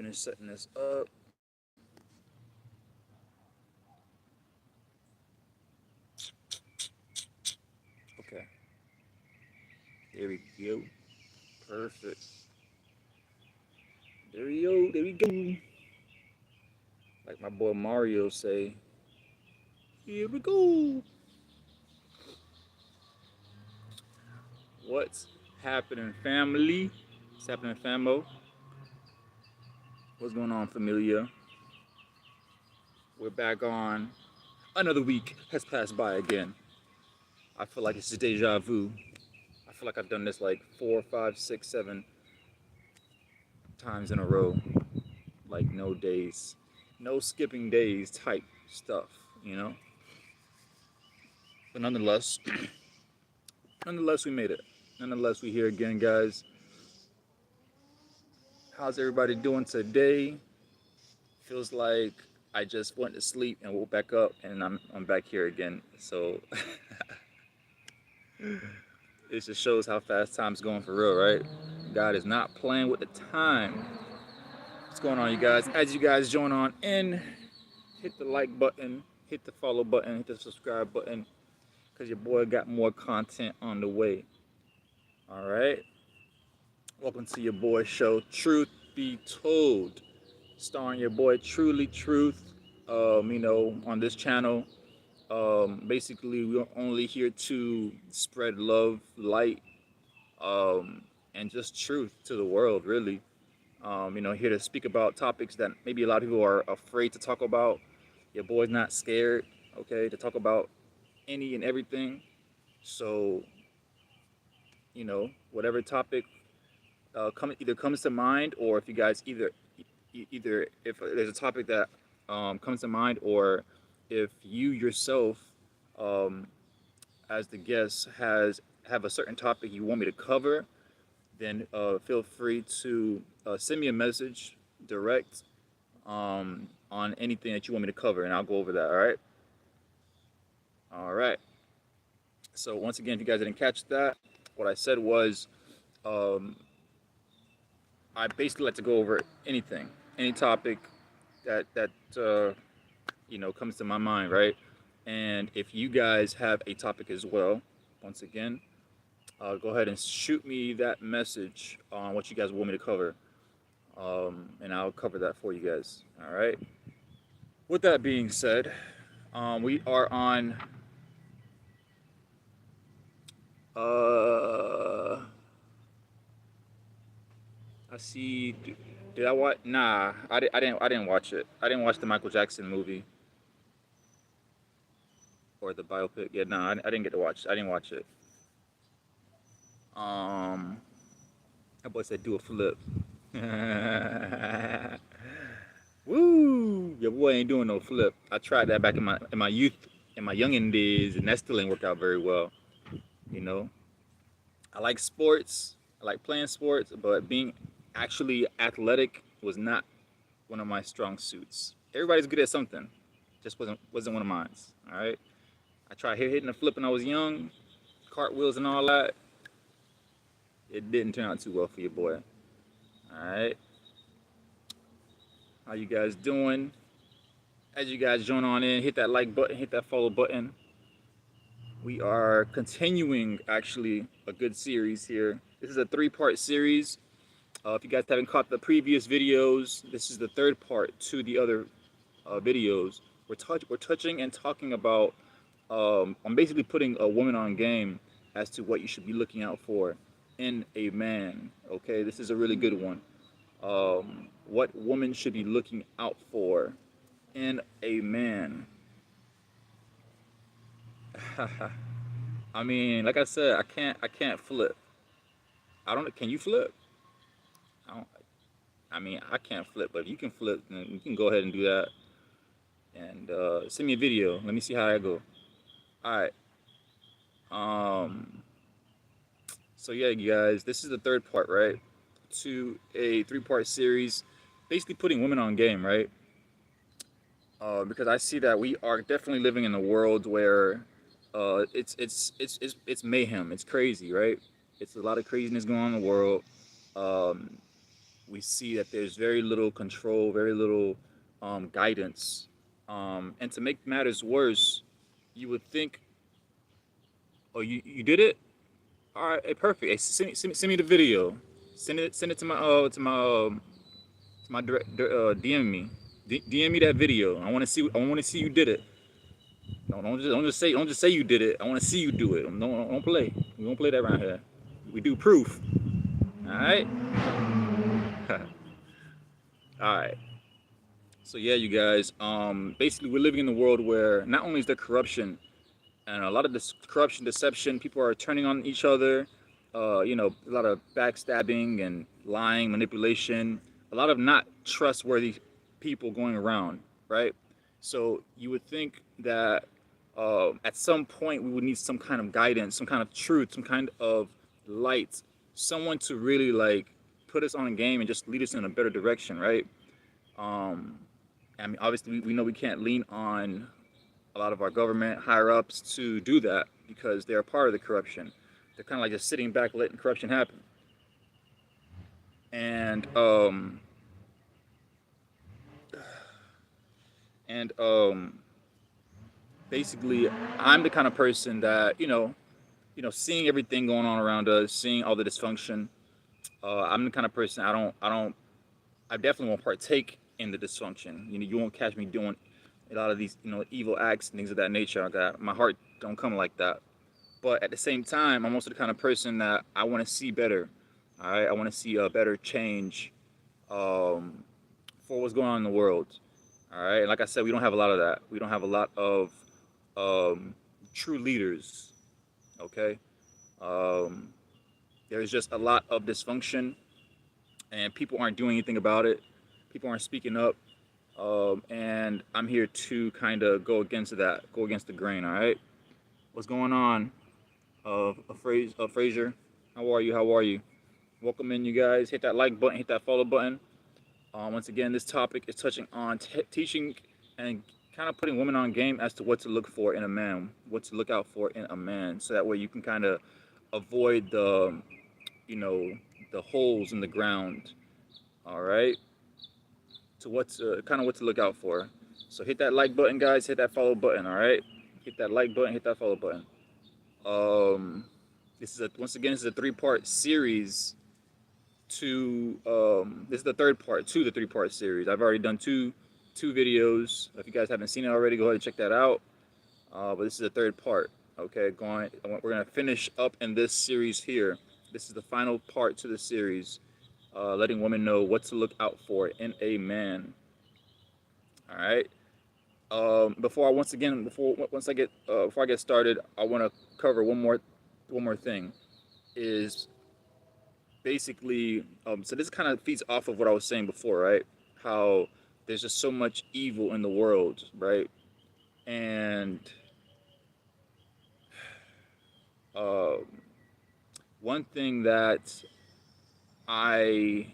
finish setting this up. Okay, there we go. Perfect. There we go. There we go. Like my boy Mario say, here we go. What's happening, family? What's happening, famo? What's going on, familia? We're back on. Another week has passed by again. I feel like it's a deja vu. I feel like I've done this like 4, 5, 6, 7 times in a row. Like no days, no skipping days type stuff, you know? But nonetheless, nonetheless, we made it. Nonetheless, we here again, guys. How's everybody doing today? Feels like I just went to sleep and woke back up, and I'm back here again. So it just shows how fast time's going for real, right? God is not playing with the time. What's going on, you guys? As you guys join on in, hit the like button, hit the follow button, hit the subscribe button, because your boy got more content on the way. All right? Welcome to your boy show, Truth Be Told, starring your boy Truly Truth. On this channel, basically, we're only here to spread love, light, and just truth to the world, really. Here to speak about topics that maybe a lot of people are afraid to talk about. Your boy's not scared, okay, to talk about any and everything. So, whatever topic either comes to mind, or if you guys either if there's a topic that comes to mind, or if you yourself, um, as the guest, have a certain topic you want me to cover, then feel free to send me a message direct on anything that you want me to cover, and I'll go over that. All right. All right. So once again, if you guys didn't catch that, what I said was, um, I basically like to go over anything, any topic that comes to my mind, right? And if you guys have a topic as well, once again, go ahead and shoot me that message on what you guys want me to cover, and I'll cover that for you guys. All right. With that being said, we are on. I see. Did I watch? Nah, I didn't. I didn't watch it. I didn't watch the Michael Jackson movie or the biopic. Yeah, nah, I didn't get to watch. I didn't watch it. Um, that boy said do a flip. Woo! Your boy ain't doing no flip. I tried that back in my youth, in my youngin' days, and that still ain't worked out very well. You know, I like sports. I like playing sports, but being actually athletic was not one of my strong suits. Everybody's good at something, just wasn't one of mine. All right. I tried hitting a flip when I was young, cartwheels and all that. It didn't turn out too well for your boy. All right. How you guys doing? As you guys join on in, hit that like button, hit that follow button. We are continuing actually a good series here. This is a 3-part series. If you guys haven't caught the previous videos, this is the third part to the other videos. We're touching and talking about. I'm basically putting a woman on game as to what you should be looking out for in a man. Okay, this is a really good one. What woman should be looking out for in a man? I mean, like I said, I can't flip. I don't. Can you flip? I don't. I mean, I can't flip, but if you can flip, then you can go ahead and do that. And send me a video. Let me see how I go. All right. Um. So yeah, you guys, this is the third part, right? To a 3-part series, basically putting women on game, right? Because I see that we are definitely living in a world where it's mayhem. It's crazy, right? It's a lot of craziness going on in the world. Um, we see that there's very little control, very little guidance. And to make matters worse, you would think, oh, you did it? All right, hey, perfect. Hey, send me the video. Send it to my direct DM me. DM me that video. I want to see you did it. No, don't just say you did it. I want to see you do it. Don't play. We don't play that around here. We do proof. All right. All right. So yeah, you guys. Basically, we're living in a world where not only is there corruption and a lot of this corruption, deception, people are turning on each other. A lot of backstabbing and lying, manipulation, a lot of not trustworthy people going around, right? So you would think that at some point we would need some kind of guidance, some kind of truth, some kind of light, someone to really like put us on a game and just lead us in a better direction, right? Um, I mean, obviously, we know we can't lean on a lot of our government higher ups to do that because they're a part of the corruption. They're kind of like just sitting back, letting corruption happen. And and basically, I'm the kind of person that seeing everything going on around us, seeing all the dysfunction. I'm the kind of person I definitely won't partake in the dysfunction. You won't catch me doing a lot of these, evil acts and things of that nature. My heart don't come like that. But at the same time, I'm also the kind of person that I want to see better. All right, I want to see a better change um, for what's going on in the world. All right, and like I said, we don't have a lot of that. We don't have a lot of um, true leaders. Okay, um, there's just a lot of dysfunction, and people aren't doing anything about it. People aren't speaking up, and I'm here to kind of go against that, go against the grain. All right, what's going on? Fraser, how are you? How are you? Welcome in, you guys. Hit that like button, hit that follow button. Once again, this topic is touching on teaching and kind of putting women on game as to what to look for in a man, what to look out for in a man, so that way you can kind of avoid you know, the holes in the ground. All right. To what to look out for. So hit that like button, guys. Hit that follow button. All right. Hit that like button. Hit that follow button. Um, this is a three-part series this is the third part to the three-part series. I've already done two videos. If you guys haven't seen it already, go ahead and check that out. But this is the third part. Okay, we're gonna finish up in this series here. This is the final part to the series, letting women know what to look out for in a man. All right. Before I get started, I want to cover one more thing. Is basically so this kind of feeds off of what I was saying before, right? How there's just so much evil in the world, right? And um, one thing that I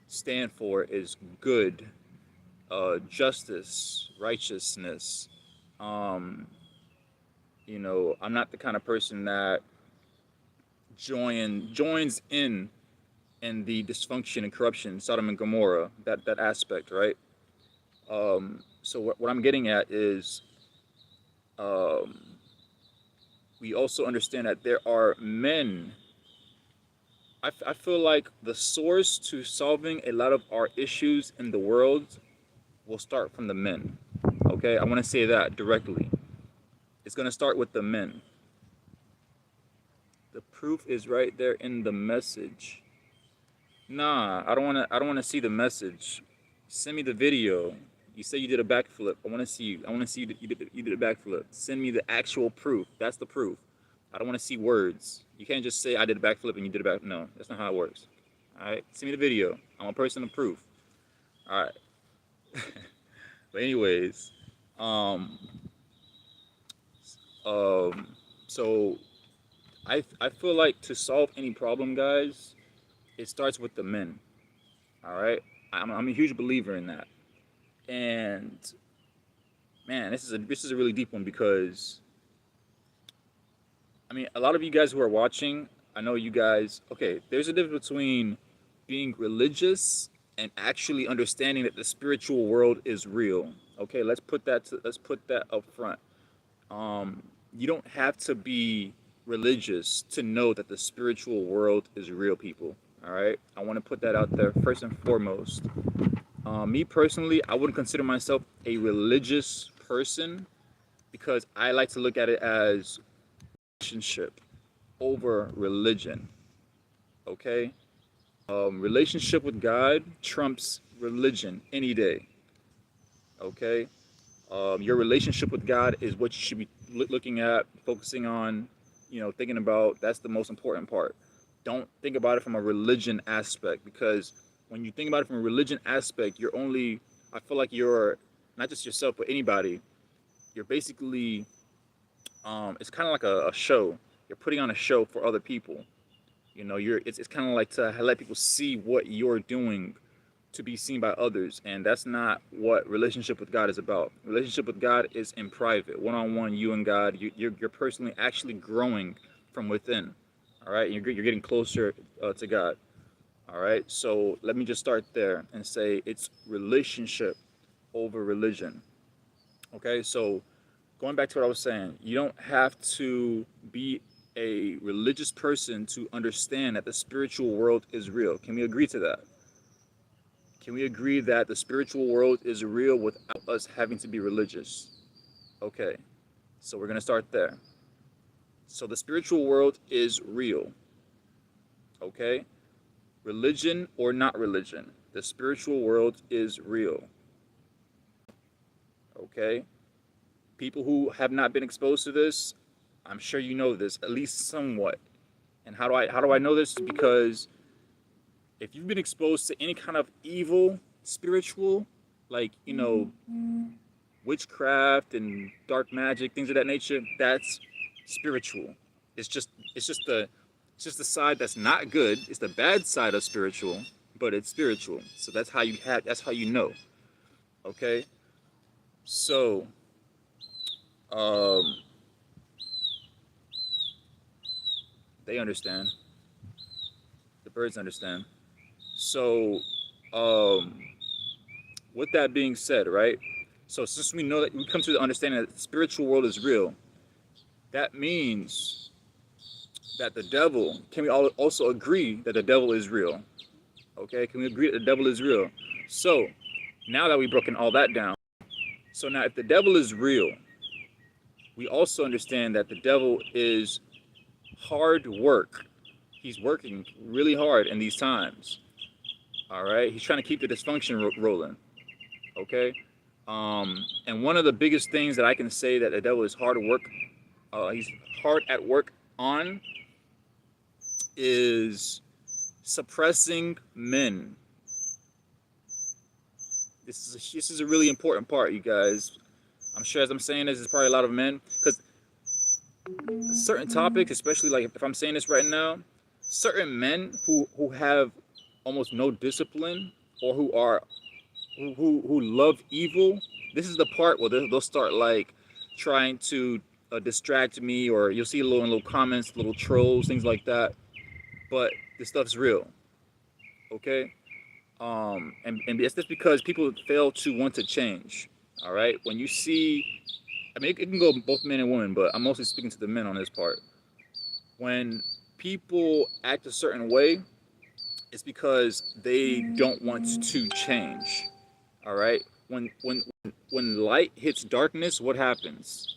stand for is good, justice, righteousness. Um, I'm not the kind of person that joins in the dysfunction and corruption, Sodom and Gomorrah, that aspect, right? So what I'm getting at is um, we also understand that there are men. I feel like the source to solving a lot of our issues in the world will start from the men. Okay, I want to say that directly. It's going to start with the men. The proof is right there in the message. Nah, I don't want to. I don't want to see the message. Send me the video. You say you did a backflip. I want to see you. I want to see you did a backflip. Send me the actual proof. That's the proof. I don't want to see words. You can't just say I did a backflip and you did a back. No, that's not how it works. All right, send me the video. I'm a person of proof. All right. But anyways, um, um, so I feel like to solve any problem, guys, it starts with the men. All right, I'm a huge believer in that. And man, this is a really deep one because I mean, a lot of you guys who are watching, I know you guys. Okay, there's a difference between being religious and actually understanding that the spiritual world is real. Okay, let's put that up front. You don't have to be religious to know that the spiritual world is real, people. All right, I want to put that out there first and foremost. Me personally, I wouldn't consider myself a religious person because I like to look at it as relationship over religion. Okay, relationship with God trumps religion any day. Okay, your relationship with God is what you should be looking at, focusing on, thinking about. That's the most important part. Don't think about it from a religion aspect, because when you think about it from a religion aspect, I feel like you're not just yourself, but anybody. You're basically, it's kind of like a show. You're putting on a show for other people. It's kind of like to let people see what you're doing to be seen by others, and that's not what relationship with God is about. Relationship with God is in private, one-on-one, you and God. You're personally actually growing from within. All right, you're getting closer to God. All right, so let me just start there and say it's relationship over religion. Okay, so going back to what I was saying, you don't have to be a religious person to understand that the spiritual world is real. Can we agree to that? Can we agree that the spiritual world is real without us having to be religious? Okay, so we're going to start there. So the spiritual world is real. Okay? Religion or not religion, the spiritual world is real. Okay? People who have not been exposed to this, I'm sure you know this, at least somewhat. And how do I know this? Because if you've been exposed to any kind of evil, spiritual, like, witchcraft and dark magic, things of that nature, that's spiritual. It's just the side that's not good. It's the bad side of spiritual, but it's spiritual. So that's how you know. Okay? So, um they understand. The birds understand. So, um with that being said, right? So since we know that we come to the understanding that the spiritual world is real, that means that the devil, can we all also agree that the devil is real? Okay, can we agree that the devil is real? So now that we've broken all that down, so now if the devil is real, we also understand that the devil is hard work. He's working really hard in these times. All right, he's trying to keep the dysfunction rolling. Okay, and one of the biggest things that I can say that the devil is hard at work, he's hard at work on, is suppressing men. This is a really important part, you guys. I'm sure as I'm saying this, there's probably a lot of men, because certain topics, especially like if I'm saying this right now, certain men who have almost no discipline, or who love evil. This is the part where they'll start like trying to distract me, or you'll see little comments, little trolls, things like that. But this stuff's real, okay? And it's just because people fail to want to change. All right, when you see, I mean, it can go both men and women, but I'm mostly speaking to the men on this part. When people act a certain way, it's because they don't want to change. All right. When light hits darkness, what happens?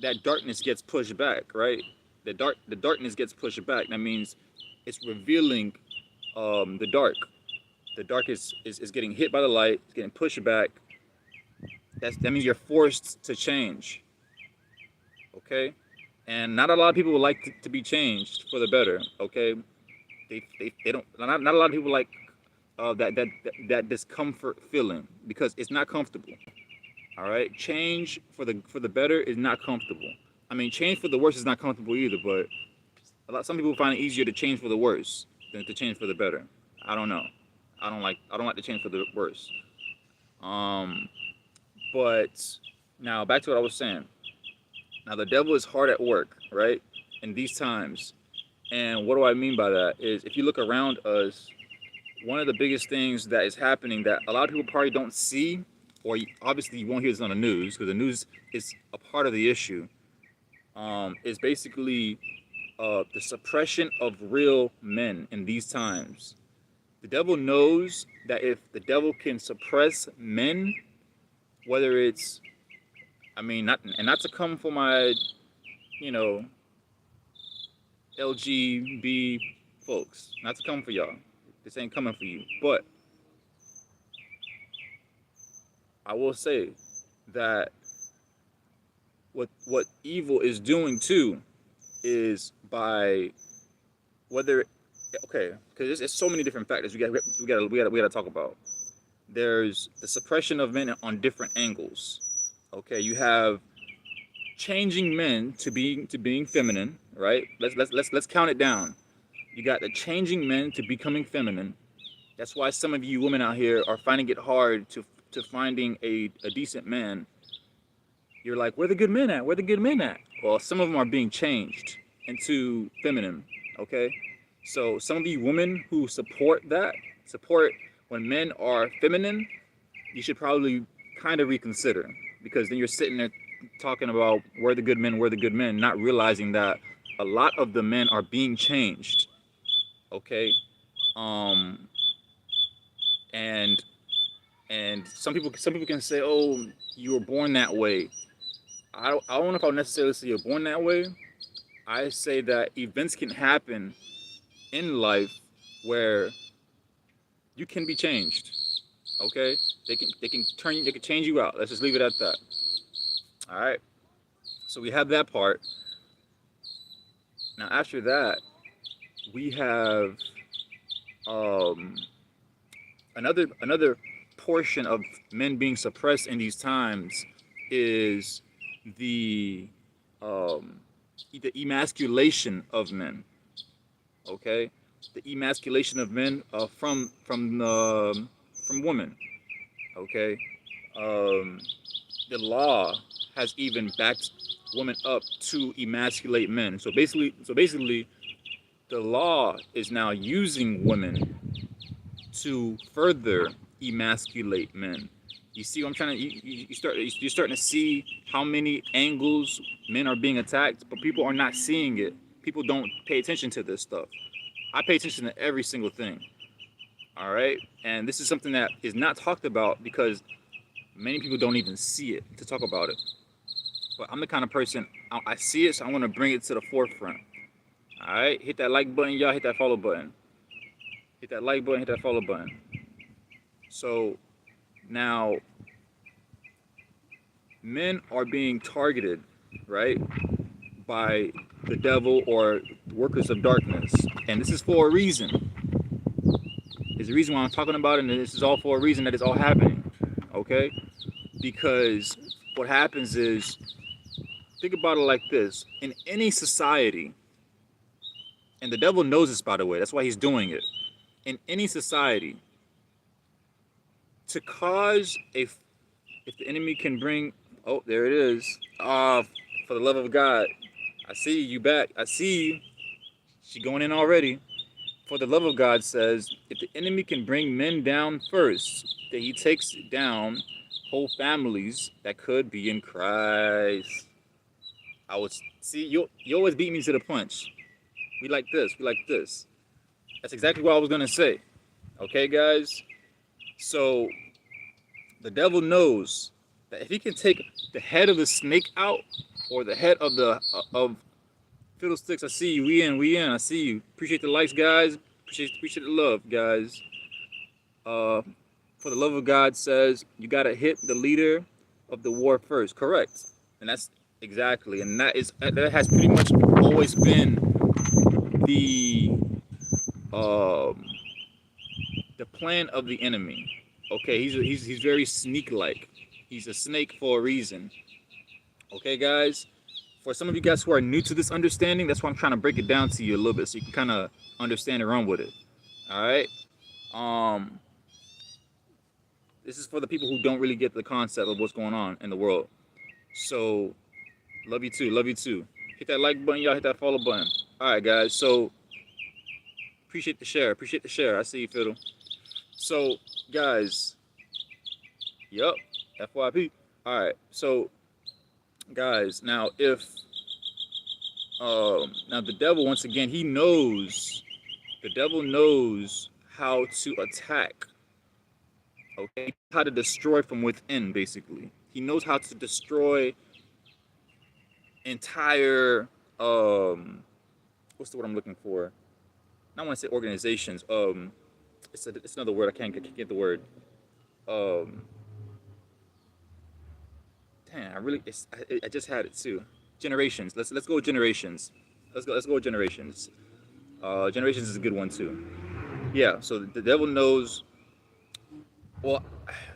That darkness gets pushed back, right? The darkness gets pushed back. That means it's revealing the dark. The dark is getting hit by the light, it's getting pushed back. That means you're forced to change. Okay? And not a lot of people would like to be changed for the better. Okay? They don't, not a lot of people like that discomfort feeling, because it's not comfortable. All right, change for the better is not comfortable. I mean, change for the worse is not comfortable either. But some people find it easier to change for the worse than to change for the better. I don't know. I don't like to change for the worse. Um, but now back to what I was saying. Now the devil is hard at work, right? In these times, and what do I mean by that? Is if you look around us, one of the biggest things that is happening that a lot of people probably don't see, or obviously you won't hear this on the news because the news is a part of the issue, is basically the suppression of real men in these times. The devil knows that if the devil can suppress men, whether it's, I mean, not to come for my, you know, LGB folks, not to come for y'all. This ain't coming for you. But I will say that what evil is doing too is by whether, okay, because there's so many different factors we gotta talk about. There's the suppression of men on different angles. Okay, you have changing men to being feminine, right? Let's count it down. You got the changing men to becoming feminine. That's why some of you women out here are finding it hard to finding a decent man. You're like, where the good men at? Where the good men at? Well, some of them are being changed into feminine. Okay, so some of you women who support when men are feminine, you should probably kind of reconsider, because then you're sitting there talking about where the good men, not realizing that a lot of the men are being changed. Okay, um, and some people can say, oh, you were born that way. I don't know if I'll necessarily say you're born that way. I say that events can happen in life where you can be changed. Okay, they can change you out. Let's just leave it at that. All right. So we have that part. Now after that, we have um, another portion of men being suppressed in these times is the the emasculation of men. Okay, the emasculation of men from women. Okay, um, the law has even backed women up to emasculate men. So basically, the law is now using women to further emasculate men. You see what I'm trying to? You're starting to see how many angles men are being attacked, but people are not seeing it. People don't pay attention to this stuff. I pay attention to every single thing. All right, and this is something that is not talked about because many people don't even see it to talk about it. But I'm the kind of person, I see it, so I want to bring it to the forefront. All right, hit that like button, y'all. Hit that follow button. Hit that like button. Hit that follow button. So now, men are being targeted, right, by the devil or workers of darkness, and this is for a reason. There's a reason why I'm talking about it, and this is all for a reason that it's all happening. Okay, because what happens is, think about it like this: in any society, and the devil knows this, by the way, that's why he's doing it. In any society, to cause a, if the enemy can bring, oh, there it is. For the love of God, I see you back. I see you. She going in already. For the love of God says, if the enemy can bring men down first, then he takes down whole families that could be in Christ. I would see you always beat me to the punch. We like this. We like this. That's exactly what I was gonna say. Okay, guys. So the devil knows that if he can take the head of the snake out, or the head of the of fiddlesticks, I see you. We in. I see you. Appreciate the likes, guys. Appreciate the love, guys. For the love of God says you gotta hit the leader of the war first. Correct, and that's exactly, and that has pretty much always been the um, the plan of the enemy. Okay, he's very sneak-like. He's a snake for a reason. Okay, guys. For some of you guys who are new to this understanding, that's why I'm trying to break it down to you a little bit so you can kind of understand and run with it. All right. Um, this is for the people who don't really get the concept of what's going on in the world. So, love you too. Love you too. Hit that like button, y'all. Hit that follow button. All right, guys. So, appreciate the share. Appreciate the share. I see you, Fiddle. So, guys, yep, FYP. All right. So, guys, now if now the devil, once again, he knows, the devil knows how to attack. Okay, how to destroy from within. Basically, he knows how to destroy entire what's the word I'm looking for? I want to say organizations. It's another word. I can't get the word. Um, Damn, I really I just had it too. Generations. Let's go with generations. Let's go with generations. Generations is a good one too. Yeah. So the devil knows. Well,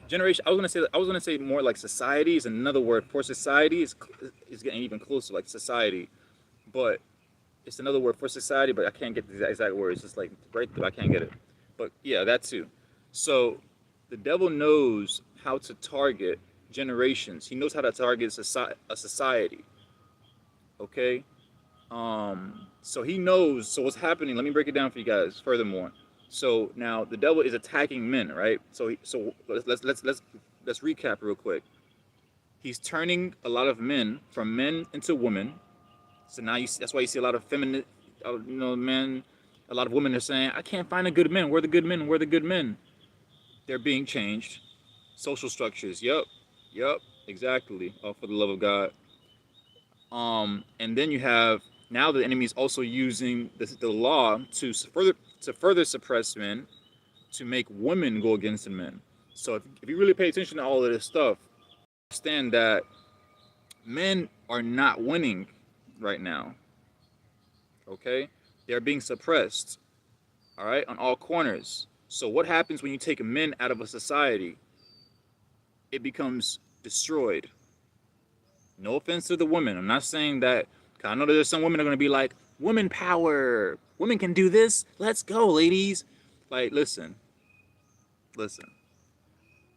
generation. I was gonna say more like society is another word for society. Is getting even closer like society, but it's another word for society. But I can't get the exact word. It's just like right there. I can't get it. But yeah, that too. So the devil knows how to target generations. He knows how to target a society. Okay. So he knows. So what's happening? Let me break it down for you guys. Furthermore, so now the devil is attacking men, right? So let's recap real quick. He's turning a lot of men from men into women. So now that's why you see a lot of feminine, men. A lot of women are saying, "I can't find a good man. We're the good men. We're the good men." They're being changed. Social structures. Yep. Yep. Exactly. Oh, for the love of God. And then you have now the enemy is also using the law to further suppress men, to make women go against the men. So if you really pay attention to all of this stuff, understand that men are not winning right now. Okay, they're being suppressed. All right, on all corners. So what happens when you take men out of a society? It becomes destroyed. No offense to the women. I'm not saying that. 'Cause I know that there's some women that are gonna be like, "Women power. Women can do this. Let's go, ladies." Like, listen.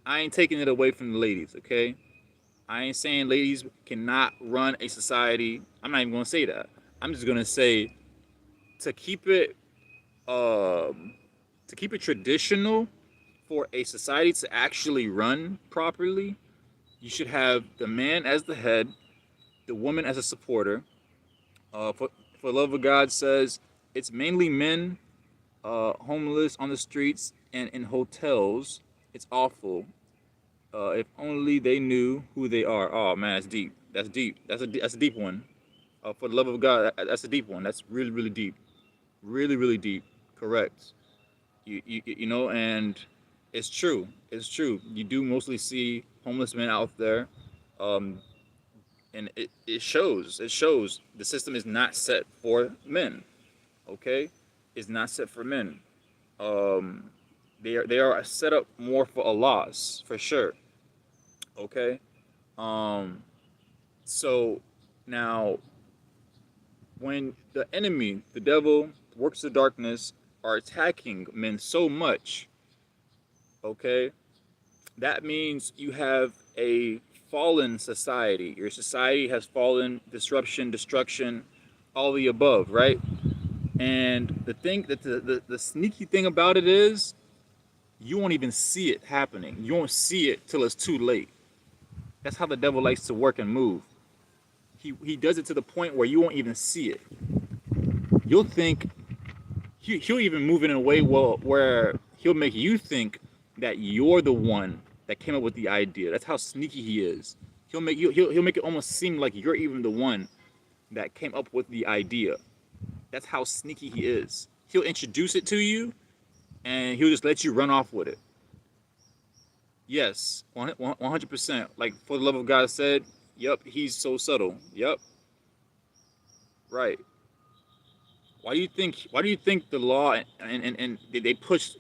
I ain't taking it away from the ladies, okay? I ain't saying ladies cannot run a society. I'm not even gonna say that. I'm just gonna say to keep it um to keep it traditional for a society to actually run properly, you should have the man as the head, the woman as a supporter. For the love of God says it's mainly men, homeless on the streets and in hotels. It's awful. If only they knew who they are. Oh man, that's deep. That's deep. That's a deep one. For the love of God, that's a deep one. That's really really deep. Really really deep. Correct. And it's true. It's true. You do mostly see homeless men out there, um, and it shows. It shows the system is not set for men. Okay, is not set for men. Um, they are set up more for a loss for sure. Okay. Um, so now when the enemy, the devil, works of darkness are attacking men so much, okay, that means you have a fallen society. Your society has fallen, disruption, destruction, all the above, right? And the thing that the sneaky thing about it is you won't even see it happening. You won't see it till it's too late. That's how the devil likes to work and move. He does it to the point where you won't even see it. You'll think he'll even move it in a way where he'll make you think that you're the one that came up with the idea. That's how sneaky he is. He'll make it almost seem like you're even the one that came up with the idea. That's how sneaky he is. He'll introduce it to you and he'll just let you run off with it. Yes, 100%. Like for the love of God said, yep, he's so subtle. Yep, right. Why do you think the law and they push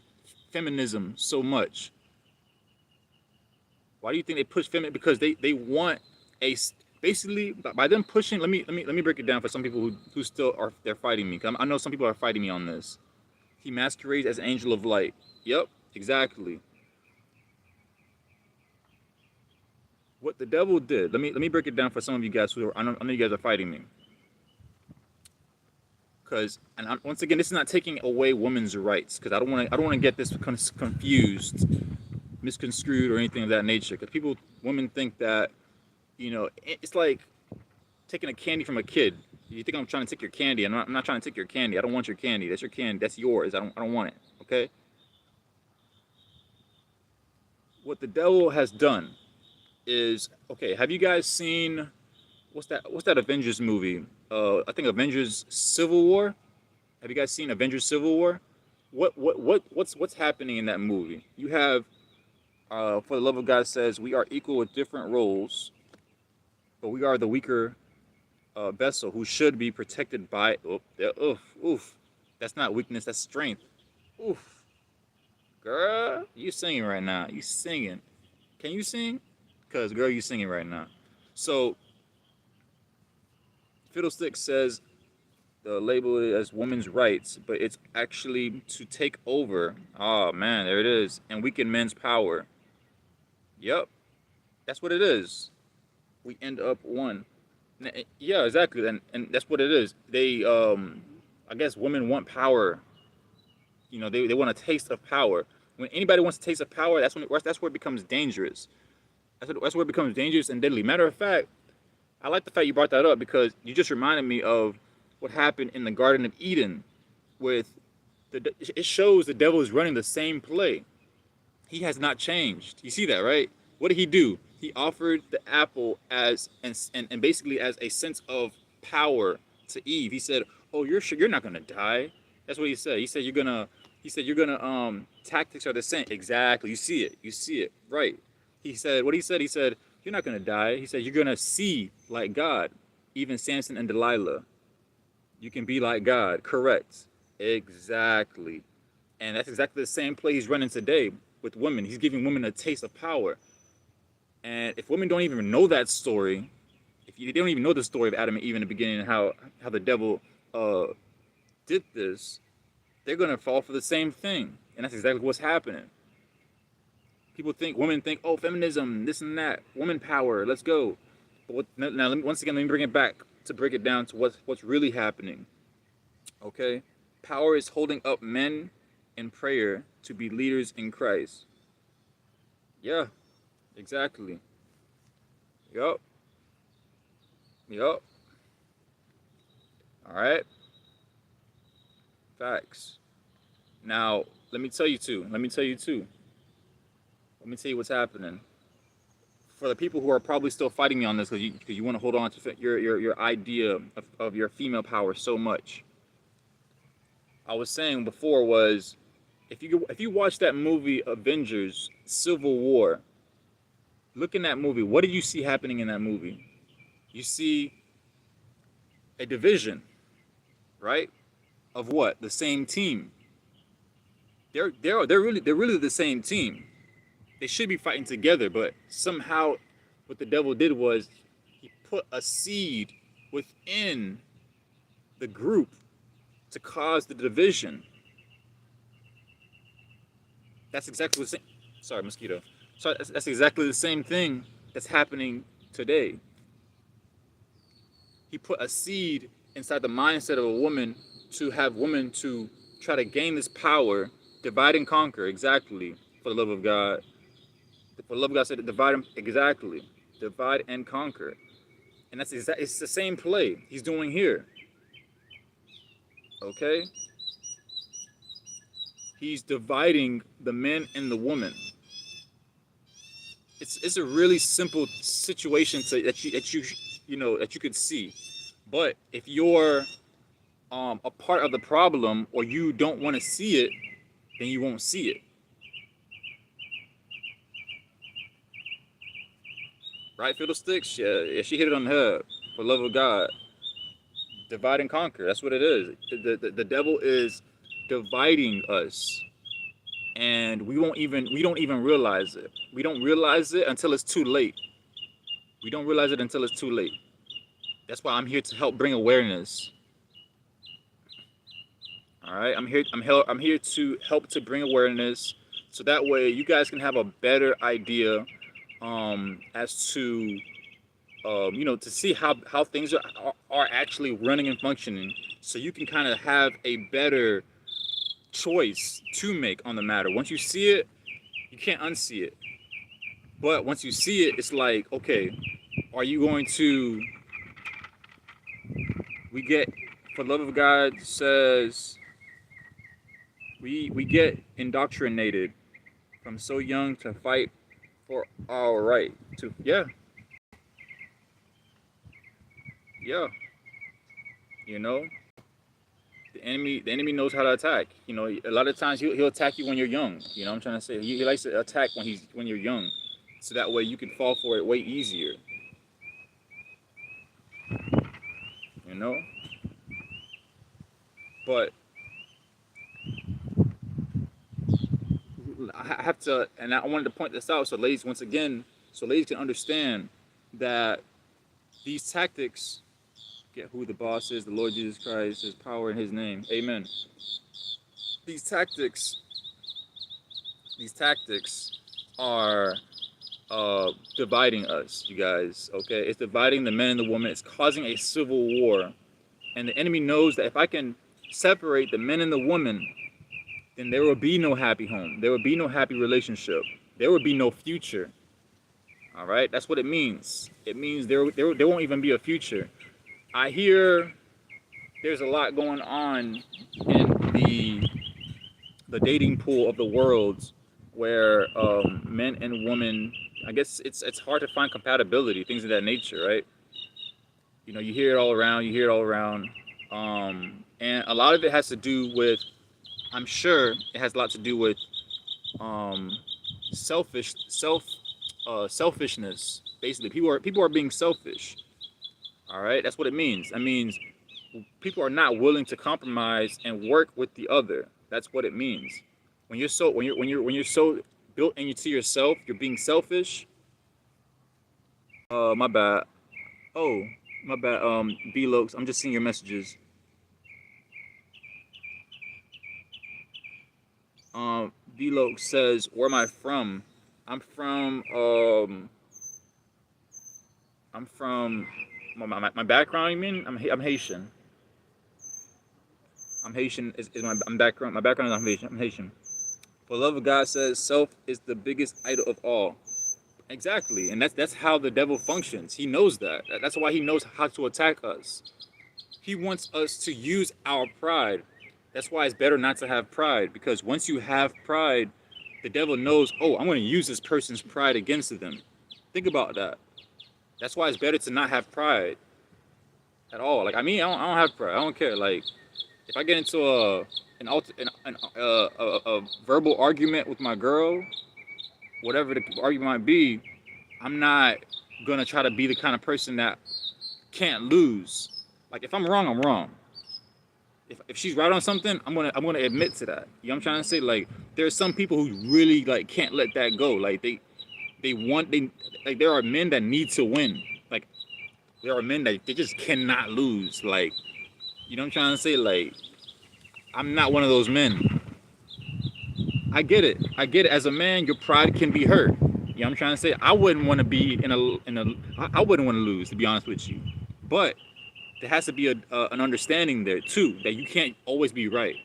feminism so much? Why do you think they push feminism? Because they want a basically by them pushing. Let me break it down for some people who still are they're fighting me. 'Cause I know some people are fighting me on this. He masquerades as angel of light. Yep, exactly. What the devil did. Let me break it down for some of you guys who are, I know you guys are fighting me. because once again, this is not taking away women's rights, because I don't want to get this confused, misconstrued, or anything of that nature. Because women think that, it's like taking a candy from a kid. You think I'm trying to take your candy? I'm not trying to take your candy. I don't want your candy. That's your candy. That's yours. I don't want it. Okay. What the devil has done is, okay. Have you guys seen what's that Avengers movie? I think Avengers Civil War. Have you guys seen Avengers Civil War? What's happening in that movie? You have, for the love of God says, we are equal with different roles, but we are the weaker vessel who should be protected by. Oof. That's not weakness. That's strength. Oof. Girl, you singing right now. You singing. Can you sing? Cause girl, you singing right now. So Fiddlestick says the label it as women's rights, but it's actually to take over. Oh man, there it is, and weaken men's power. Yep, that's what it is. We end up one. Yeah, exactly, and that's what it is. They, I guess, women want power. They want a taste of power. When anybody wants a taste of power, that's where it becomes dangerous. That's where it becomes dangerous and deadly. Matter of fact, I like the fact you brought that up because you just reminded me of what happened in the Garden of Eden with it shows the devil is running the same play. He has not changed. You see that, right? What did he do? He offered the apple as and basically as a sense of power to Eve. He said, "Oh, you're sure you're not gonna die." That's what he said. He said, tactics are the same. Exactly. You see it. You see it. Right. He said, what he said, you're not going to die. He said, you're going to see like God. Even Samson and Delilah. You can be like God. Correct. Exactly. And that's exactly the same play he's running today with women. He's giving women a taste of power. And if women don't even know that story, they don't even know the story of Adam and Eve in the beginning and how the devil did this, they're going to fall for the same thing. And that's exactly what's happening. Women think, oh, feminism, this and that, woman power, let's go. But once again, let me bring it back to break it down to what's really happening. Okay? Power is holding up men in prayer to be leaders in Christ. Yeah, exactly. Yup. All right. Facts. Now, let me tell you what's happening. For the people who are probably still fighting me on this because you want to hold on to your idea of your female power so much. I was saying before was if you watch that movie Avengers Civil War, look in that movie. What do you see happening in that movie? You see a division, right? Of what? The same team. They're really the same team. They should be fighting together, but somehow what the devil did was he put a seed within the group to cause the division. That's exactly the same. Sorry, mosquito. Sorry, that's exactly the same thing that's happening today. He put a seed inside the mindset of a woman to have women to try to gain this power, divide and conquer. Exactly, for the love of God. For the love of God said, divide them exactly, divide and conquer, and it's the same play he's doing here. Okay, he's dividing the men and the woman. It's a really simple situation that you could see, but if you're a part of the problem or you don't want to see it, then you won't see it. Right, Fiddlesticks? Yeah, she hit it on the head. For the love of God, divide and conquer. That's what it is. The devil is dividing us, and we don't even realize it. We don't realize it until it's too late. We don't realize it until it's too late. That's why I'm here to help bring awareness. All right, I'm here to help to bring awareness, so that way you guys can have a better idea as to to see how things are actually running and functioning, so you can kind of have a better choice to make on the matter. Once you see it, you can't unsee it. But once you see it, it's like, okay, are you going to? We get, for the love of God says, we get indoctrinated from so young to fight for our right to, yeah, yeah, you know. The enemy knows how to attack. A lot of times he'll attack you when you're young. What I'm trying to say. He likes to attack when you're young, so that way you can fall for it way easier. You know. But I have to, and I wanted to point this out so ladies, once again, so ladies can understand that these tactics, get who the boss is, the Lord Jesus Christ, His power in His name, amen. These tactics are dividing us, you guys, okay? It's dividing the man and the woman. It's causing a civil war. And the enemy knows that if I can separate the men and the woman, then there will be no happy home. There will be no happy relationship. There will be no future. All right? That's what it means. It means there won't even be a future. I hear there's a lot going on in the dating pool of the world where men and women, I guess it's hard to find compatibility, things of that nature, right? You hear it all around. And a lot of it has to do with, I'm sure it has a lot to do with selfishness. Basically, people are being selfish. All right, that's what it means. That means people are not willing to compromise and work with the other. That's what it means. When you're so built into yourself, you're being selfish. My bad. Oh, my bad. B-Lokes, I'm just seeing your messages. B-Lokes says, where am I from? I'm from my background, you mean? I'm Haitian. I'm Haitian is my background. My background is I'm Haitian. For the love of God says, self is the biggest idol of all. Exactly, and that's how the devil functions. He knows that. That's why he knows how to attack us. He wants us to use our pride. That's why it's better not to have pride, because once you have pride, the devil knows, oh, I'm going to use this person's pride against them. Think about that. That's why it's better to not have pride at all. Like, I don't have pride. I don't care. Like, if I get into a verbal argument with my girl, whatever the argument might be, I'm not gonna try to be the kind of person that can't lose. Like, if I'm wrong, I'm wrong. If she's right on something, I'm gonna admit to that. You know what I'm trying to say? Like, there's some people who really like can't let that go. Like there are men that need to win. Like, there are men that they just cannot lose. Like, you know what I'm trying to say? Like, I'm not one of those men. I get it. As a man, your pride can be hurt. You know what I'm trying to say? I wouldn't want to be I wouldn't want to lose, to be honest with you. But there has to be an understanding there too, that you can't always be right.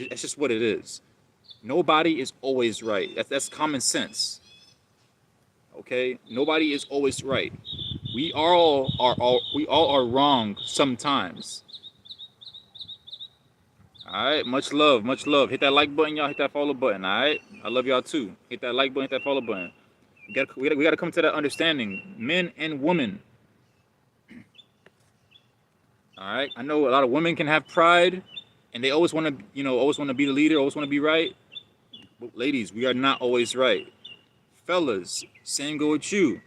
That's just what it is. Nobody is always right. That's common sense. Okay? Nobody is always right. We all are wrong sometimes. All right, much love. Hit that like button, y'all. Hit that follow button. All right, I love y'all too. Hit that like button, hit that follow button. We got to come to that understanding, men and women. All right, I know a lot of women can have pride, and they always want to, always want to be the leader, always want to be right. But ladies, we are not always right. Fellas, same go with you.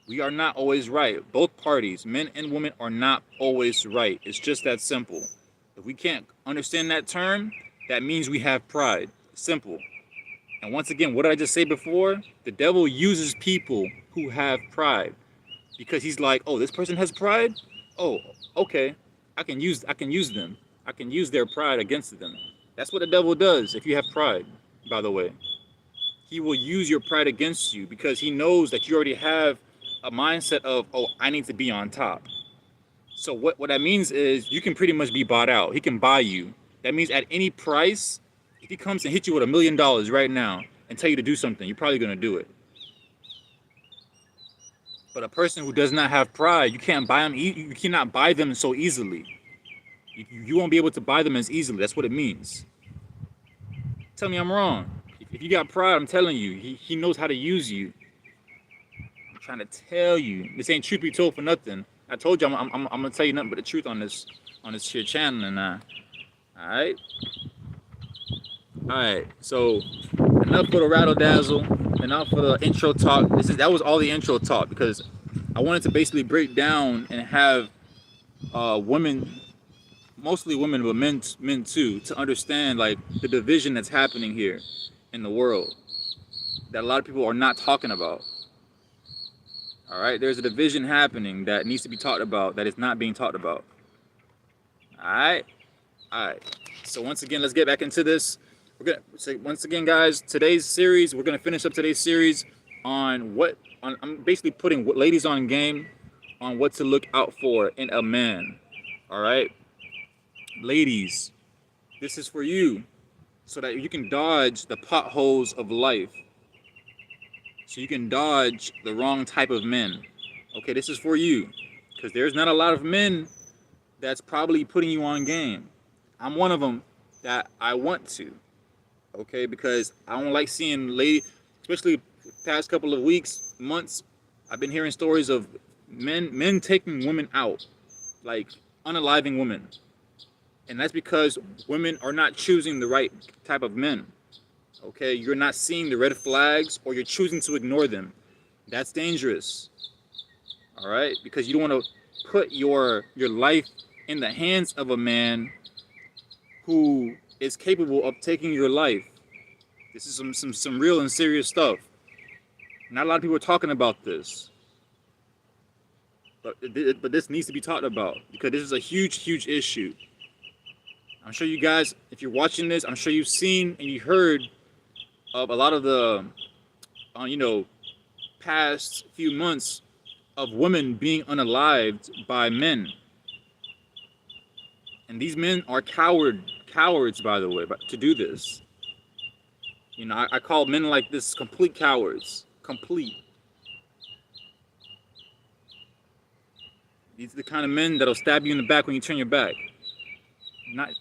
We are not always right. Both parties, men and women, are not always right. It's just that simple. If we can't understand that term, that means we have pride. Simple. And once again, what did I just say before? The devil uses people who have pride, because he's like, oh, this person has pride? Oh, okay. I can use them. I can use their pride against them. That's what the devil does if you have pride, by the way. He will use your pride against you because he knows that you already have a mindset of, oh, I need to be on top. So what that means is you can pretty much be bought out. He can buy you. That means at any price, if he comes and hits you with $1 million right now and tell you to do something, you're probably gonna do it. But a person who does not have pride, you can't buy them. You cannot buy them so easily. You won't be able to buy them as easily. That's what it means. Tell me I'm wrong. If you got pride, I'm telling you, he knows how to use you. I'm trying to tell you. This ain't truth be told for nothing. I told you I'm gonna tell you nothing but the truth on this here channel, and all right. All right, so enough for the rattle dazzle, enough for the intro talk. That was all the intro talk because I wanted to basically break down and have women, mostly women, but men too, to understand like the division that's happening here in the world that a lot of people are not talking about. All right, there's a division happening that needs to be talked about that is not being talked about. All right. So once again, let's get back into this. We're gonna say once again, guys. Today's series, we're gonna finish up today's series on I'm basically putting ladies on game on what to look out for in a man. All right, ladies, this is for you, so that you can dodge the potholes of life. So you can dodge the wrong type of men. Okay, this is for you, because there's not a lot of men that's probably putting you on game. I'm one of them that I want to. Okay, because I don't like seeing ladies, especially the past couple of weeks, months. I've been hearing stories of men taking women out, like unaliving women, and that's because women are not choosing the right type of men. Okay, you're not seeing the red flags, or you're choosing to ignore them. That's dangerous. All right, because you don't want to put your life in the hands of a man who is capable of taking your life. This is some real and serious stuff. Not a lot of people are talking about this, but this needs to be talked about because this is a huge issue. I'm sure you guys, if you're watching this, I'm sure you've seen and you heard of a lot of the, past few months of women being unalived by men. And these men are cowards, by the way, to do this. You know, I call men like this complete cowards. Complete. These are the kind of men that'll stab you in the back when you turn your back.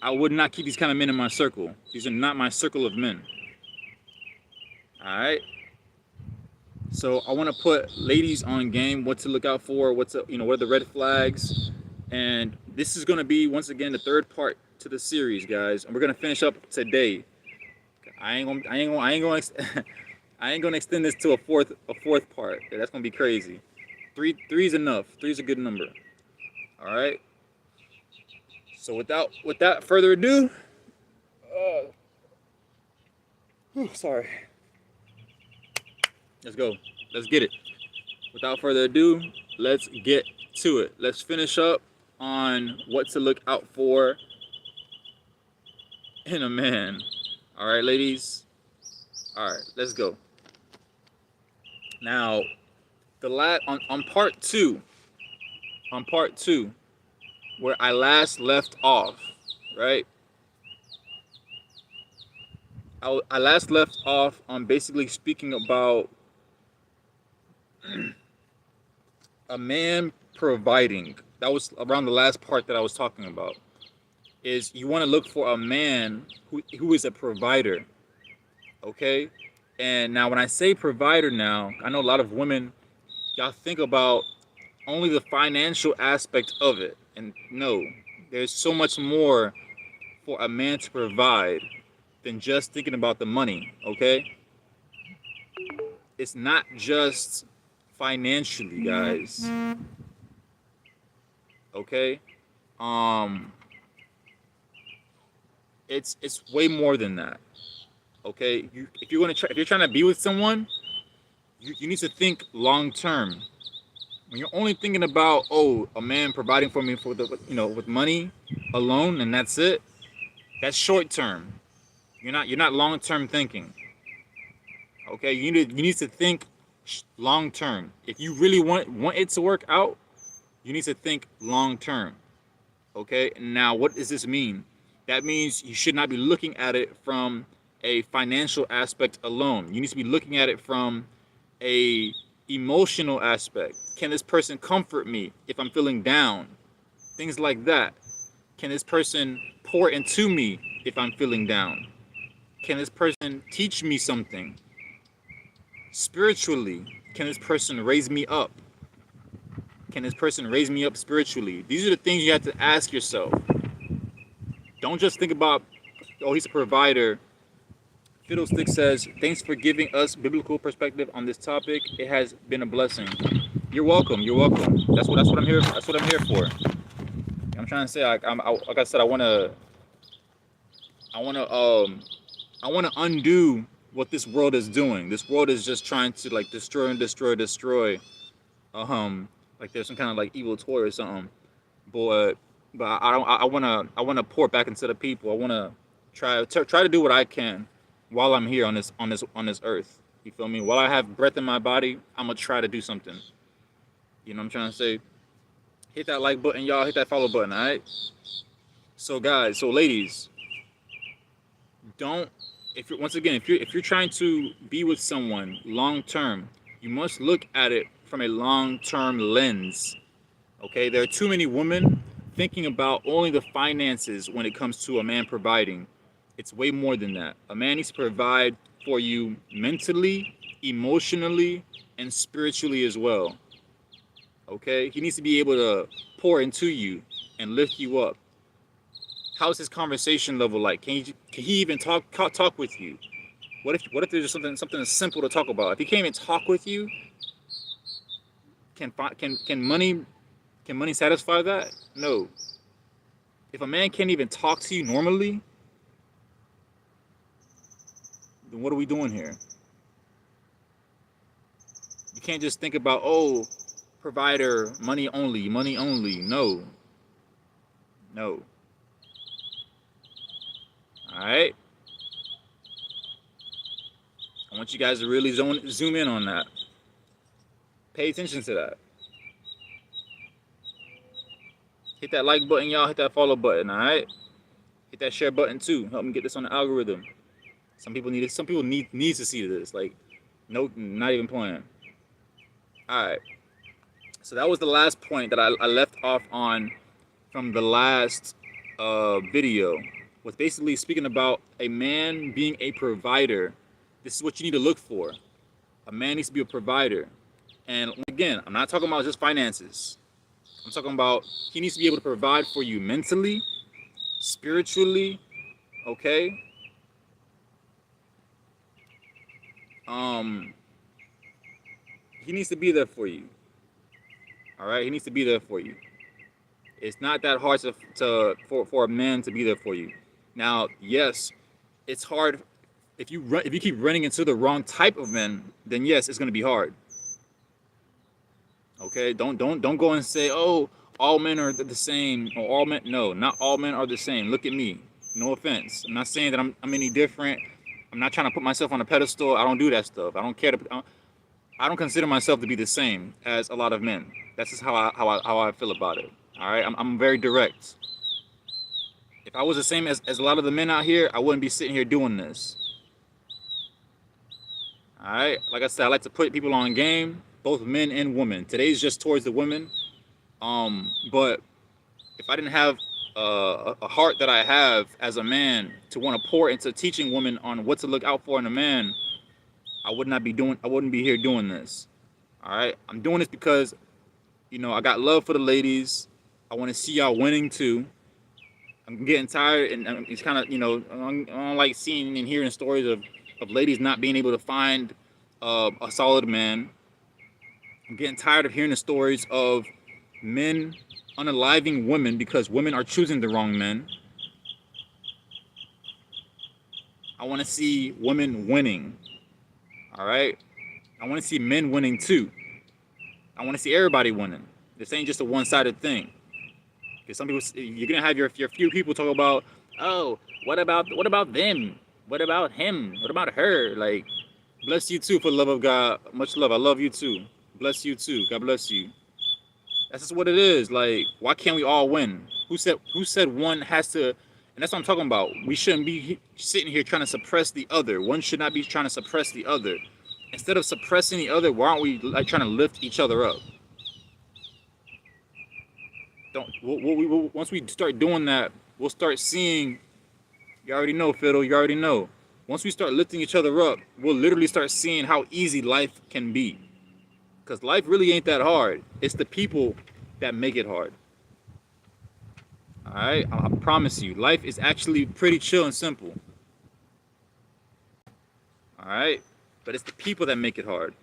I would not keep these kind of men in my circle. These are not my circle of men. All right. So I want to put ladies on game, what to look out for, what are the red flags, and this is going to be once again the third part to the series, guys, and we're going to finish up today. I ain't gonna extend this to a fourth part. Yeah, that's gonna be crazy. Three's enough. Three's a good number. All right. So without further ado, sorry. Let's go. Let's get it. Without further ado, let's get to it. Let's finish up on what to look out for in a man. All right, ladies. All right, let's go. Now, on part two, where I last left off, right? I last left off on basically speaking about a man providing. That was around the last part that I was talking about. Is you want to look for a man who is a provider, okay? And now when I say provider now, I know a lot of women, y'all think about only the financial aspect of it. And no, there's so much more for a man to provide than just thinking about the money, okay? It's not just financially, guys. Okay? It's way more than that. Okay? If you're trying to be with someone, you need to think long term. When you're only thinking about, oh, a man providing for me with money alone and that's it, that's short term. You're not long term thinking. Okay, you need to think long term. If you really want it to work out, you need to think long term. Okay. Now, what does this mean? That means you should not be looking at it from a financial aspect alone. You need to be looking at it from a emotional aspect. Can this person comfort me if I'm feeling down? Things like that. Can this person pour into me if I'm feeling down? Can this person teach me something? Spiritually, can this person raise me up? Can this person raise me up spiritually? These are the things you have to ask yourself. Don't just think about, oh, he's a provider. Fiddlestick says, thanks for giving us biblical perspective on this topic. It has been a blessing. You're welcome. You're welcome. That's what I'm here. That's what I'm here for. I'm trying to say, like I said, I want to undo what this world is doing. This world is just trying to like destroy and destroy. Like there's some kind of like evil toy or something. But I wanna pour back into the people. I wanna try to do what I can while I'm here on this earth. You feel me? While I have breath in my body, I'm gonna try to do something. You know what I'm trying to say? Hit that like button, y'all. Hit that follow button, all right? So guys, so ladies, don't if you're trying to be with someone long term, you must look at it from a long term lens. Okay, there are too many women thinking about only the finances when it comes to a man providing. It's way more than that. A man needs to provide for you mentally, emotionally, and spiritually as well. Okay, he needs to be able to pour into you and lift you up. How's his conversation level like? Can he even talk with you? What if there's just something simple to talk about? If he can't even talk with you, can money satisfy that? No. If a man can't even talk to you normally, then what are we doing here? You can't just think about, oh, provider, money only. No. No. All right. I want you guys to really zoom in on that. Pay attention to that. Hit that like button, y'all. Hit that follow button, all right? Hit that share button too. Help me get this on the algorithm. Some people need to see this. Like, no, not even playing. All right. So that was the last point that I left off on from the last video. Was basically speaking about a man being a provider. This is what you need to look for. A man needs to be a provider. And again, I'm not talking about just finances. I'm talking about he needs to be able to provide for you mentally, spiritually, okay? He needs to be there for you. All right, he needs to be there for you. It's not that hard for a man to be there for you. Now, yes, it's hard if you keep running into the wrong type of men. Then yes, it's going to be hard. Okay, don't go and say, oh, all men are the same, or all men. No, not all men are the same. Look at me. No offense. I'm not saying that I'm any different. I'm not trying to put myself on a pedestal. I don't do that stuff. I don't care to. I don't consider myself to be the same as a lot of men. That's just how I feel about it. All right, I'm very direct. If I was the same as a lot of the men out here, I wouldn't be sitting here doing this. All right, like I said, I like to put people on game, both men and women. Today's just towards the women. But if I didn't have a heart that I have as a man to want to pour into teaching women on what to look out for in a man, I wouldn't be here doing this. All right, I'm doing this because, you know, I got love for the ladies. I want to see y'all winning too. I'm getting tired, and it's kind of, you know, I don't like seeing and hearing stories of ladies not being able to find a solid man. I'm getting tired of hearing the stories of men unaliving women because women are choosing the wrong men. I want to see women winning. All right? I want to see men winning too. I want to see everybody winning. This ain't just a one-sided thing. Because some people, you're gonna have your few people talk about, oh, what about them? What about him? What about her? Like, Bless you too for the love of God. Much love. I love you too. Bless you too. God bless you. That's just what it is. Like, why can't we all win? Who said one has to, and that's what I'm talking about. We shouldn't be sitting here trying to suppress the other. One should not be trying to suppress the other. Instead of suppressing the other, why aren't we like trying to lift each other up? Don't once we start doing that, we'll start seeing. You already know, Fiddle. You already know. Once we start lifting each other up, we'll literally start seeing how easy life can be. Because life really ain't that hard. It's the people that make it hard. All right, I promise you, life is actually pretty chill and simple. All right, but it's the people that make it hard.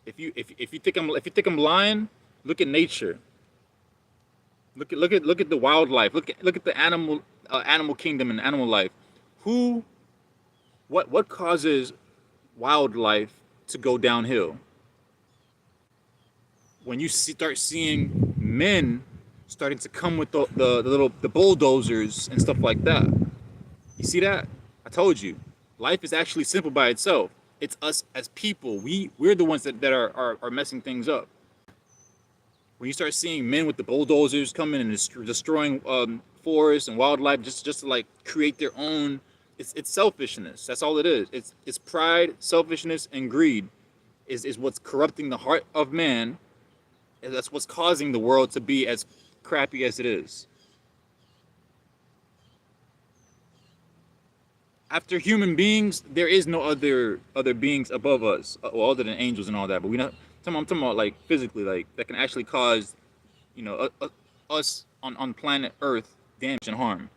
If you think I'm lying, look at nature. Look at the wildlife. Look at the animal kingdom and animal life. Who what causes wildlife to go downhill? When you start seeing men starting to come with the bulldozers and stuff like that. You see that? I told you, life is actually simple by itself. It's us as people. We're the ones that are messing things up. When you start seeing men with the bulldozers coming and destroying forests and wildlife just to like create their own, it's selfishness. That's all it is. It's pride, selfishness, and greed is what's corrupting the heart of man, and that's what's causing the world to be as crappy as it is. After human beings, there is no other beings above us, well, other than angels and all that. But I'm talking about like physically, like that can actually cause, us on planet Earth damage and harm.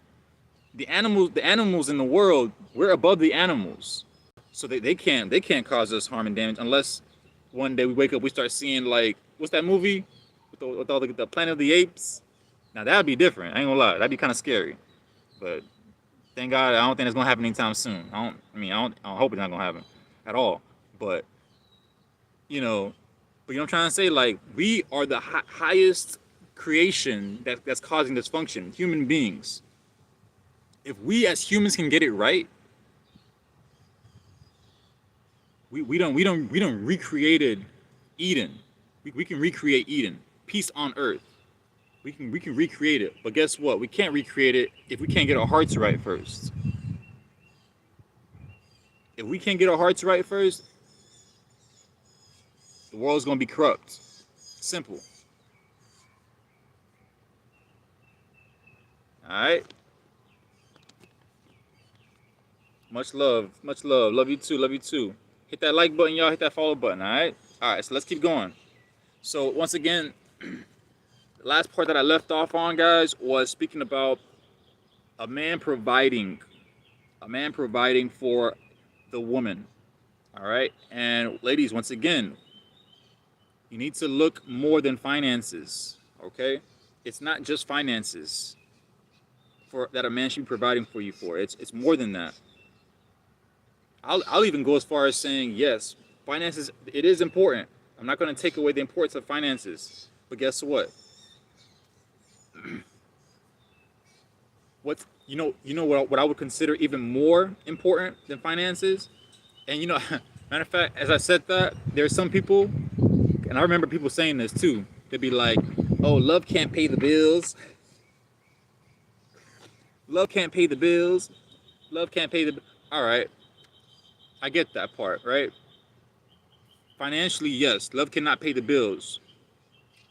The animals in the world, we're above the animals, so they can't cause us harm and damage unless one day we wake up, we start seeing like what's that movie with all the Planet of the Apes. Now that'd be different. I ain't gonna lie, that'd be kind of scary. But thank God, I don't think it's gonna happen anytime soon. I hope it's not gonna happen at all. But you know, but what I'm trying to say, like we are the highest creation that's causing dysfunction. Human beings. If we as humans can get it right, we don't recreated Eden. We can recreate Eden, peace on earth. We can recreate it, but guess what? We can't recreate it if we can't get our hearts right first. If we can't get our hearts right first, the world's gonna be corrupt. Simple. All right. Much love. Much love. Love you too. Love you too. Hit that like button, y'all. Hit that follow button. All right. All right. So let's keep going. So once again, the last part that I left off on, guys, was speaking about a man providing, for the woman. All right. And ladies, once again, you need to look more than finances. Okay. It's not just finances for that a man should be providing for you for. It's more than that. I'll even go as far as saying yes, finances, it is important. I'm not going to take away the importance of finances, but guess what? What I would consider even more important than finances, and matter of fact, as I said that, there's some people, and I remember people saying this too. They'd be like, "Oh, love can't pay the bills. Love can't pay the bills. Love can't pay the." All right, I get that part, right? Financially, yes, love cannot pay the bills.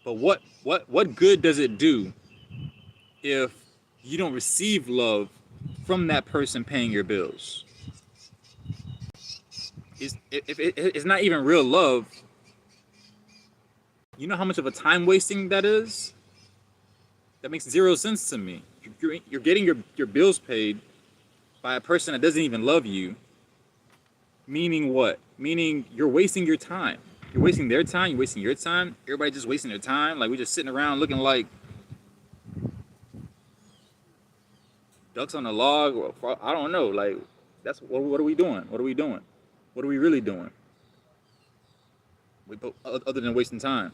But what good does it do if you don't receive love from that person paying your bills? If it's not even real love, you know how much of a time wasting that is? That makes zero sense to me. You're getting your bills paid by a person that doesn't even love you. Meaning what? Meaning you're wasting your time. You're wasting their time. You're wasting your time. Everybody just wasting their time. Like we're just sitting around looking like ducks on a log. Or I don't know. Like that's what are we doing? What are we doing? What are we really doing? Other than wasting time,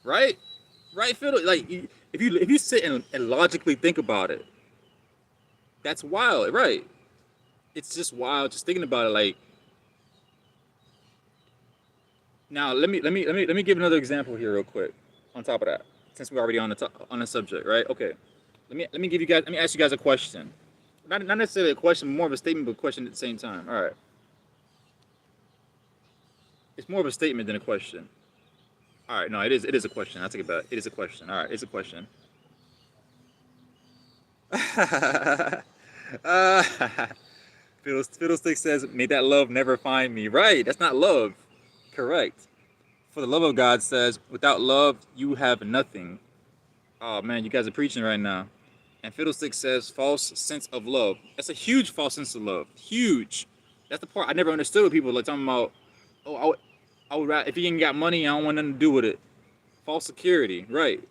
right? Right, Fiddle. Like if you sit and logically think about it, that's wild, right? It's just wild just thinking about it. Like, now let me give another example here real quick. On top of that, since we're already on the subject, right? Okay, let me ask you guys a question. Not necessarily a question, more of a statement, but a question at the same time. All right, it's more of a statement than a question. All right, no, it is a question. I take it back. It is a question. All right, it's a question. uh, Fiddlestick says, "May that love never find me." Right, that's not love. Correct. For the love of God says, "Without love, you have nothing." Oh man, you guys are preaching right now. And Fiddlestick says, "False sense of love." That's a huge false sense of love. Huge. That's the part I never understood with people like talking about. Oh, if he ain't got money, I don't want nothing to do with it. False security, right?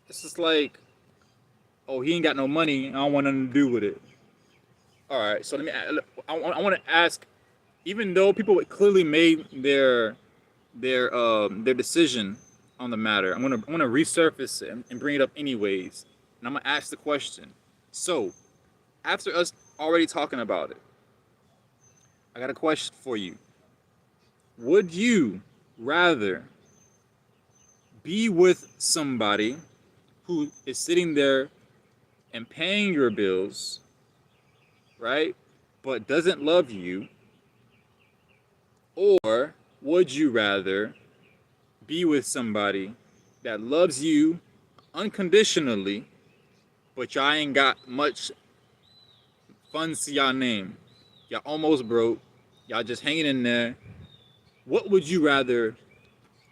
It's just like, oh, he ain't got no money, I don't want nothing to do with it. All right, so let me. I want to ask, even though people clearly made their decision on the matter, I'm gonna resurface it and bring it up anyways, and I'm gonna ask the question. So, after us already talking about it, I got a question for you. Would you rather be with somebody who is sitting there and paying your bills, right, but doesn't love you, or would you rather be with somebody that loves you unconditionally, but y'all ain't got much funds to y'all name? Y'all almost broke. Y'all just hanging in there. What would you rather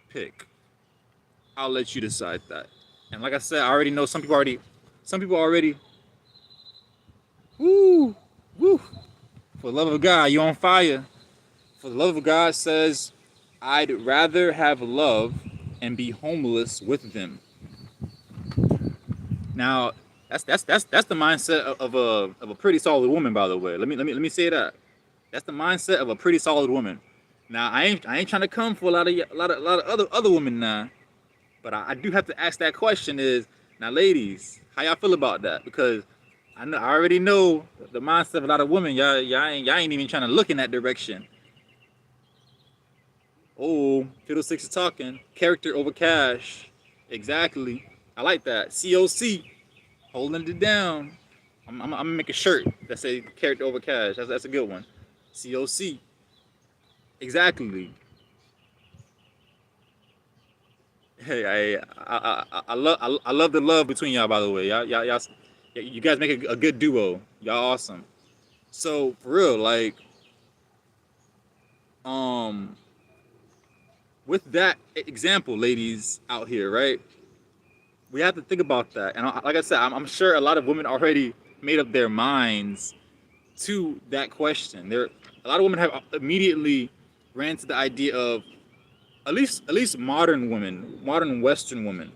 pick? I'll let you decide that. And like I said, I already know some people already, woo, woo. For the love of God, you on fire. For the love of God says, I'd rather have love and be homeless with them. Now, that's the mindset of a pretty solid woman, by the way. Let me say that. That's the mindset of a pretty solid woman. Now, I ain't trying to come for a lot of other women now, but I do have to ask that question: is now, ladies, how y'all feel about that? Because I already know the mindset of a lot of women. Y'all ain't even trying to look in that direction. Oh, Fiddlesticks is talking. Character over cash. Exactly. I like that. COC. Holding it down. I'm gonna make a shirt that say character over cash. That's a good one. COC. Exactly. Hey, I love the love between y'all. By the way, y'all you guys make a good duo. Y'all awesome. So for real, like, um, with that example, ladies out here, right? We have to think about that. And like I said, I'm sure a lot of women already made up their minds to that question. A lot of women have immediately ran to the idea of at least modern women, modern Western women.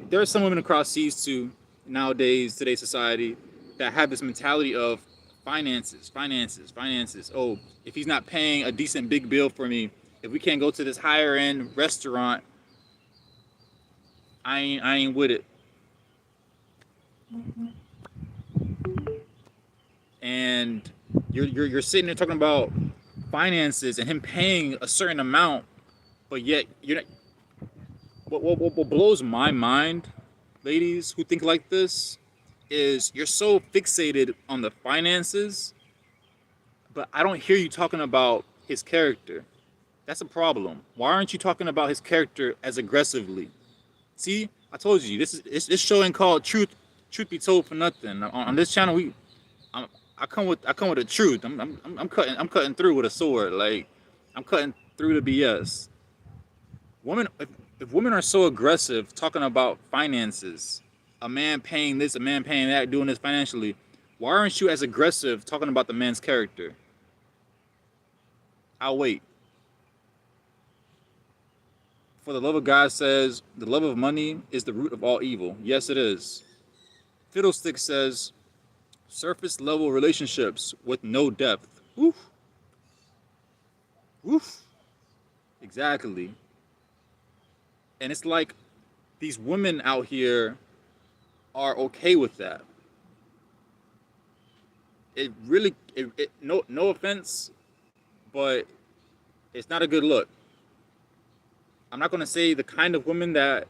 There are some women across seas too nowadays, today's society, that have this mentality of finances, finances, finances. Oh, if he's not paying a decent big bill for me, if we can't go to this higher end restaurant, I ain't with it. And you're sitting there talking about finances and him paying a certain amount, but yet you're not. What blows my mind, ladies who think like this, is you're so fixated on the finances, but I don't hear you talking about his character. That's a problem. Why aren't you talking about his character as aggressively? See, I told you this show ain't called Truth Be Told for nothing. On this channel, I'm, I come with the truth. I'm cutting through with a sword. Like, I'm cutting through the BS. Women, if women are so aggressive talking about finances, a man paying this, a man paying that, doing this financially, why aren't you as aggressive talking about the man's character? I'll wait. For the love of God says, the love of money is the root of all evil. Yes, it is. Fiddlestick says, surface level relationships with no depth. Woof. Woof. Exactly. And it's like these women out here are okay with that. It really, no offense, but it's not a good look. I'm not gonna say the kind of women that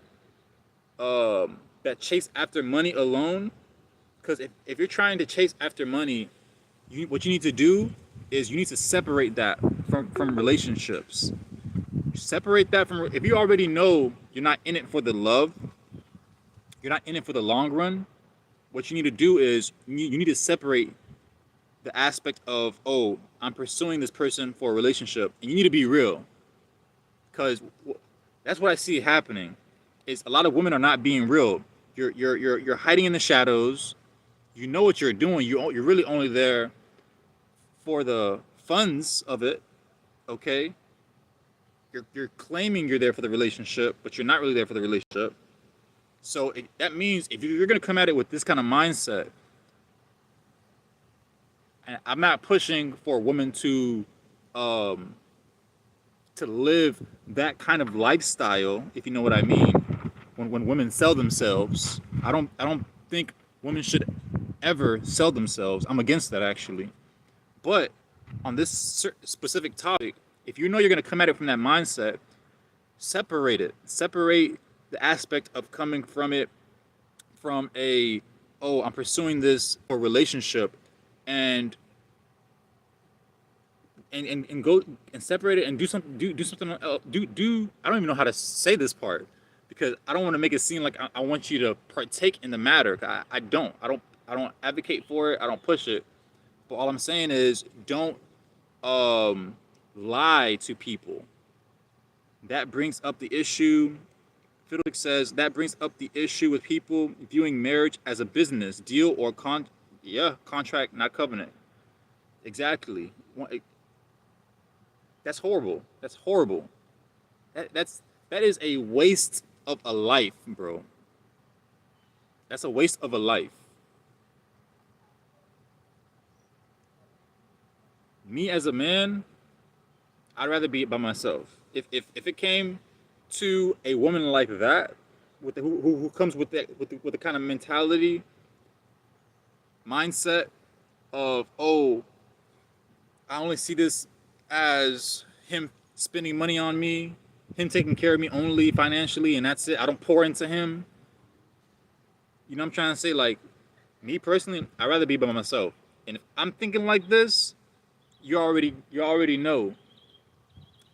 chase after money alone, because if you're trying to chase after money, what you need to do is you need to separate that from relationships. Separate that from, if you already know you're not in it for the love, you're not in it for the long run. What you need to do is you need to separate the aspect of, oh, I'm pursuing this person for a relationship, and you need to be real, because that's what I see happening. Is a lot of women are not being real. You're hiding in the shadows. You know what you're doing. You're really only there for the funds of it. Okay. You're claiming you're there for the relationship, but you're not really there for the relationship. So that means if you're going to come at it with this kind of mindset, and I'm not pushing for a woman to live that kind of lifestyle, if you know what I mean. When women sell themselves, I don't think women should ever sell themselves. I'm against that, actually. But on this specific topic, if you know you're going to come at it from that mindset, separate it. Separate the aspect of coming from it from a, oh, I'm pursuing this for relationship, and go and separate it and do something else. I don't even know how to say this part, because I don't want to make it seem like I want you to partake in the matter. I don't advocate for it. I don't push it. But all I'm saying is, don't lie to people. That brings up the issue. Fiddlestick says that brings up the issue with people viewing marriage as a business deal or contract, not covenant. Exactly. That's horrible. That's horrible. That is a waste of a life, bro. That's a waste of a life. Me as a man, I'd rather be by myself. If it came to a woman like that, who comes with that with the kind of mentality, mindset of, oh, I only see this as him spending money on me, him taking care of me only financially, and that's it. I don't pour into him. You know what I'm trying to say? Like, me personally, I'd rather be by myself. And if I'm thinking like this, you already know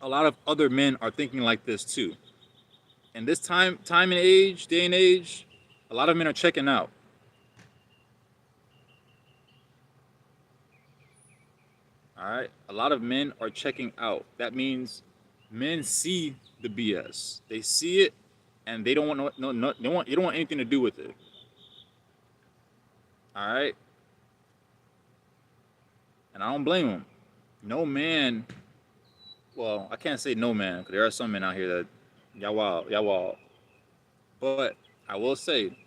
a lot of other men are thinking like this too. And this day and age, a lot of men are checking out. All right, a lot of men are checking out. That means men see the BS. They see it, and they don't want you don't want anything to do with it. All right, and I don't blame them. No man. Well, I can't say no man, because there are some men out here that y'all wild. But I will say,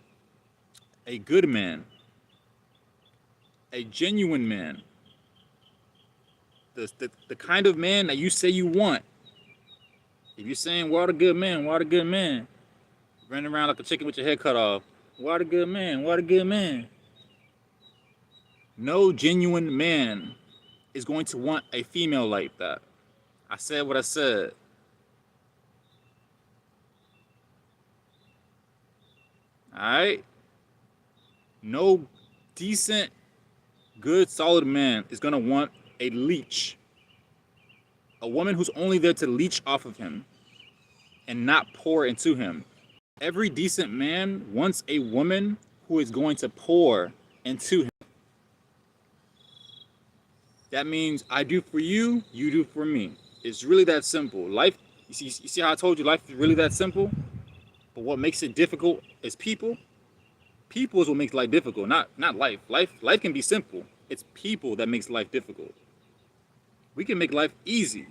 a good man, a genuine man, the kind of man that you say you want. If you're saying, "What a good man, what a good man," running around like a chicken with your head cut off, what a good man, what a good man. No genuine man is going to want a female like that. I said what I said. All right? No decent, good, solid man is going to want a leech. A woman who's only there to leech off of him and not pour into him. Every decent man wants a woman who is going to pour into him. That means I do for you, you do for me. It's really that simple. Life, you see how I told you life is really that simple? But what makes it difficult is people. People is what makes life difficult, not life. Life can be simple. It's people that makes life difficult. We can make life easy.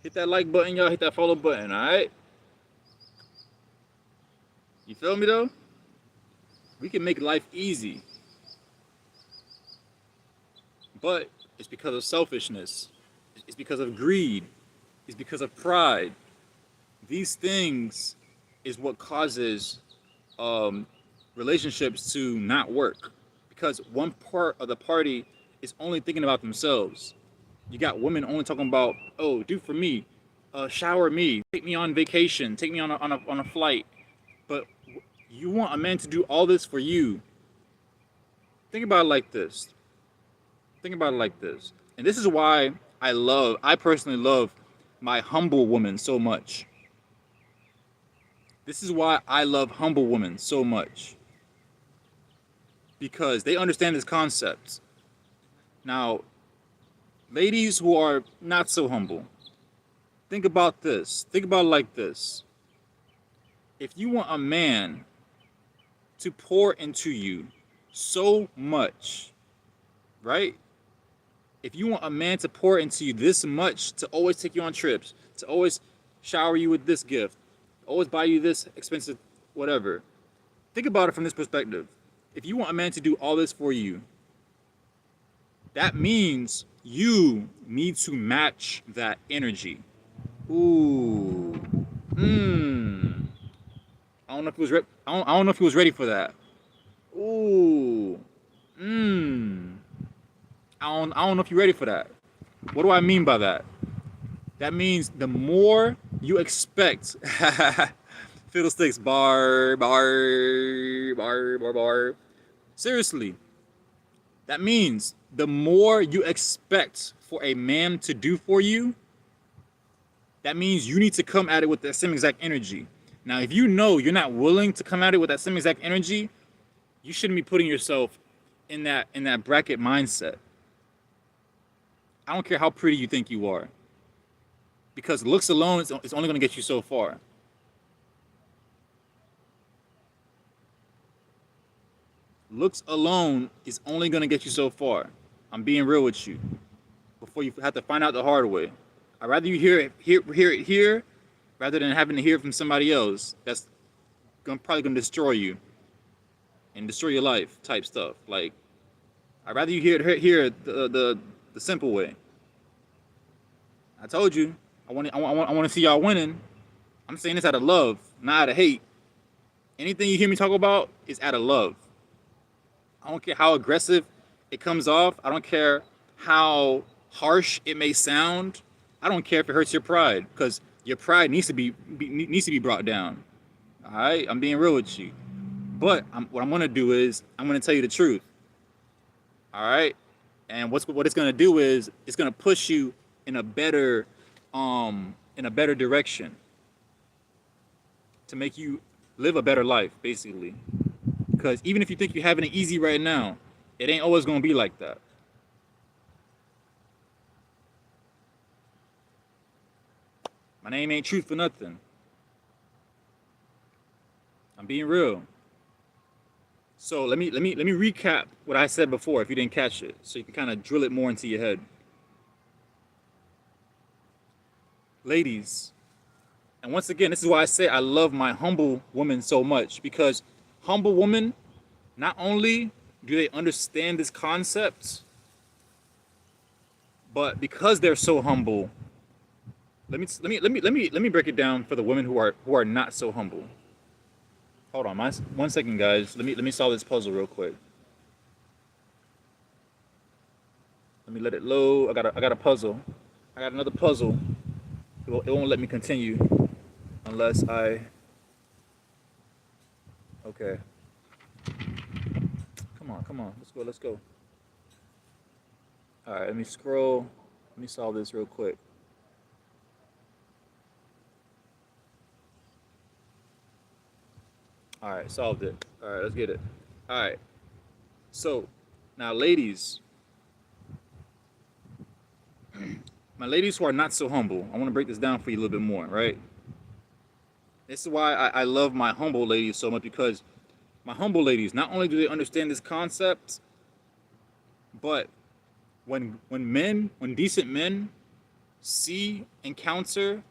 Hit that like button, y'all. Hit that follow button, all right? You feel me, though? We can make life easy. But It's because of selfishness. It's because of greed. It's because of pride. These things is what causes um, relationships to not work because one part of the party is only thinking about themselves. You got women only talking about, oh, do for me, shower me, take me on vacation, take me on a flight. But you want a man to do all this for you. Think about it like this. Think about it like this. And this is why I personally love my humble woman so much. This is why I love humble women so much. Because they understand this concept. Now, ladies who are not so humble, think about this. Think about it like this. If you want a man to pour into you so much, right? If you want a man to pour into you this much, to always take you on trips, to always shower you with this gift, always buy you this expensive whatever, think about it from this perspective. If you want a man to do all this for you, that means you need to match that energy. Ooh. I don't know if he was I don't know if he was ready for that. Ooh. I don't know if you're ready for that. What do I mean by that? That means the more you expect fiddlesticks bar. Seriously. That means the more you expect for a man to do for you, that means you need to come at it with that same exact energy. Now, if you know you're not willing to come at it with that same exact energy, you shouldn't be putting yourself in that bracket mindset. I don't care how pretty you think you are, because looks alone is only going to get you so far. Looks alone is only going to get you so far. I'm being real with you. Before you have to find out the hard way. I'd rather you hear it here rather than having to hear it from somebody else that's probably going to destroy you and destroy your life type stuff. Like, I'd rather you hear the simple way. I told you, I want to see y'all winning. I'm saying this out of love, not out of hate. Anything you hear me talk about is out of love. I don't care how aggressive it comes off. I don't care how harsh it may sound. I don't care if it hurts your pride, because your pride needs to be brought down. All right, I'm being real with you. But what I'm gonna do is I'm gonna tell you the truth. All right, and what it's gonna do is it's gonna push you in a better direction to make you live a better life, basically. Because even if you think you're having it easy right now, it ain't always gonna be like that. My name ain't Truth for nothing. I'm being real. So let me recap what I said before if you didn't catch it, so you can kind of drill it more into your head. Ladies, and once again, this is why I say I love my humble woman so much, because humble women, not only do they understand this concept, but because they're so humble, let me break it down for the women who are not so humble. Hold on, 1 second, guys. Let me solve this puzzle real quick. Let me let it load. I got a puzzle. I got another puzzle. It won't let me continue unless I. Okay. Come on. Let's go. All right, let me scroll. Let me solve this real quick. All right, solved it. All right, let's get it. All right. So, now, ladies, my ladies who are not so humble, I want to break this down for you a little bit more, right? This is why I love my humble ladies so much, because my humble ladies, not only do they understand this concept, but when decent men encounter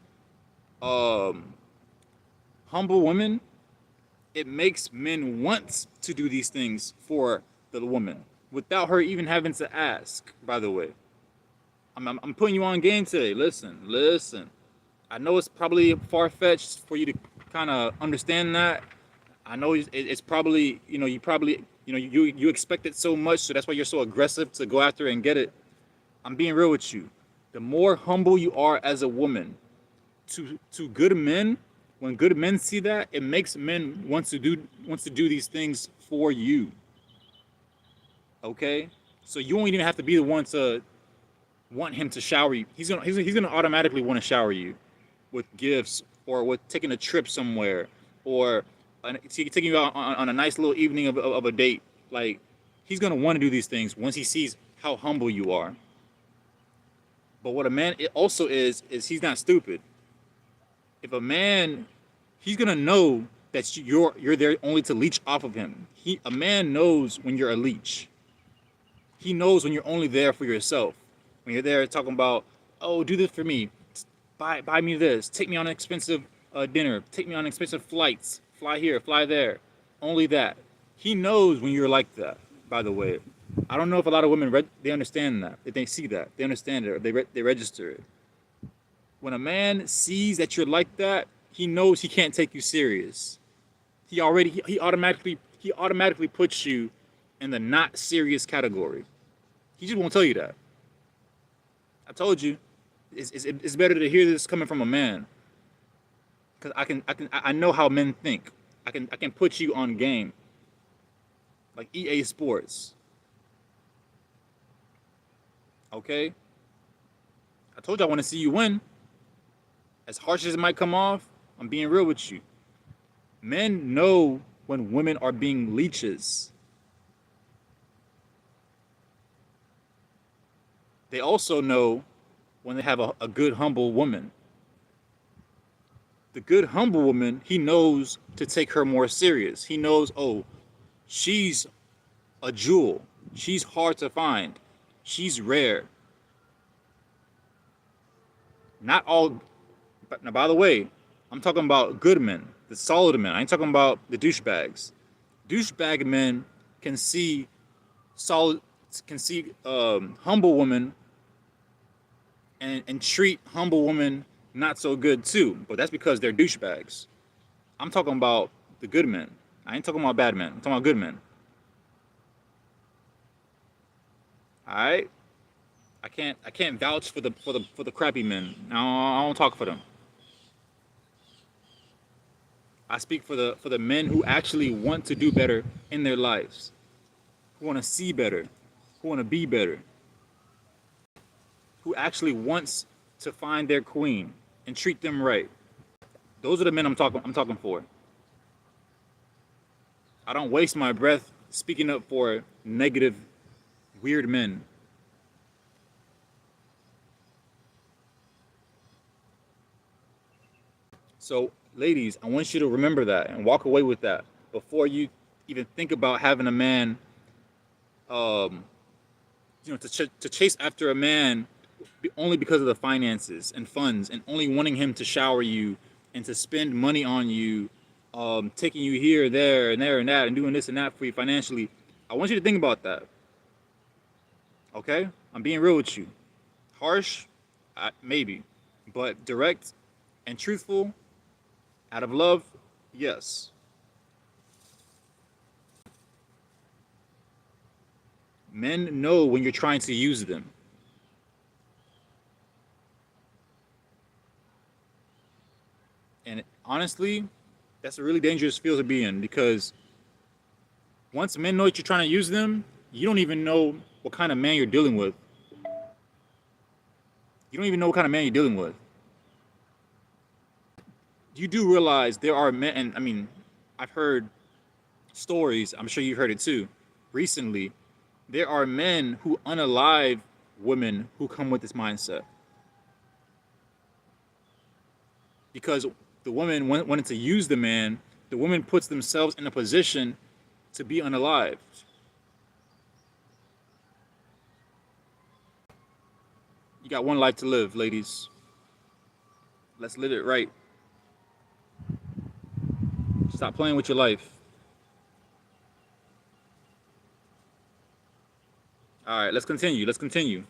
humble women, it makes men want to do these things for the woman without her even having to ask, by the way. I'm putting you on game today. Listen. I know it's probably far fetched for you to kind of understand that. I know it's probably, you probably, you expect it so much, so that's why you're so aggressive to go after it and get it. I'm being real with you. The more humble you are as a woman to good men, when good men see that, it makes men wants to do these things for you. Okay, so you won't even have to be the one to want him to shower you. He's gonna automatically want to shower you with gifts, or with taking a trip somewhere, or taking you out on a nice little evening of a date. Like, he's gonna want to do these things once he sees how humble you are. But what a man it also is he's not stupid. If a man, he's gonna know that you're there only to leech off of him. A man knows when you're a leech. He knows when you're only there for yourself. When you're there talking about, oh, do this for me, buy me this, take me on an expensive dinner, take me on expensive flights, fly here, fly there. Only that. He knows when you're like that. By the way, I don't know if a lot of women they understand that. If they see that, they understand it, or they register it. When a man sees that you're like that, he knows he can't take you serious. He automatically puts you in the not serious category. He just won't tell you that. I told you, it's better to hear this coming from a man, because I know how men think. I can put you on game, like EA Sports. Okay, I told you I want to see you win. As harsh as it might come off, I'm being real with you. Men know when women are being leeches. They also know when they have a good, humble woman. The good, humble woman, he knows to take her more serious. He knows, oh, she's a jewel. She's hard to find. She's rare. Not all. But now, by the way, I'm talking about good men, the solid men. I ain't talking about the douchebags. Douchebag men can see solid, can see humble women, and treat humble women not so good too. But that's because they're douchebags. I'm talking about the good men. I ain't talking about bad men. I'm talking about good men. All right. I can't vouch for the crappy men. No, I don't talk for them. I speak for the men who actually want to do better in their lives, who want to see better, who want to be better, who actually wants to find their queen and treat them right. Those are the men I'm talking for. I don't waste my breath speaking up for negative, weird men. So, ladies, I want you to remember that and walk away with that before you even think about having a man, um, to chase after a man only because of the finances and funds, and only wanting him to shower you and to spend money on you, taking you here, there, and there, and that, and doing this and that for you financially. I want you to think about that. Okay? I'm being real with you. Harsh, maybe, but direct and truthful, out of love, yes. Men know when you're trying to use them. And honestly, that's a really dangerous field to be in, because once men know that you're trying to use them, you don't even know what kind of man you're dealing with. You don't even know what kind of man you're dealing with. You do realize there are men, and I mean, I've heard stories, I'm sure you've heard it too, recently. There are men who unalive women who come with this mindset, because the woman wanted to use the man. The woman puts themselves in a position to be unalived. You got one life to live, ladies. Let's live it right. Stop playing with your life. All right, let's continue.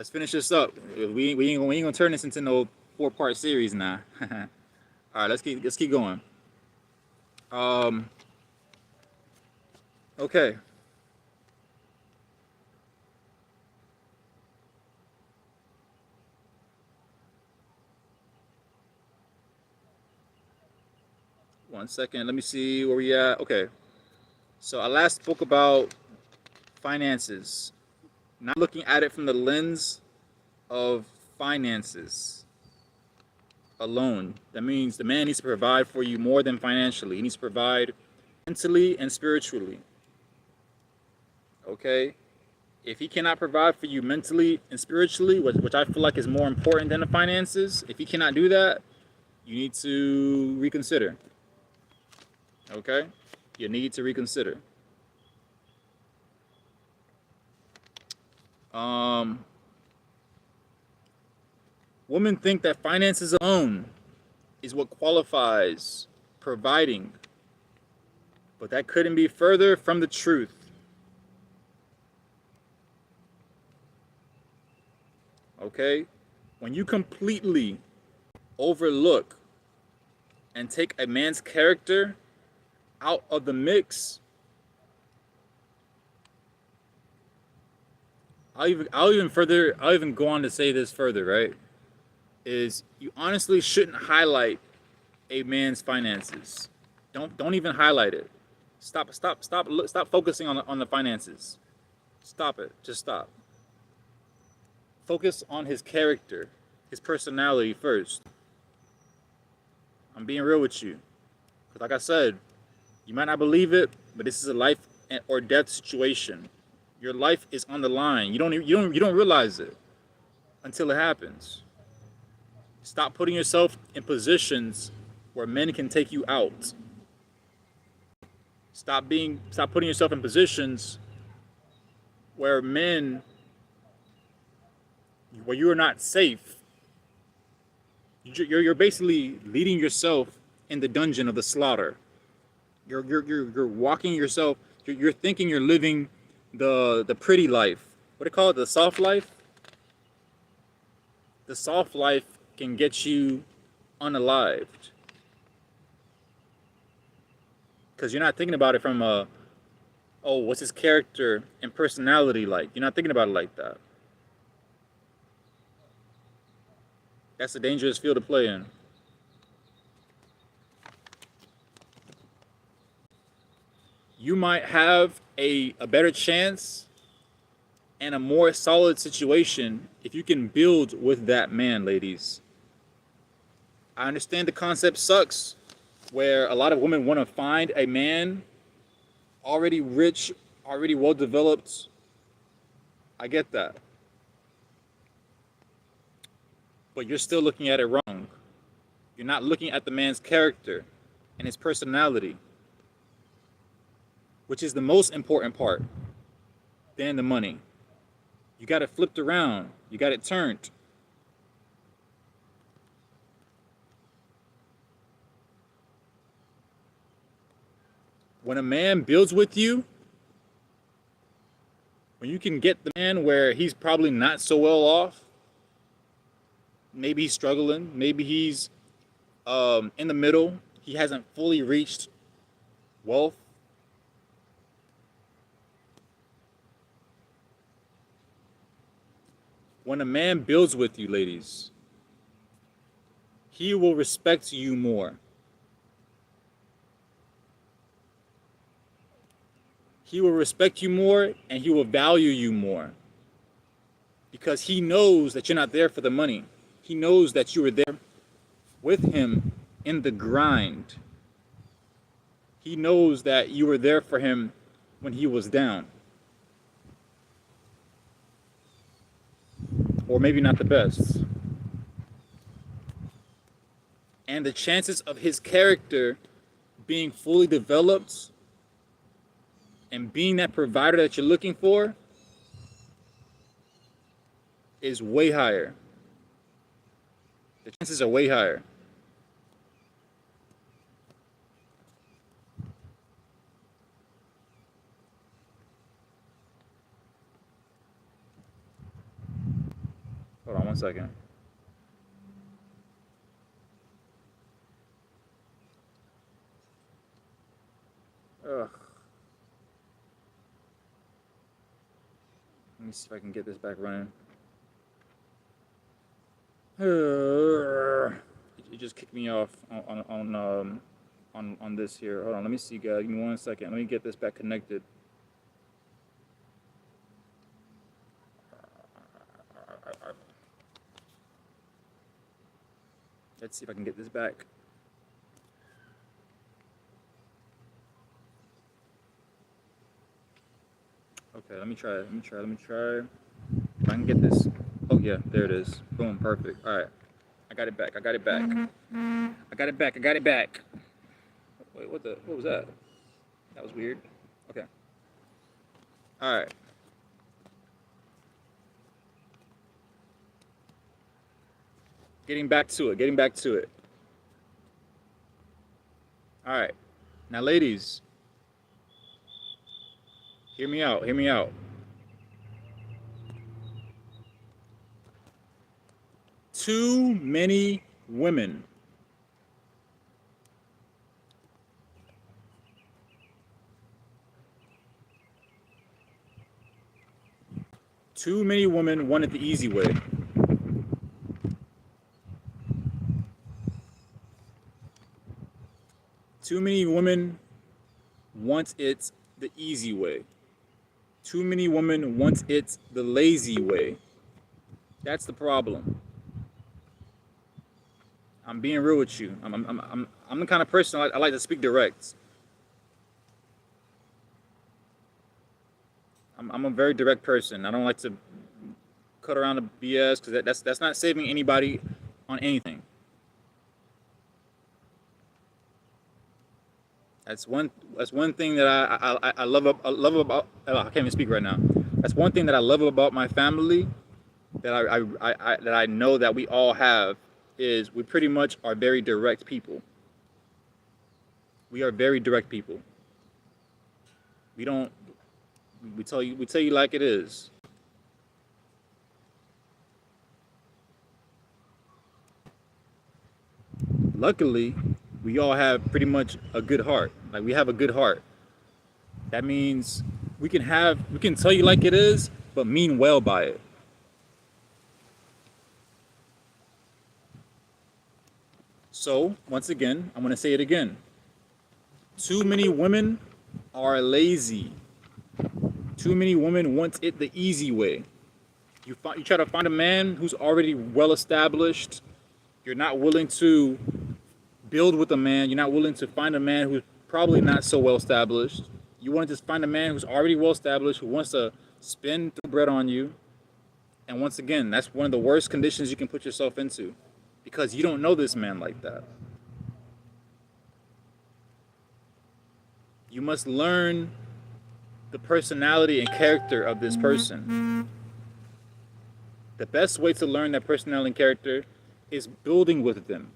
Let's finish this up. We ain't gonna turn this into no 4-part series now. All right, let's keep going. Um, okay. One second. Let me see where we at. Okay. So I last spoke about finances. Not looking at it from the lens of finances alone. That means the man needs to provide for you more than financially. He needs to provide mentally and spiritually. Okay? If he cannot provide for you mentally and spiritually, which I feel like is more important than the finances, if he cannot do that, you need to reconsider. Okay? You need to reconsider. Um, Women think that finances alone is what qualifies providing, but that couldn't be further from the truth. Okay? When you completely overlook and take a man's character out of the mix, I'll even go on to say this further, right? Is you honestly shouldn't highlight a man's finances. Don't even highlight it. Stop focusing on the finances. Stop it. Just stop. Focus on his character, his personality first. I'm being real with you. Because like I said, you might not believe it, but this is a life or death situation. Your life is on the line. You don't realize it until it happens. Stop putting yourself in positions where men can take you out. Stop putting yourself in positions where you are not safe. You're basically leading yourself in the dungeon of the slaughter. You're walking yourself. You're thinking you're living the pretty life. What do you call it? The soft life. The soft life can get you unalived because you're not thinking about it from oh, what's his character and personality like? You're not thinking about it like that. That's a dangerous field to play in. You might have a better chance and a more solid situation if you can build with that man, ladies. I understand the concept sucks, where a lot of women want to find a man already rich, already well developed. I get that. But you're still looking at it wrong. You're not looking at the man's character and his personality, which is the most important part than the money. You got it flipped around. You got it turned. When a man builds with you, when you can get the man where he's probably not so well off, maybe he's struggling, maybe he's in the middle, he hasn't fully reached wealth. When a man builds with you, ladies, he will respect you more. He will respect you more and he will value you more. Because he knows that you're not there for the money. He knows that you were there with him in the grind. He knows that you were there for him when he was down. Or maybe not the best. And the chances of his character being fully developed and being that provider that you're looking for is way higher. The chances are way higher. second. Ugh. Let me see if I can get this back running. It just kicked me off on this here. Hold on, let me see, guys. Give me 1 second. Let me get this back connected. Let's see if I can get this back. Okay, let me try. If I can get this. Oh yeah, there it is. Boom, perfect. All right, I got it back. I got it back. Wait, what was that? That was weird. Okay. All right. Getting back to it. All right. Now, ladies, hear me out. Too many women wanted the easy way. Too many women want it the easy way. Too many women want it the lazy way. That's the problem. I'm being real with you. I'm the kind of person I like to speak direct. I'm a very direct person. I don't like to cut around the BS because that's not saving anybody on anything. That's one thing that I love about. I can't even speak right now. That's one thing that I love about my family. That I know that we all have is we pretty much are very direct people. We are very direct people. We tell you like it is. Luckily, we all have pretty much a good heart. Like we have a good heart. That means we can tell you like it is, but mean well by it. So, once again, I'm going to say it again. Too many women are lazy. Too many women want it the easy way. You try to find a man who's already well established. You're not willing to build with a man. You're not willing to find a man who's probably not so well established. You want to just find a man who's already well established, who wants to spend bread on you. And once again, that's one of the worst conditions you can put yourself into, because you don't know this man like that. You must learn the personality and character of this person. The best way to learn that personality and character is building with them.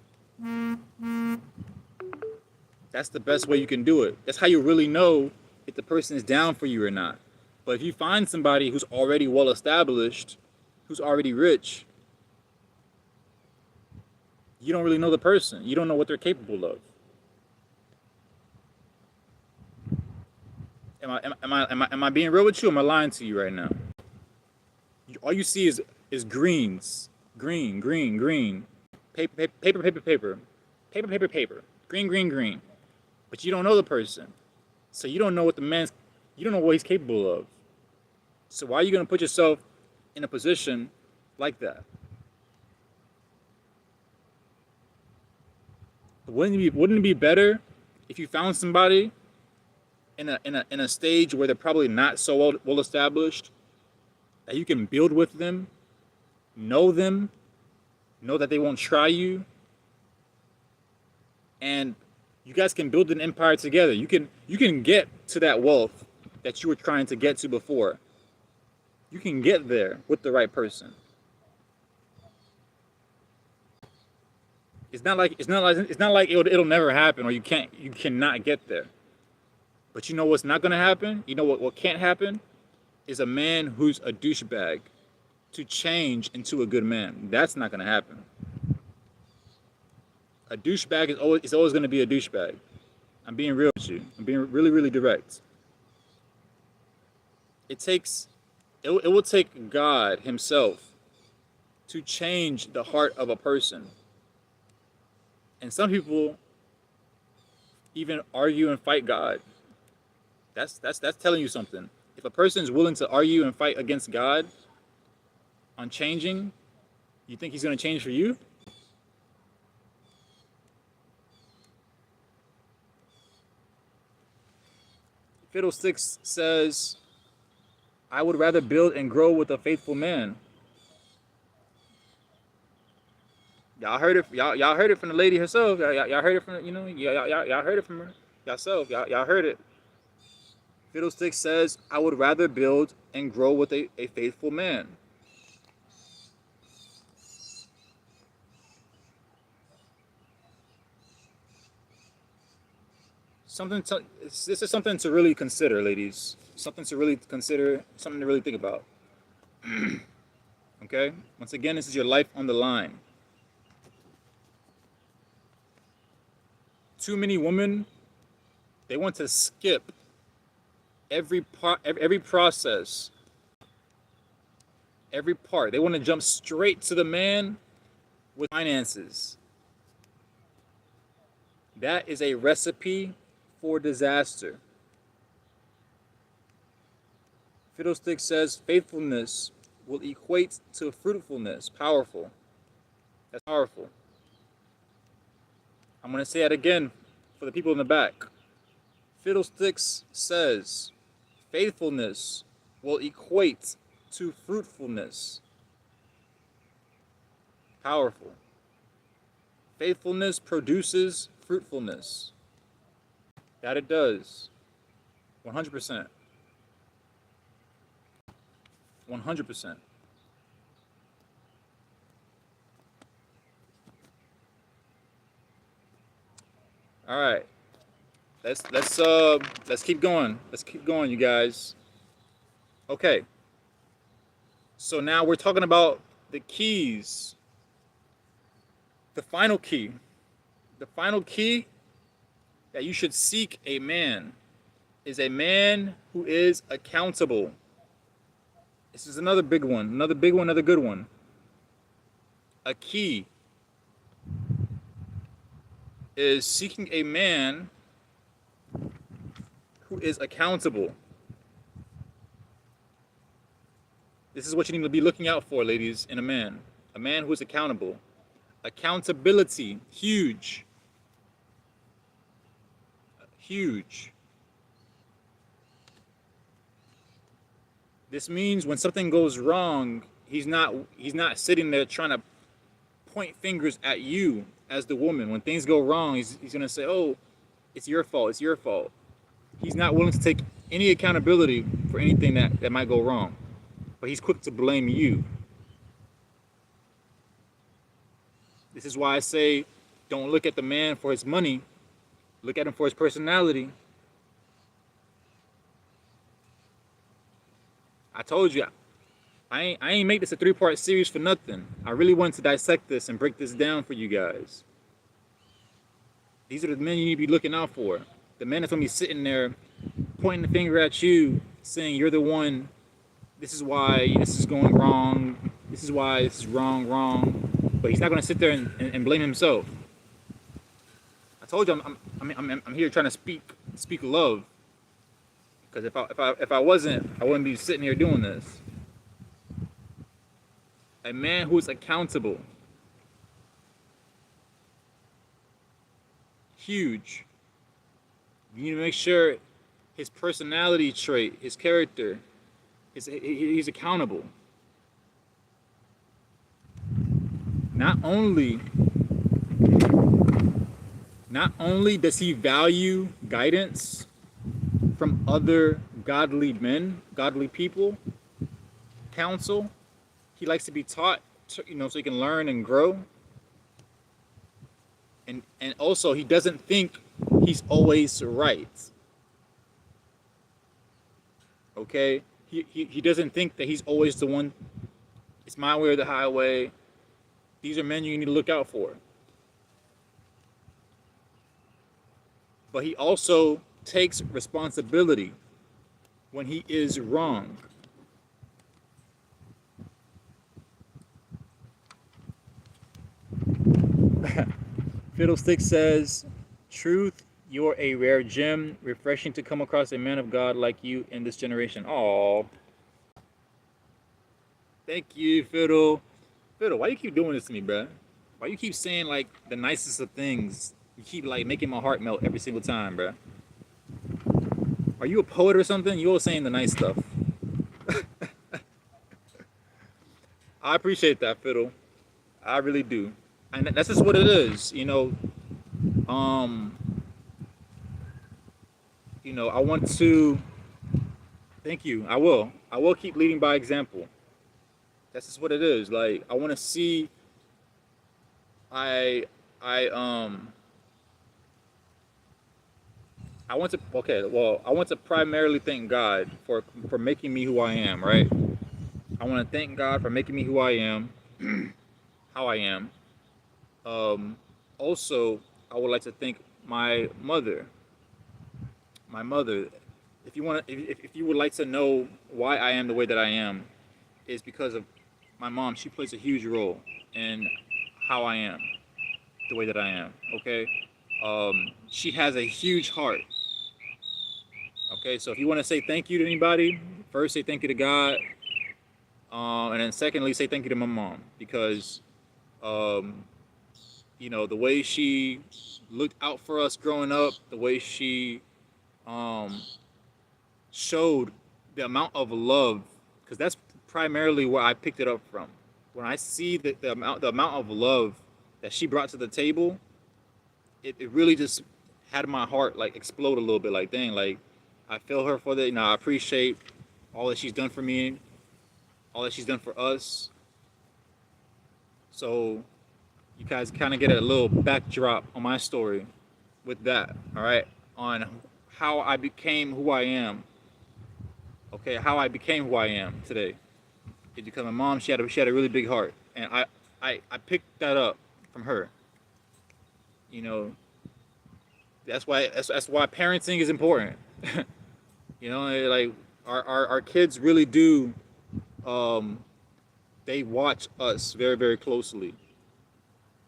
That's the best way you can do it. That's how you really know if the person is down for you or not. But if you find somebody who's already well established, who's already rich, you don't really know the person. You don't know what they're capable of. Am I being real with you? Or am I lying to you right now? All you see is greens, green. Paper. Green. But you don't know the person. So you don't know what you don't know what he's capable of. So why are you going to put yourself in a position like that? Wouldn't it be better if you found somebody in a stage where they're probably not so well established, that you can build with them, know that they won't try you, and you guys can build an empire together. You can get to that wealth that you were trying to get to before. You can get there with the right person. It's not like it'll never happen, or you cannot get there. But you know what's not gonna happen? You know what can't happen? Is a man who's a douchebag. to change into a good man. That's not going to happen. A douchebag is always going to be a douchebag. I'm being real with you. I'm being really, really direct. It will take God himself to change the heart of a person. And some people even argue and fight God. That's telling you something. If a person is willing to argue and fight against God on changing, you think he's going to change for you? Fiddlesticks says, I would rather build and grow with a faithful man. Y'all heard it. Y'all heard it from the lady herself. Y'all heard it from, y'all heard it from her yourself. Y'all heard it. Fiddlesticks says, I would rather build and grow with a faithful man. This is something to really consider, ladies. Something to really consider, something to really think about. Okay? Once again, this is your life on the line. Too many women, they want to skip every process, every part. They want to jump straight to the man with finances. That is a recipe for disaster. Fiddlestick says faithfulness will equate to fruitfulness. Powerful. That's powerful. I'm going to say it again for the people in the back. Fiddlesticks says faithfulness will equate to fruitfulness. Powerful. Faithfulness produces fruitfulness. That it does. 100%. 100%. All right. Let's keep going. Let's keep going, you guys. Okay. So now we're talking about the keys. The final key. The final key that you should seek a man is a man who is accountable. This is another big one, another good one. A key is seeking a man who is accountable. This is what you need to be looking out for, ladies, in a man. A man who is accountable. Accountability, huge. Huge. This means when something goes wrong, he's not sitting there trying to point fingers at you as the woman. When things go wrong, he's going to say, oh, it's your fault, it's your fault. He's not willing to take any accountability for anything that might go wrong. But he's quick to blame you. This is why I say, don't look at the man for his money. Look at him for his personality. I told you, I ain't make this a 3-part series for nothing. I really wanted to dissect this and break this down for you guys. These are the men you need to be looking out for. The men that's going to be sitting there pointing the finger at you, saying you're the one, this is why this is going wrong, this is why this is wrong. But he's not going to sit there and blame himself. I told you I'm here trying to speak love. Because if I wasn't, I wouldn't be sitting here doing this. A man who is accountable. Huge. You need to make sure his personality trait, his character, he's accountable. Not only does he value guidance from other godly men, godly people, counsel, he likes to be taught, so he can learn and grow. And also, he doesn't think he's always right. Okay? He doesn't think that he's always the one It's my way or the highway. These are men you need to look out for. But he also takes responsibility when he is wrong. Fiddlestick says, truth, you're a rare gem. Refreshing to come across a man of God like you in this generation. Aww. Thank you, Fiddle. Fiddle, why you keep doing this to me, bruh? Why you keep saying like the nicest of things? You keep like making my heart melt every single time, bruh. Are you a poet or something? You always saying the nice stuff. I appreciate that, Fiddle. I really do. And that's just what it is, you know. I want to thank you. I will. I will keep leading by example. That's just what it is. Like I want to see I I want to I want to primarily thank God for making me who I am, right? I want to thank God for making me who I am, how I am. Also, I would like to thank my mother. My mother. If you would like to know why I am the way that I am, is because of my mom. She plays a huge role in how I am, the way that I am. Okay, she has a huge heart. Okay, so if you want to say thank you to anybody, first say thank you to God, and then secondly say thank you to my mom because, the way she looked out for us growing up, the way she showed the amount of love, because that's primarily where I picked it up from. When I see the amount of love that she brought to the table, it really just had my heart like explode a little bit. Like dang, like I feel her for that. I appreciate all that she's done for me, all that she's done for us. So you guys kind of get a little backdrop on my story with that. All right, on how I became who I am. Okay, how I became who I am today. It's because my mom, she had a really big heart, and I picked that up from her. You know, that's why parenting is important. Like our kids really do. They watch us very very closely.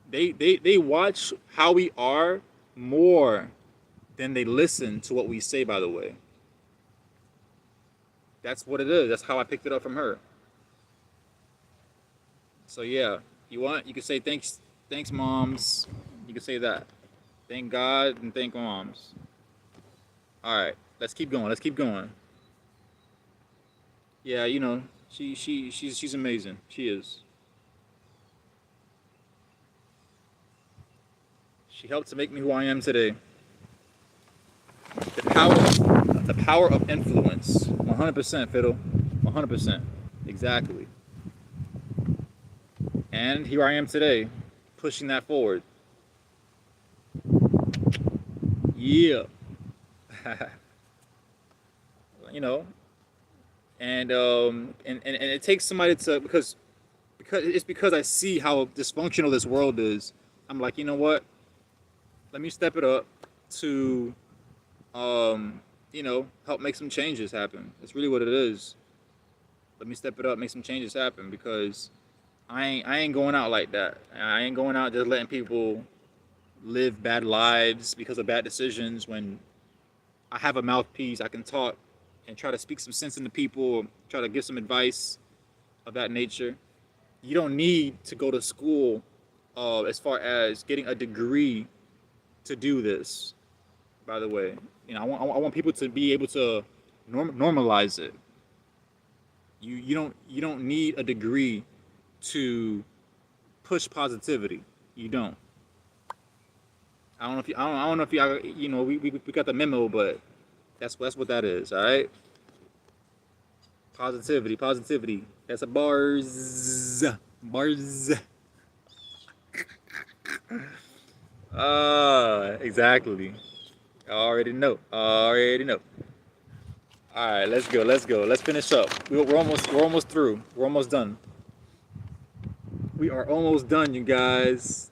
They watch how we are more than they listen to what we say. By the way, that's what it is. That's how I picked it up from her. So yeah, you can say thanks, moms. You can say that. Thank God and thank moms. All right, let's keep going. Let's keep going. Yeah, she's amazing. She is. She helped to make me who I am today. The power of influence. 100%, Fiddle. 100%. Exactly. And here I am today, pushing that forward. Yeah. you know, and it takes somebody to because I see how dysfunctional this world is. I'm like, you know what? Let me step it up to, help make some changes happen. That's really what it is. Let me step it up, make some changes happen because I ain't going out like that. I ain't going out just letting people live bad lives because of bad decisions. When I have a mouthpiece, I can talk and try to speak some sense into people, try to give some advice of that nature. You don't need to go to school as far as getting a degree to do this. By the way, I want people to be able to normalize it. You don't need a degree to push positivity. You don't. I don't know if I don't know if we got the memo, but that's what that is. All right. Positivity. That's a bars. Exactly. I already know. All right, let's go. Let's finish up. We're almost through. We're almost done. We are almost done, you guys,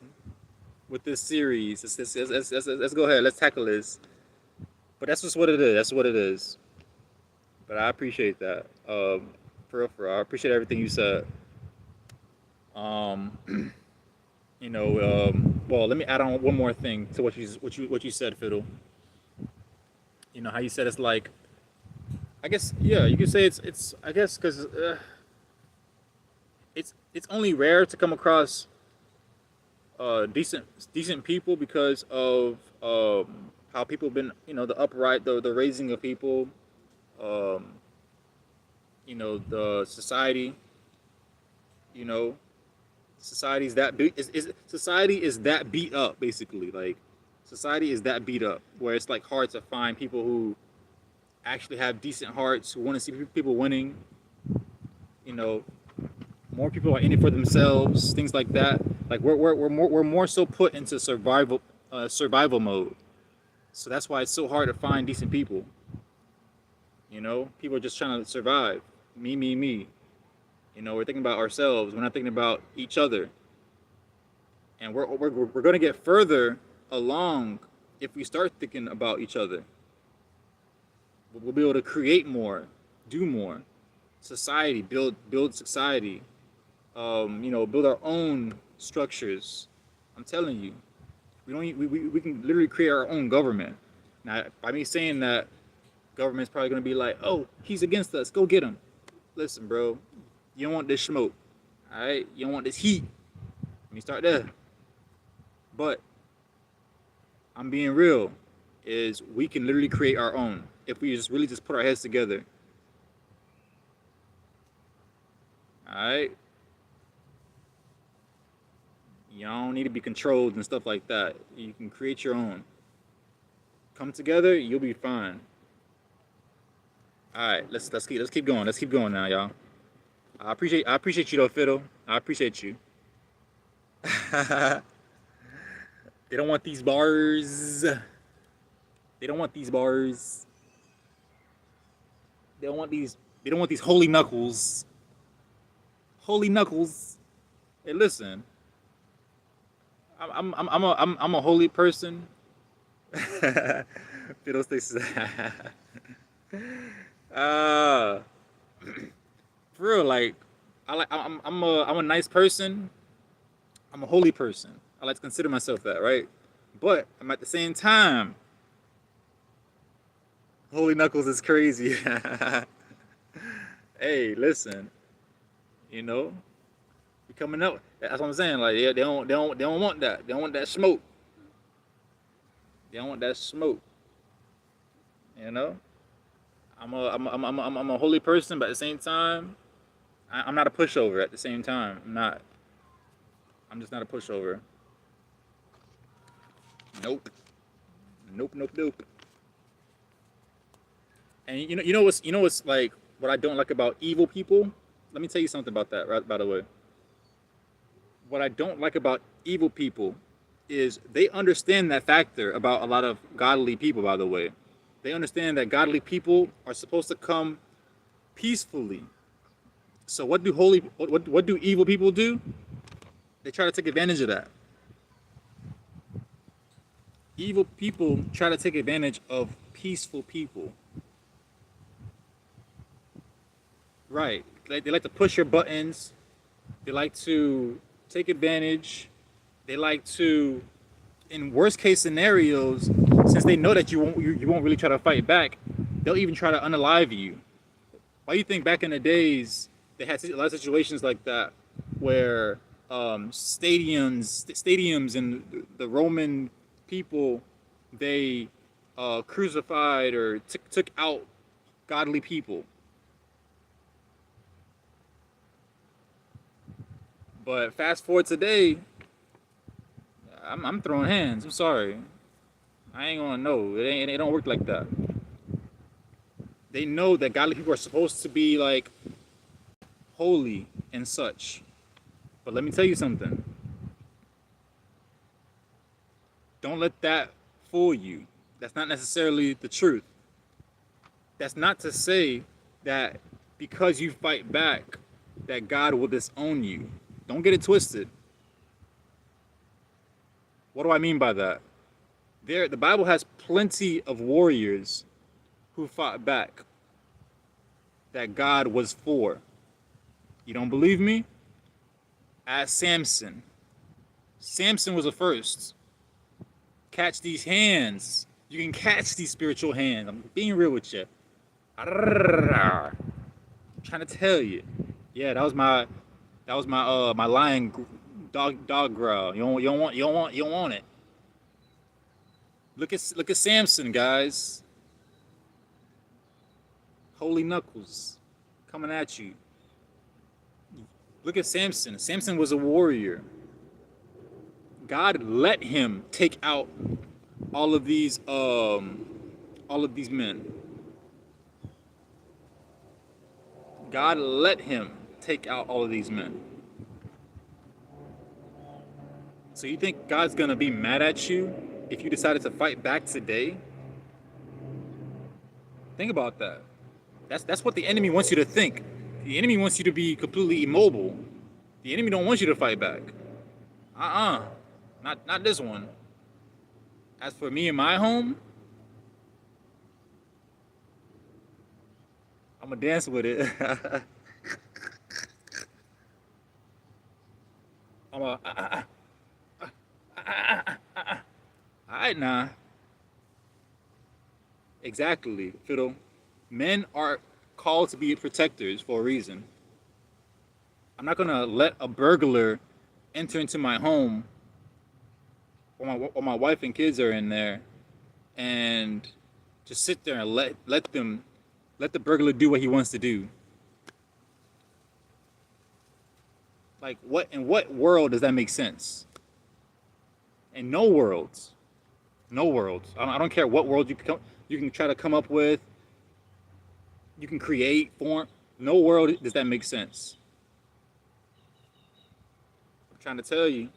with this series. Let's go ahead. Let's tackle this. But that's just what it is. That's what it is. But I appreciate that. For real, I appreciate everything you said. Um, well, let me add on one more thing to what you said, Fiddle. You know how you said it's like, I guess, yeah, you could say it's I guess because it's only rare to come across decent people because of how people have been, the upright, the raising of people, um, the society, you know, society's that beat is society is that beat up basically. Like society is that beat up where it's like hard to find people who actually have decent hearts, who want to see people winning. You know, more people are in it for themselves, things like that. Like we're more so put into survival mode. So that's why it's so hard to find decent people. People are just trying to survive. Me, me, me. We're thinking about ourselves. We're not thinking about each other. And we're going to get further along if we start thinking about each other. We'll be able to create more, do more. Society, build society. Build our own structures. I'm telling you, we can literally create our own government. Now, by me saying that, government's probably gonna be like, "Oh, he's against us. Go get him." Listen, bro, you don't want this smoke, all right? You don't want this heat. Let me start there. But I'm being real. Is we can literally create our own if we just really just put our heads together. All right. You don't need to be controlled and stuff like that. You can create your own. Come together, you'll be fine. All right, let's keep going. Let's keep going now, y'all. I appreciate you though, Fiddle. I appreciate you. They don't want these bars. They don't want these bars. They don't want these. They don't want these holy knuckles. Holy knuckles. Hey, listen. I'm a holy person. Fiddlesticks. uh, for real, like I'm a nice person. I'm a holy person. I like to consider myself that, right? But I'm at the same time, holy knuckles is crazy. Hey, listen, you know, we coming up. That's what I'm saying. Like, yeah, they don't want that. They don't want that smoke. They don't want that smoke. You know, I'm a holy person, but at the same time, I'm not a pushover. At the same time, I'm not. I'm just not a pushover. Nope. Nope. Nope. Nope. And you know what's like what I don't like about evil people. Let me tell you something about that. Right, by the way, what I don't like about evil people is they understand that factor about a lot of godly people. By the way, they understand that godly people are supposed to come peacefully. So what do evil people do? They try to take advantage of that. Evil people try to take advantage of peaceful people. Right. They like to push your buttons. They like to take advantage. They like to, in worst case scenarios, since they know that you won't really try to fight back, they'll even try to unalive you. Why do you think back in the days they had a lot of situations like that where stadiums and the Roman people, they crucified or took out godly people. But fast forward today, I'm throwing hands. I'm sorry. I ain't gonna know. It don't work like that. They know that godly people are supposed to be like holy and such. But let me tell you something. Don't let that fool you. That's not necessarily the truth. That's not to say that because you fight back, that God will disown you. Don't get it twisted. What do I mean by that? The Bible has plenty of warriors who fought back that God was for. You don't believe me? Ask Samson. Samson was the first. Catch these hands. You can catch these spiritual hands. I'm being real with you. I'm trying to tell you. Yeah, that was my lion dog growl. You don't want it. Look at Samson, guys. Holy knuckles coming at you. Look at Samson. Samson was a warrior. God let him take out all of these men. God let him take out all of these men. So you think God's gonna be mad at you if you decided to fight back today? Think about that. That's what the enemy wants you to think. The enemy wants you to be completely immobile. The enemy don't want you to fight back. Not this one. As for me and my home, I'm gonna dance with it. I'm a. Alright, nah. Exactly, Fiddle. Men are called to be protectors for a reason. I'm not gonna let a burglar enter into my home while my wife and kids are in there and just sit there and let the burglar do what he wants to do. Like, in what world does that make sense? In no worlds. No worlds. I don't care what world you can try to come up with. You can create, form. No world does that make sense. I'm trying to tell you.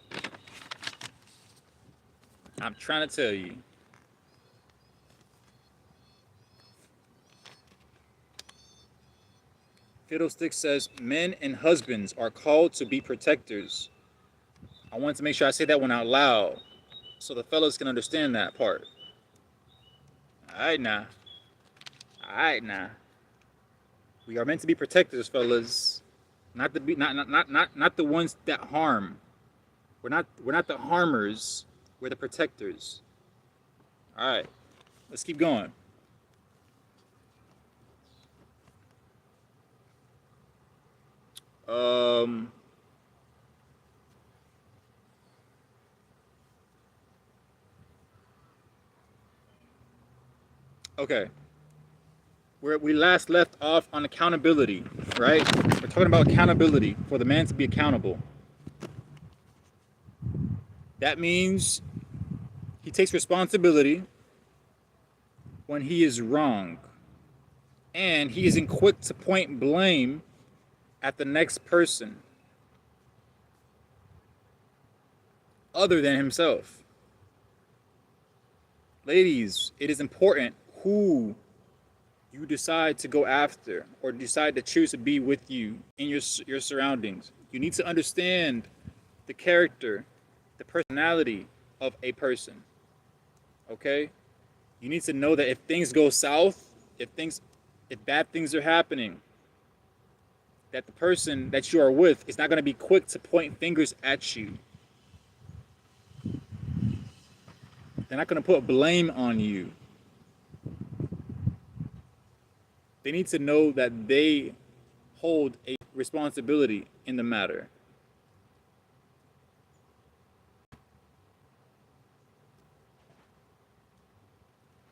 I'm trying to tell you. Fiddlestick says, men and husbands are called to be protectors. I wanted to make sure I say that one out loud so the fellas can understand that part. Alright now. Alright now. We are meant to be protectors, fellas. Not the ones that harm. We're not the harmers. We're the protectors. Alright. Let's keep going. Okay. Where we last left off on accountability, right? We're talking about accountability, for the man to be accountable. That means he takes responsibility when he is wrong. And he isn't quick to point blame at the next person other than himself. Ladies, it is important who you decide to go after or decide to choose to be with you in your surroundings. You need to understand the character, the personality of a person. Okay? You need to know that if things go south, if bad things are happening, that the person that you are with is not going to be quick to point fingers at you. They're not going to put blame on you. They need to know that they hold a responsibility in the matter.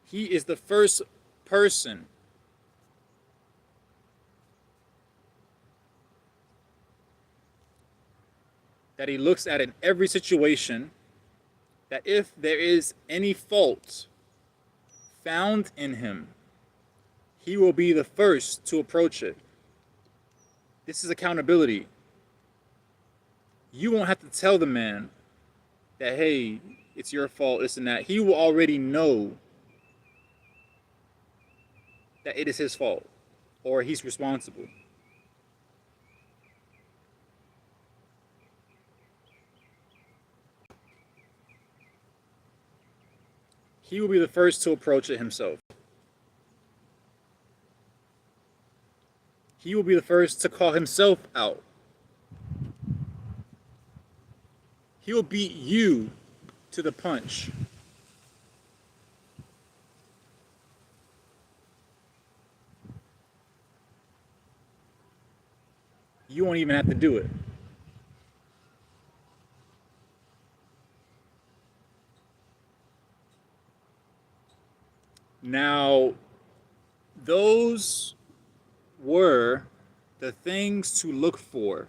He is the first person that he looks at in every situation, that if there is any fault found in him, he will be the first to approach it. This is accountability. You won't have to tell the man that, hey, it's your fault, this and that. He will already know that it is his fault or he's responsible. he will be the first to approach it himself. He will be the first to call himself out. He will beat you to the punch. You won't even have to do it. Now, those were the things to look for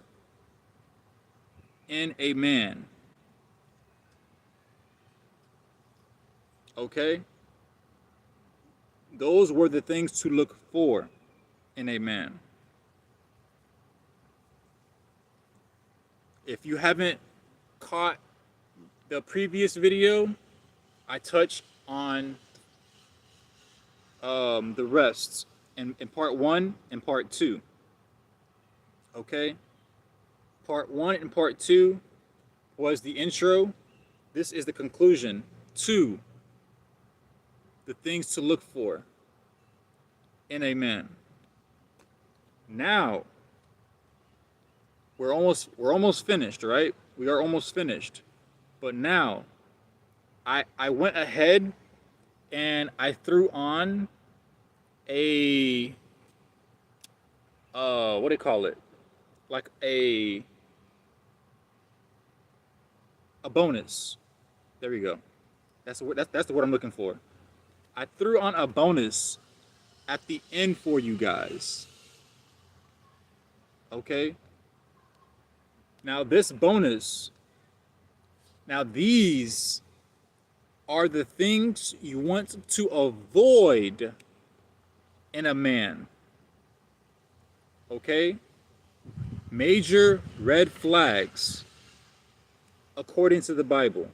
in a man. Okay? Those were the things to look for in a man. If you haven't caught the previous video, I touched on the rest in part 1 and part 2. Okay? Part 1 and part 2 was the intro. This is the conclusion to the things to look for in a man. Now, we're almost finished, right? We are almost finished. But now, I went ahead and I threw on a what do you call it? Like a bonus. There we go. That's the word I'm looking for. I threw on a bonus at the end for you guys. Okay? Now this bonus, now these are the things you want to avoid in a man. Okay? Major red flags according to the Bible.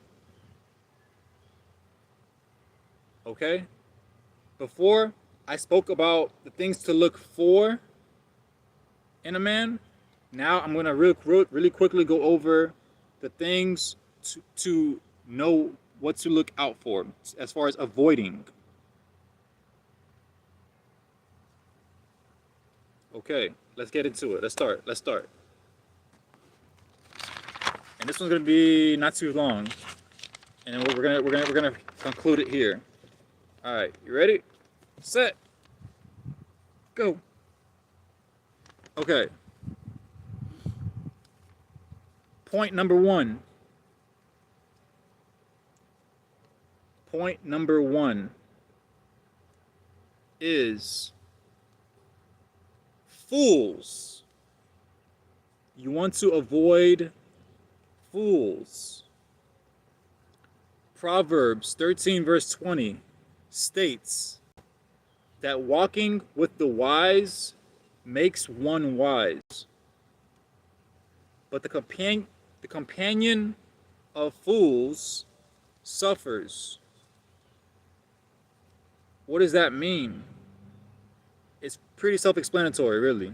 Okay? Before I spoke about the things to look for in a man, now I'm going to really quickly go over the things to know what to look out for as far as avoiding. Okay, let's get into it. Let's start. And this one's going to be not too long. And then we're going to conclude it here. All right, you ready? Set. Go. Okay. Point number 1. Point number 1 is fools. You want to avoid fools. Proverbs 13 verse 20 states that walking with the wise makes one wise, but the companion of fools suffers. What does that mean? It's pretty self-explanatory, really.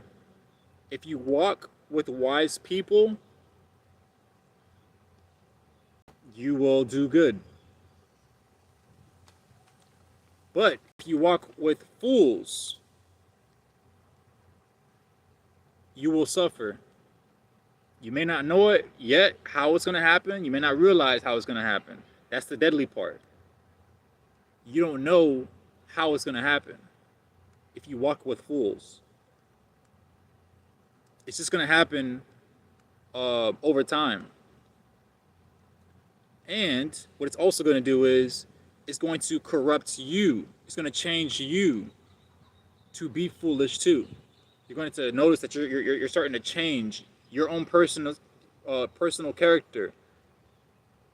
If you walk with wise people, you will do good. But if you walk with fools, you will suffer. You may not know it yet, how it's going to happen. You may not realize how it's going to happen. That's the deadly part. You don't know how it's going to happen if you walk with fools. It's just going to happen over time. And what it's also going to do is it's going to corrupt you. It's going to change you to be foolish too. You're going to notice that you're starting to change your own personal character.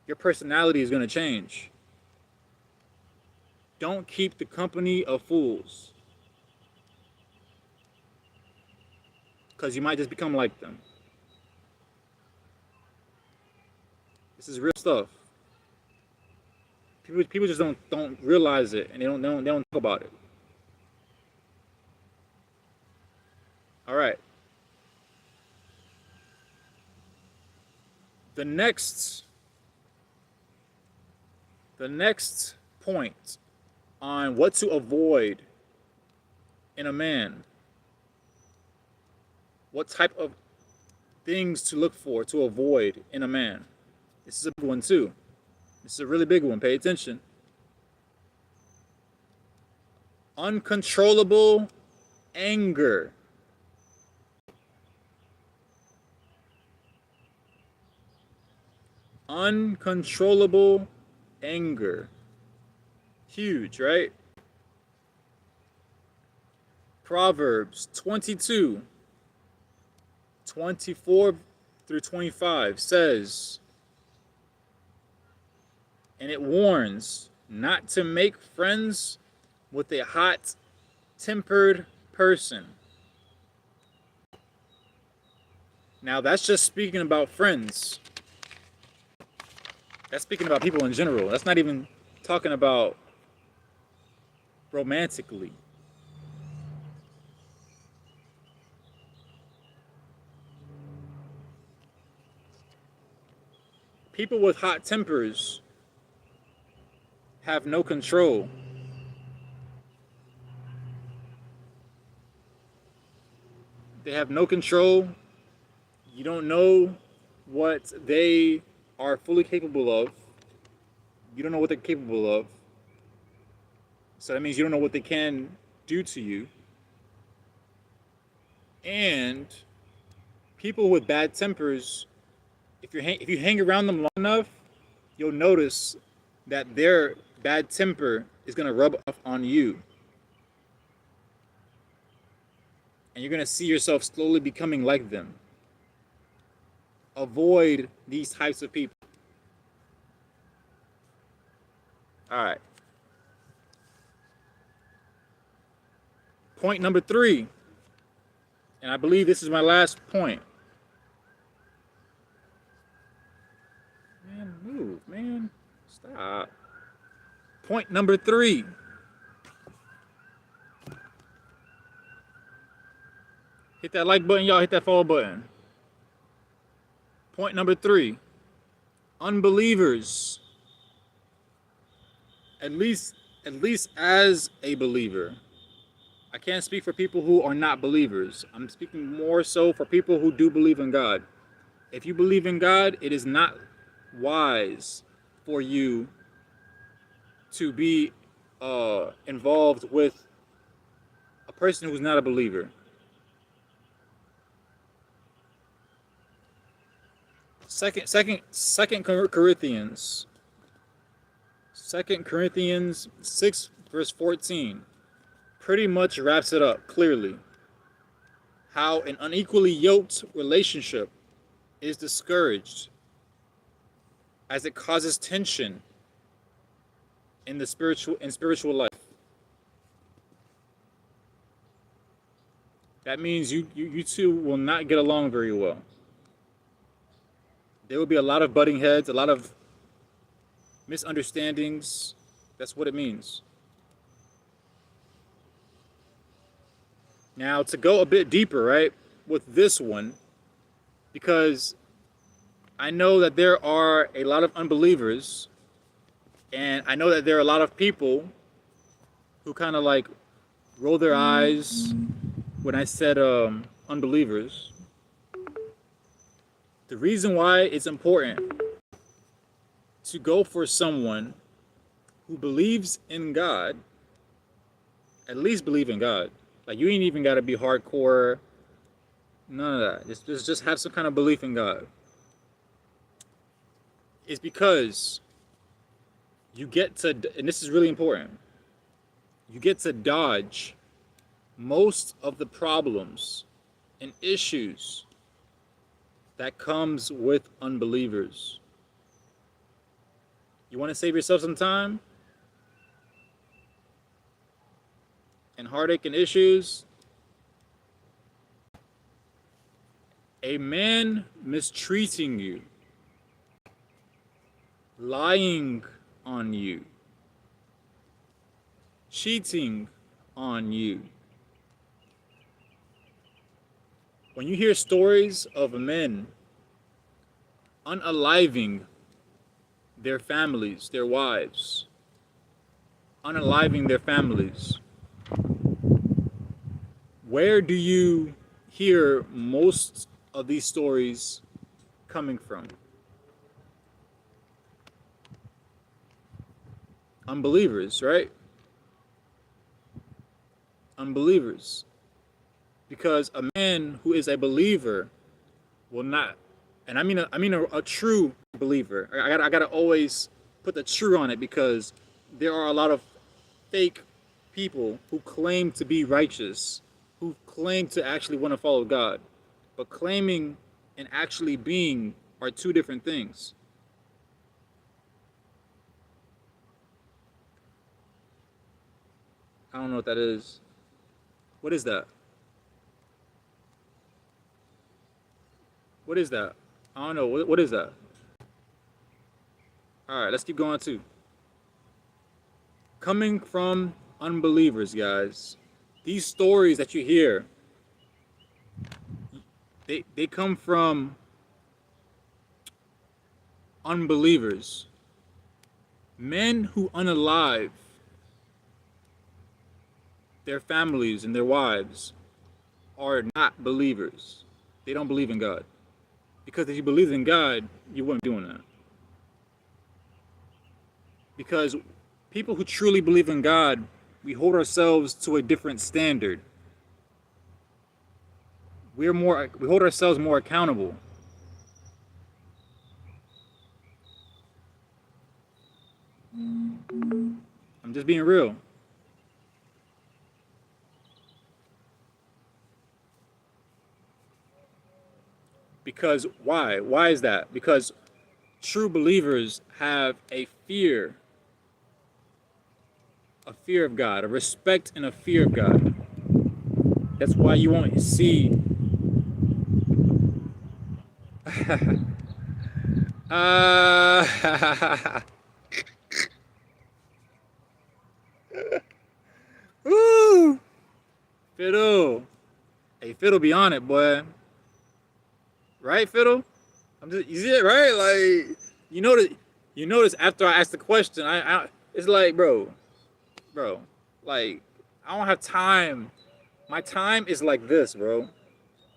Your personality is going to change. Don't keep the company of fools, because you might just become like them. This is real stuff. People just don't realize it, and they don't talk about it. All right. The next point on what to avoid in a man. What type of things to look for, to avoid in a man. This is a big one too. This is a really big one. Pay attention. Uncontrollable anger. Uncontrollable anger. Huge, right? Proverbs 22:24 through 25 says, and it warns not to make friends with a hot-tempered person. Now, that's just speaking about friends. That's speaking about people in general. That's not even talking about romantically. People with hot tempers have no control. They have no control. You don't know what they are fully capable of. You don't know what they're capable of. So that means you don't know what they can do to you. And people with bad tempers, if you hang around them long enough, you'll notice that their bad temper is going to rub off on you. And you're going to see yourself slowly becoming like them. Avoid these types of people. All right. Point number 3. And I believe this is my last point. Man, move, man. Stop. Point number 3. Hit that like button, y'all. Hit that follow button. Point number 3. Unbelievers, at least as a believer. I can't speak for people who are not believers. I'm speaking more so for people who do believe in God. If you believe in God, it is not wise for you to be involved with a person who's not a believer. Second Corinthians 6 verse 14 pretty much wraps it up clearly. How an unequally yoked relationship is discouraged as it causes tension in the spiritual life. That means you two will not get along very well. There will be a lot of butting heads, a lot of misunderstandings. That's what it means. Now, to go a bit deeper, right, with this one, because I know that there are a lot of unbelievers, and I know that there are a lot of people who kind of like roll their eyes when I said unbelievers. The reason why it's important to go for someone who believes in God, at least believe in God. Like, you ain't even got to be hardcore, none of that. Just have some kind of belief in God. It's because you get to, and this is really important, you get to dodge most of the problems and issues that comes with unbelievers. You want to save yourself some time and heartache and issues? A man mistreating you, lying on you, cheating on you. When you hear stories of men unaliving their families, their wives, unaliving their families. Where do you hear most of these stories coming from? Unbelievers, right? Unbelievers. Because a man who is a believer will not, and I mean a true believer. I gotta always put the true on it, because there are a lot of fake people who claim to be righteous, who claim to actually want to follow God, but claiming and actually being are two different things. I don't know what that is. What is that? What is that? I don't know. What is that? All right, let's keep going too. Coming from unbelievers, guys. These stories that you hear, they come from unbelievers. Men who unalive their families and their wives are not believers. They don't believe in God. Because if you believed in God, you wouldn't be doing that. Because people who truly believe in God, we hold ourselves to a different standard. We hold ourselves more accountable. I'm just being real. Because why? Why is that? Because true believers have a fear of God, a respect and a fear of God. That's why you won't see Woo! Fiddle. Hey, Fiddle be on it, boy. Right, Fiddle? You see it, right? Like, you notice after I asked the question, it's like, bro, like, I don't have time. My time is like this, bro.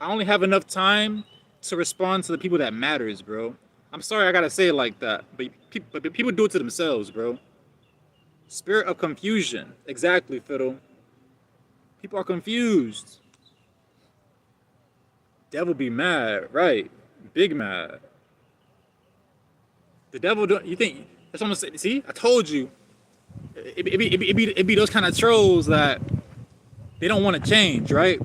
I only have enough time to respond to the people that matters, bro. I'm sorry I gotta say it like that, but people do it to themselves, bro. Spirit of confusion. Exactly, Fiddle. People are confused. Devil be mad, right? Big mad. The devil don't. You think that's what I'm saying? See, I told you. It be those kind of trolls that they don't want to change, right?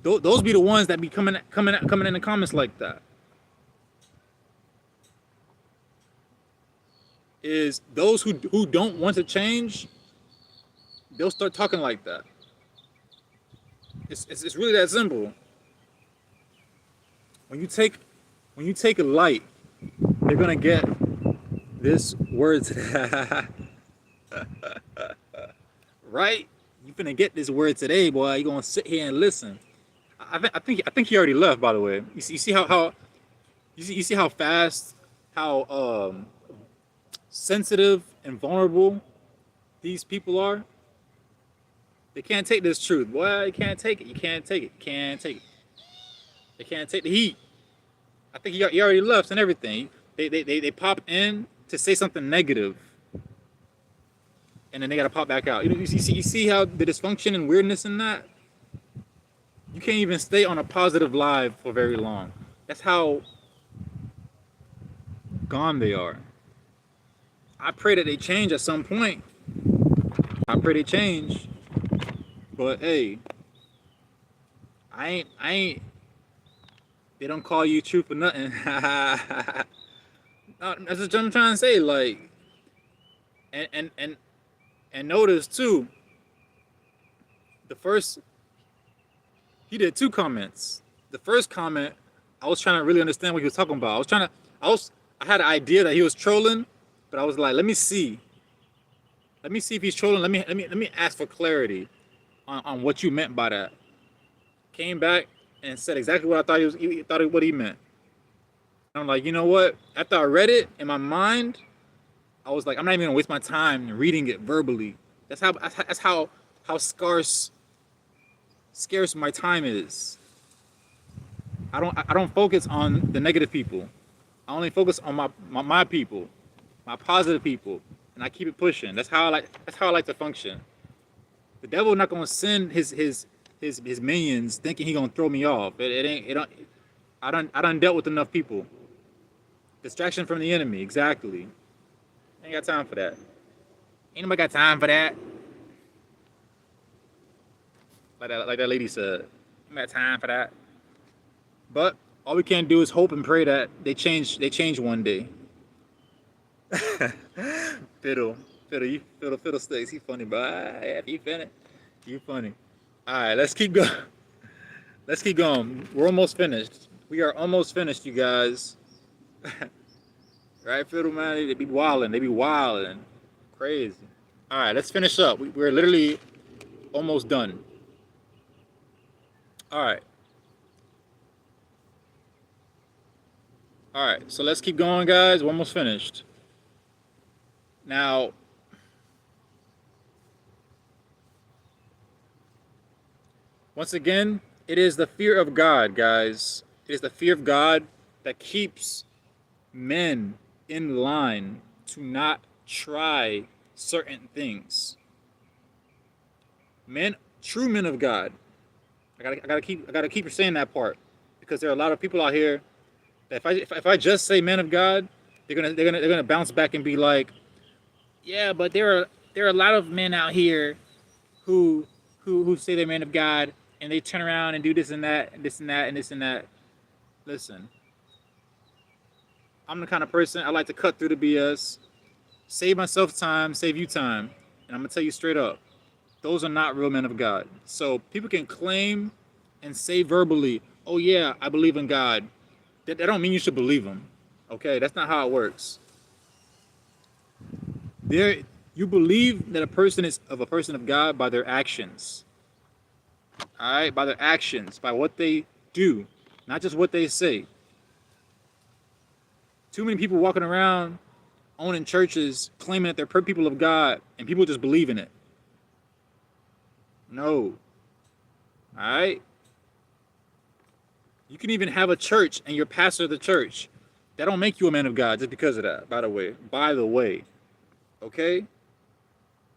Those be the ones that be coming in the comments like that. Is those who don't want to change, they'll start talking like that. It's really that simple. When you take a light, you're gonna get this word today. Right? You finna get this word today, boy. You gonna sit here and listen. I think he already left. By the way, you see how you see how fast, how sensitive and vulnerable these people are. They can't take this truth, boy. You can't take it. You can't take it. You can't take it. They can't take the heat. I think he already left and everything. They pop in to say something negative, and then they gotta pop back out. You see how the dysfunction and weirdness in that? You can't even stay on a positive live for very long. That's how gone they are. I pray that they change at some point. I pray they change. But hey, I ain't. They don't call you true for nothing. That's what I'm trying to say. Like, and notice too. The first, he did 2 comments. The first comment, I was trying to really understand what he was talking about. I had an idea that he was trolling, but I was like, let me see if he's trolling. Let me ask for clarity on what you meant by that. Came back and said exactly what I thought he thought what he meant. And I'm like, you know what? After I read it in my mind, I was like, I'm not even gonna waste my time reading it verbally. That's how scarce my time is. I don't focus on the negative people. I only focus on my people, my positive people, and I keep it pushing. That's how I like to function. The devil not gonna send his minions thinking he gonna throw me off. It ain't it don't I done dealt with enough people. Distraction from the enemy, exactly. Ain't got time for that. Ain't nobody got time for that. Like that lady said. Ain't got time for that. But all we can do is hope and pray that they change one day. Fiddle. Fiddlesticks. He funny, but yeah, he funny. You funny. Alright, let's keep going. Let's keep going. We're almost finished. We are almost finished, you guys. Right, Fiddle man? They be wildin'. They be wildin'. Crazy. Alright, let's finish up. We're literally almost done. Alright. Alright, so let's keep going, guys. We're almost finished. Now, once again, it is the fear of God, guys. It is the fear of God that keeps men in line to not try certain things. Men, true men of God. I gotta keep saying that part because there are a lot of people out here that if I just say men of God, they're gonna bounce back and be like, yeah, but there are a lot of men out here who who say they're men of God and they turn around and do this and that and this and that and this and that. Listen, I'm the kind of person I like to cut through the BS, save myself time, save you time, and I'm gonna tell you straight up, those are not real men of God. So people can claim and say verbally, "Oh yeah, I believe in God." That don't mean you should believe him. Okay, that's not how it works. There, you believe that a person is of a person of God by their actions. All right, by their actions, by what they do, not just what they say. Too many people walking around owning churches, claiming that they're people of God, and people just believe in it. No. All right. You can even have a church and you're pastor of the church. That don't make you a man of God just because of that. By the way. Okay.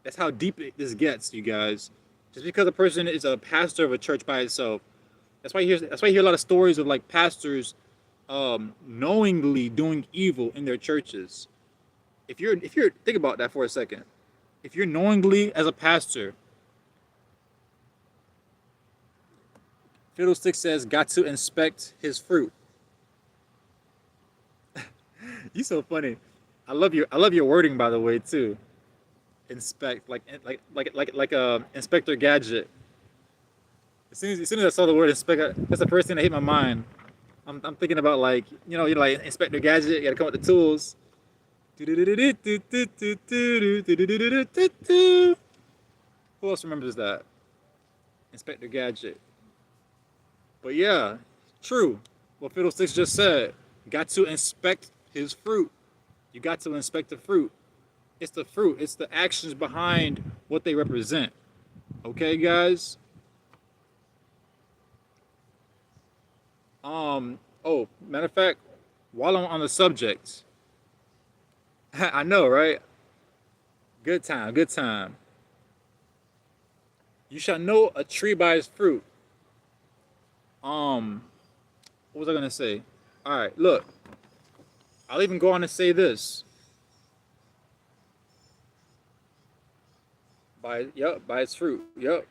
That's how deep this gets, you guys. Just because a person is a pastor of a church by itself, that's why you hear a lot of stories of like pastors knowingly doing evil in their churches. If you're think about that for a second. If you're knowingly as a pastor, Fiddlestick says got to inspect his fruit. You so funny. I love your wording by the way too. Inspect like Inspector Gadget. As soon as I saw the word inspect, that's the first thing that hit my mind. I'm thinking about like you're like Inspector Gadget. You gotta come with the tools. Who else remembers that? Inspector Gadget. But yeah, true. What Fiddlesticks just said. Got to inspect his fruit. You got to inspect the fruit. It's the fruit. It's the actions behind what they represent. Okay, guys? Oh, matter of fact, while I'm on the subject, I know, right? Good time, good time. You shall know a tree by its fruit. What was I gonna say? All right, look. I'll even go on to say this. By its fruit. Yep.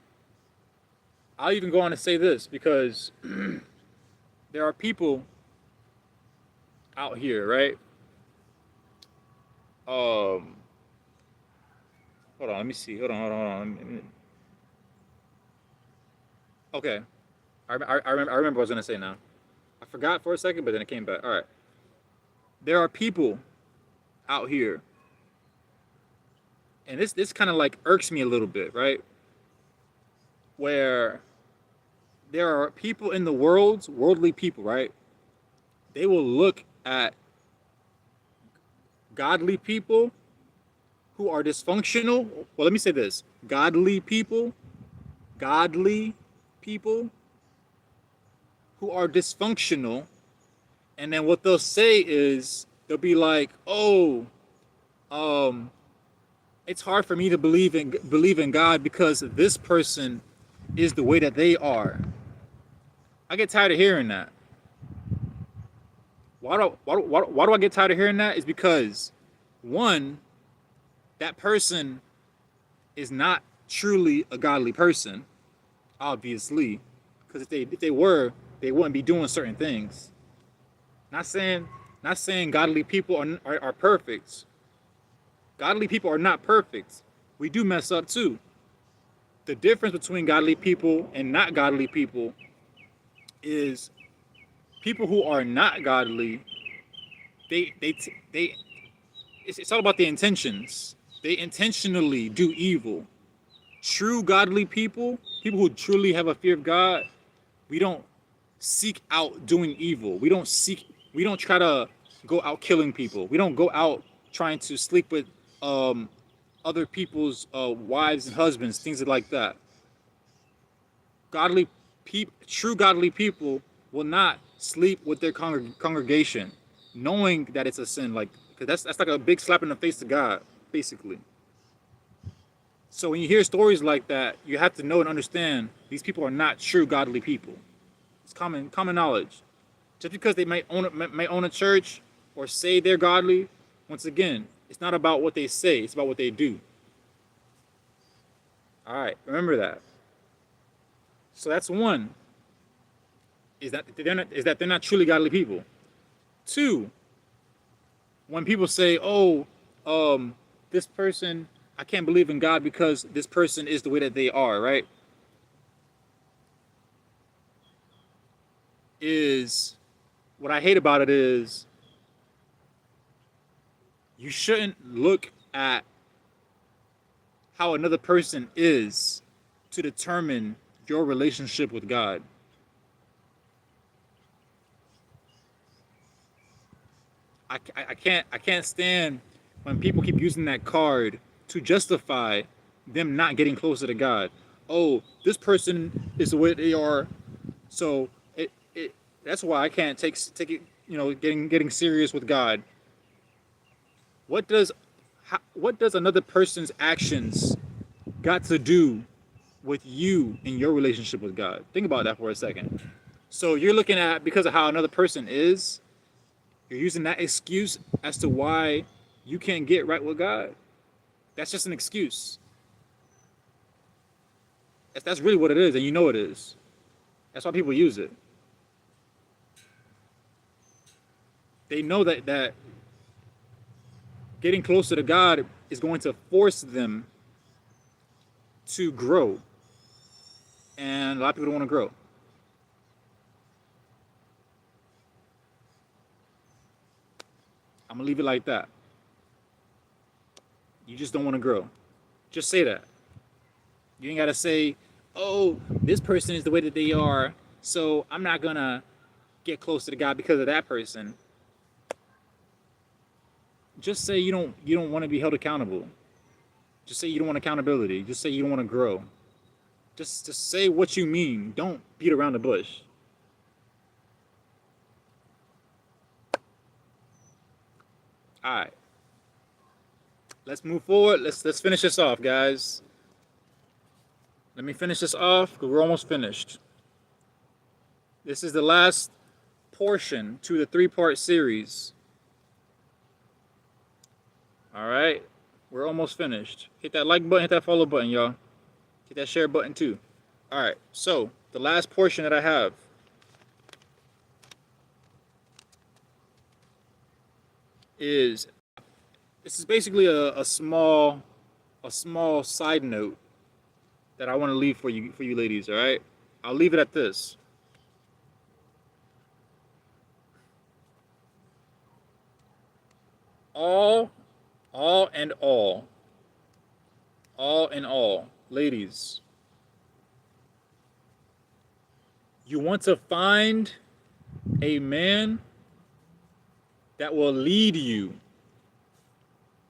I'll even go on to say this because there are people out here, right? Hold on, let me see. Hold on. Okay, I remember what I was gonna say now. I forgot for a second, but then it came back. All right. There are people out here, and this kind of like irks me a little bit, right? Where there are people in the world, worldly people, right? They will look at godly people who are dysfunctional. Well, let me say this: godly people who are dysfunctional, and then what they'll say is they'll be like, "Oh, um, it's hard for me to believe in God because this person is the way that they are." I get tired of hearing that. Why do I get tired of hearing that? Is because one, that person is not truly a godly person, obviously, because if they were, they wouldn't be doing certain things. Not saying not saying godly people are perfect. Godly people are not perfect. We do mess up too. The difference between godly people and not godly people is people who are not godly. They it's all about the intentions. They intentionally do evil. True godly people, people who truly have a fear of God, we don't seek out doing evil. We don't try to go out killing people. We don't go out trying to sleep with um, other people's wives and husbands, things like that. True godly people will not sleep with their congregation, knowing that it's a sin. Like, cause that's like a big slap in the face to God, basically. So when you hear stories like that, you have to know and understand these people are not true godly people. It's common knowledge. Just because they might own a church or say they're godly, once again, it's not about what they say; it's about what they do. All right, remember that. So that's one. They're not truly godly people. Two, when people say, "Oh, this person, I can't believe in God because this person is the way that they are," right? Is what I hate about it is you shouldn't look at how another person is to determine your relationship with God. I can't stand when people keep using that card to justify them not getting closer to God. Oh, this person is the way they are, so that's why I can't take it. Getting serious with God. What does what does another person's actions got to do with you in your relationship with God? Think about that for a second. So you're looking at because of how another person is, you're using that excuse as to why you can't get right with God. That's just an excuse. That's really what it is, and you know it is. That's why people use it. They know that getting closer to God is going to force them to grow, and a lot of people don't want to grow. I'm gonna leave it like that. You just don't want to grow. Just say that. You ain't gotta say, "Oh, this person is the way that they are, so I'm not gonna get closer to God because of that person." Just say you don't want to be held accountable. Just say you don't want accountability. Just say you don't want to grow. Just say what you mean. Don't beat around the bush. All right. Let's move forward. Let's finish this off, guys. Let me finish this off because we're almost finished. This is the last portion to the three-part series. All right. We're almost finished. Hit that like button, hit that follow button, y'all. Hit that share button too. All right. So the last portion that I have is this is basically a small side note that I want to leave for you ladies. All right. I'll leave it at this. All and all in all, ladies, you want to find a man that will lead you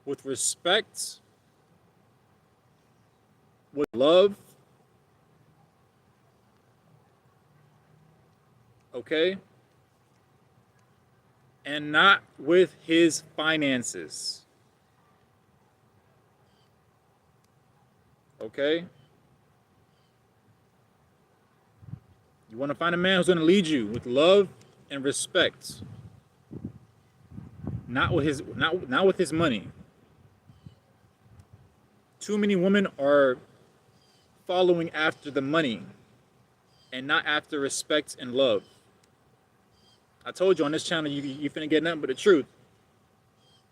with respect with love, okay, and not with his finances, okay? You want to find a man who's going to lead you with love and respect, not with his money. Too many women are following after the money and not after respect and love. I told you on this channel, you finna get nothing but the truth.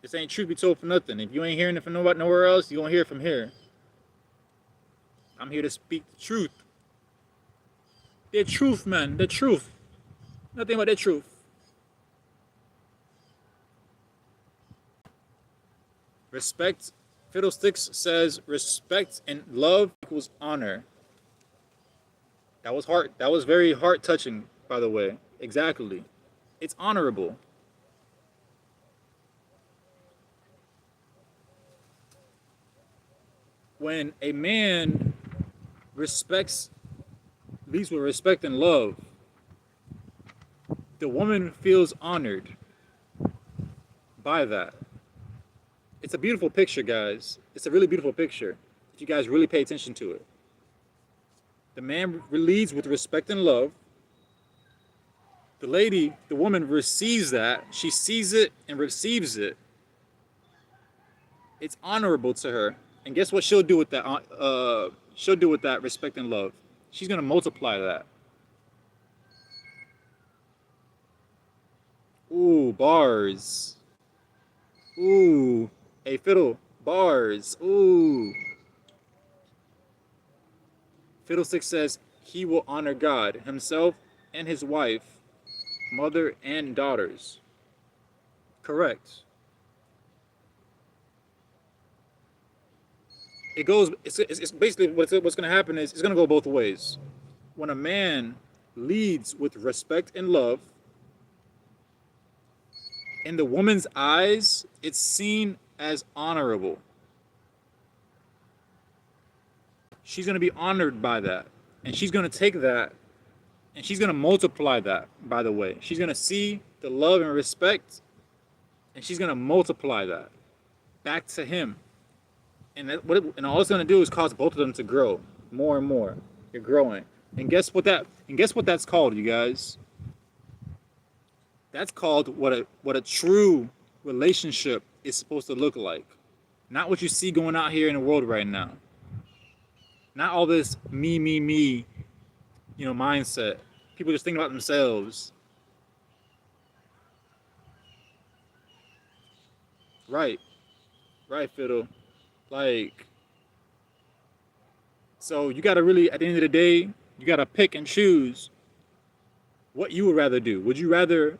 This ain't truth be told for nothing. If you ain't hearing it from nowhere else, you gonna hear it from here. I'm here to speak the truth. The truth, man. The truth. Nothing but the truth. Respect. Fiddlesticks says respect and love equals honor. That was heart. That was very heart touching, by the way. Exactly. It's honorable. When a man leads with respect and love, the woman feels honored by that. It's a beautiful picture, guys. It's a really beautiful picture if you guys really pay attention to it. The man leads with respect and love. The woman receives that. She sees it and receives it. It's honorable to her. And guess what she'll do with that? She'll do with that respect and love. She's gonna multiply that. Ooh, bars. Ooh, hey Fiddle, bars. Ooh. Fiddlesticks says he will honor God, himself, and his wife, mother, and daughters. Correct. It's basically what's going to happen is it's going to go both ways. When a man leads with respect and love, in the woman's eyes, it's seen as honorable. She's going to be honored by that. And she's going to take that and she's going to multiply that, by the way. She's going to see the love and respect and she's going to multiply that back to him. And all it's going to do is cause both of them to grow more and more. You're growing. And guess what that's called, you guys? That's called what a true relationship is supposed to look like. Not what you see going out here in the world right now. Not all this me, mindset. People just think about themselves. Right. Right, Fiddle. Like, so you gotta really, at the end of the day, you gotta pick and choose what you would rather do. Would you rather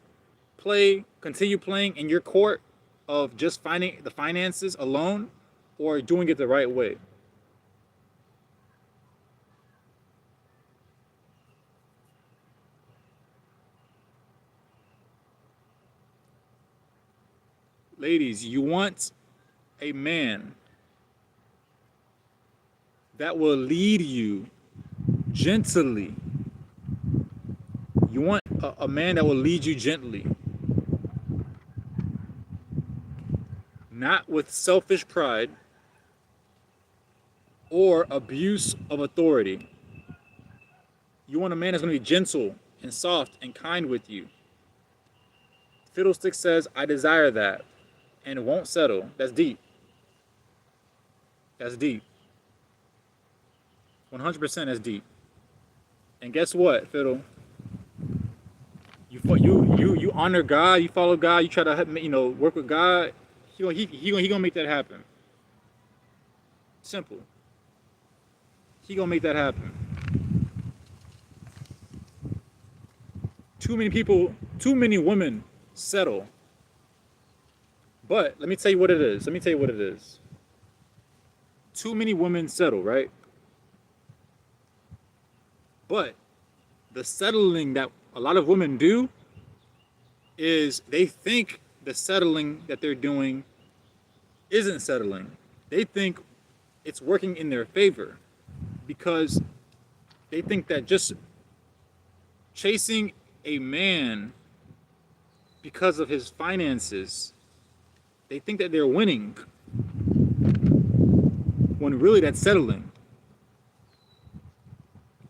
continue playing in your court of just finding the finances alone, or doing it the right way? Ladies, you want a man that will lead you gently. You want a man that will lead you gently. Not with selfish pride or abuse of authority. You want a man that's going to be gentle and soft and kind with you. Fiddlestick says, I desire that and won't settle. That's deep. That's deep. 100% that's deep. And guess what, Fiddle? You honor God, you follow God, you try to work with God. He gonna make that happen. Simple. He gonna make that happen. Too many women settle. But let me tell you what it is. Too many women settle, right? But the settling that a lot of women do is they think the settling that they're doing isn't settling. They think it's working in their favor. because they think that just chasing a man because of his finances, they think that they're winning, when really that's settling.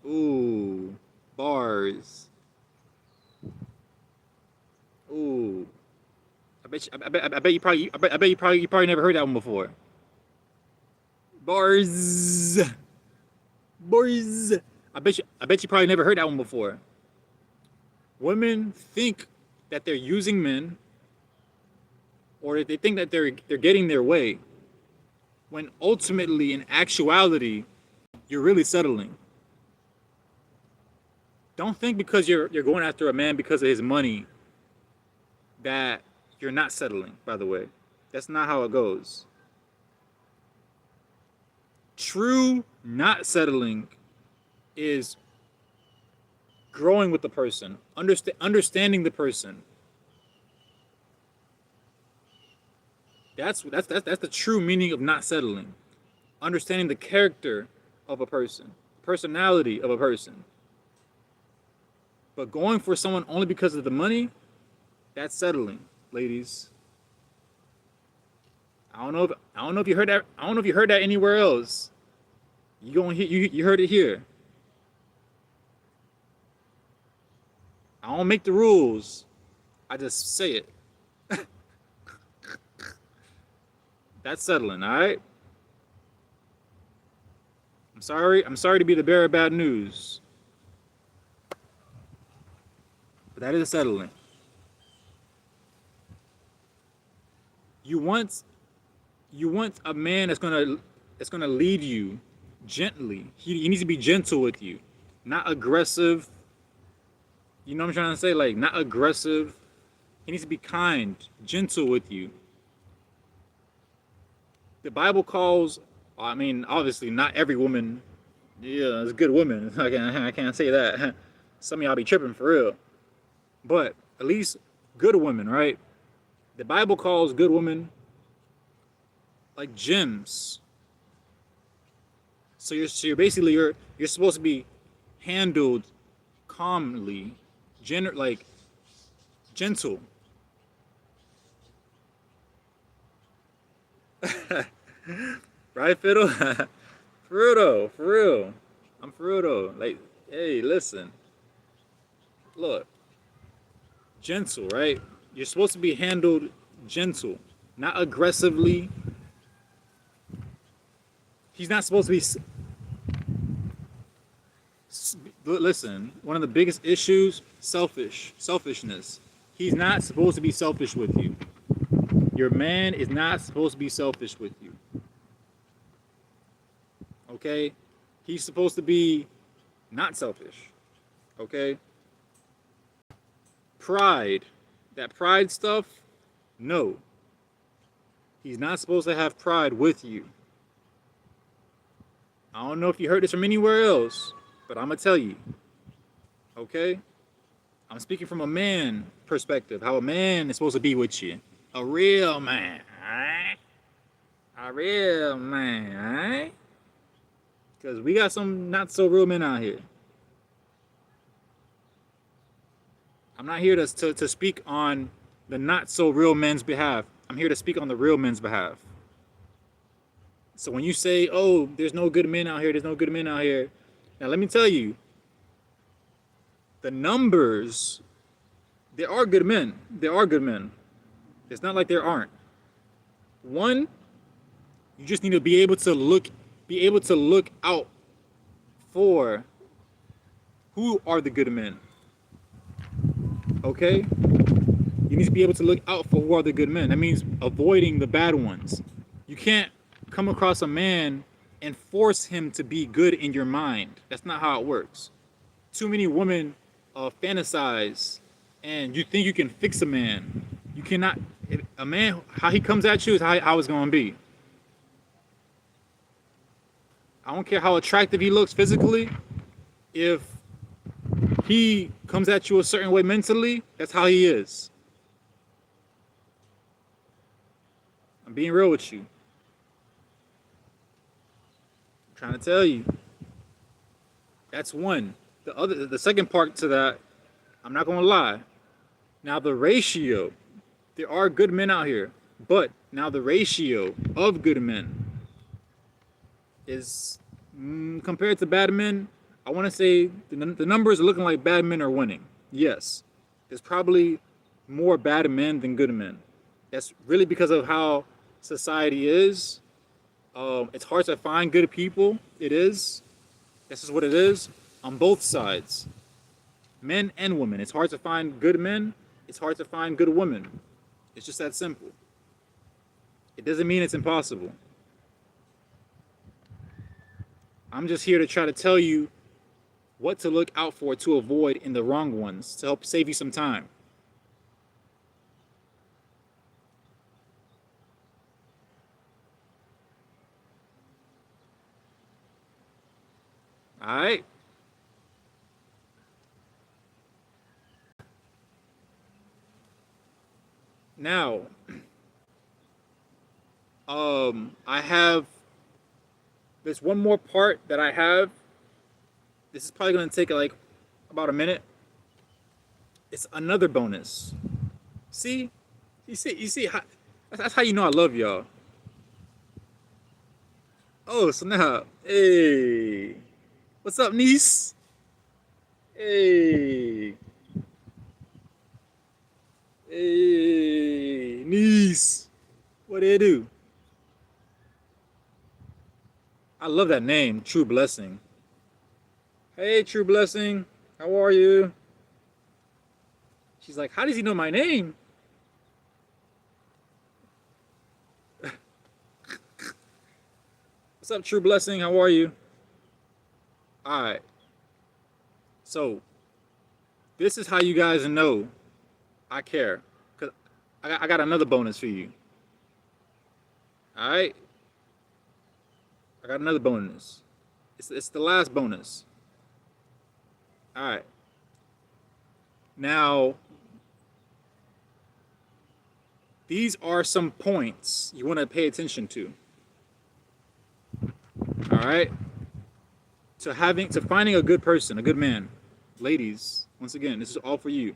Ooh, bars. Ooh, I bet you probably never heard that one before. Bars, bars. I bet you probably never heard that one before. Women think that they're using men, or they think that they're getting their way, when ultimately, in actuality, you're really settling. Don't think because you're going after a man because of his money that you're not settling, by the way. That's not how it goes. True not settling is growing with the person, understanding the person. That's the true meaning of not settling. Understanding the character of a person, personality of a person. But going for someone only because of the money, that's settling, ladies. I don't know if you heard that. I don't know if you heard that anywhere else. You heard it here. I don't make the rules. I just say it. That's settling, all right? I'm sorry. I'm sorry to be the bearer of bad news. But that is settling. You want a man that's gonna lead you gently. He needs to be gentle with you, not aggressive. You know what I'm trying to say? Like, not aggressive. He needs to be kind, gentle with you. The Bible calls, I mean, obviously not every woman, yeah, is a good woman. I can't say that. Some of y'all be tripping for real. But at least good women, right? The Bible calls good women like gems. So you're basically you're supposed to be handled calmly, like gentle. Right, Fiddle? For real. I'm for real though. Like, hey, listen. Look. Gentle, right? You're supposed to be handled gentle, not aggressively. He's not supposed to be. Listen, one of the biggest issues, selfishness. He's not supposed to be selfish with you. Your man is not supposed to be selfish with you. Okay? He's supposed to be not selfish. Okay? Pride. That pride stuff, no. He's not supposed to have pride with you. I don't know if you heard this from anywhere else, but I'm going to tell you. Okay? I'm speaking from a man perspective, how a man is supposed to be with you. A real man, alright? A real man, alright? Because we got some not so real men out here. I'm not here to speak on the not so real men's behalf. I'm here to speak on the real men's behalf. So when you say, oh, there's no good men out here, now let me tell you, the numbers, there are good men. It's not like there aren't. One, you just need to be able to look out for who are the good men. Okay? You need to be able to look out for who are the good men. That means avoiding the bad ones. You can't come across a man and force him to be good in your mind. That's not how it works. Too many women fantasize, and you think you can fix a man. You cannot. A man, how he comes at you is how it's going to be. I don't care how attractive he looks physically. If he comes at you a certain way mentally, that's how he is. I'm being real with you. I'm trying to tell you. That's one. The second part to that, I'm not gonna lie. Now the ratio, there are good men out here, but now the ratio of good men is compared to bad men. I want to say the numbers are looking like bad men are winning. Yes, there's probably more bad men than good men. That's really because of how society is. It's hard to find good people. It is. This is what it is on both sides, men and women. It's hard to find good men. It's hard to find good women. It's just that simple. It doesn't mean it's impossible. I'm just here to try to tell you what to look out for to avoid in the wrong ones to help save you some time. All right. Now, I have there's one more part that I have. This is probably going to take like about a minute. It's another bonus. See, you see. That's how you know I love y'all. Oh, so now, hey, what's up, niece? Hey, hey, niece. What do you do? I love that name, True Blessing. Hey, True Blessing, how are you? She's like, how does he know my name? What's up, True Blessing? How are you? All right. So, this is how you guys know I care. Because I got another bonus for you. All right? I got another bonus. It's the last bonus. All right. Now, these are some points you want to pay attention to. All right? To finding a good person, a good man. Ladies, once again, this is all for you.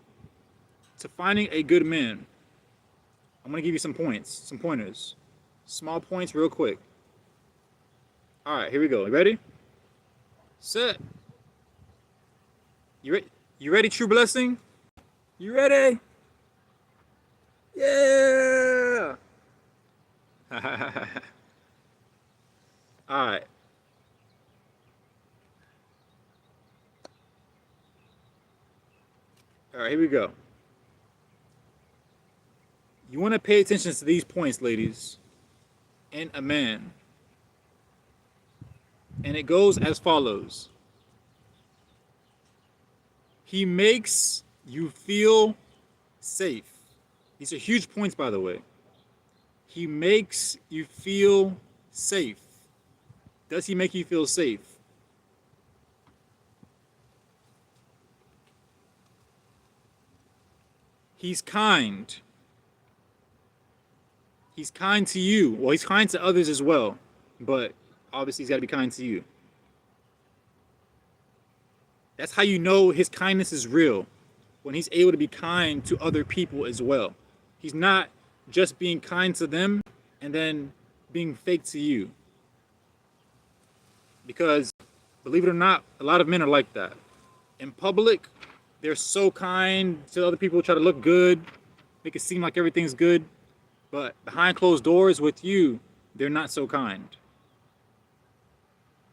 To finding a good man, I'm going to give you some points, some pointers. Small points real quick. All right, here we go. You ready? Set. You ready, True Blessing? You ready? Yeah. All right. All right, here we go. You want to pay attention to these points, ladies, in a man. And it goes as follows. He makes you feel safe. These are huge points, by the way. He makes you feel safe. Does he make you feel safe? He's kind. He's kind to you. Well, he's kind to others as well, but obviously he's got to be kind to you. That's how you know his kindness is real, when he's able to be kind to other people as well. He's not just being kind to them and then being fake to you. Because, believe it or not, a lot of men are like that. In public, they're so kind to other people, try to look good, make it seem like everything's good. But behind closed doors with you, they're not so kind.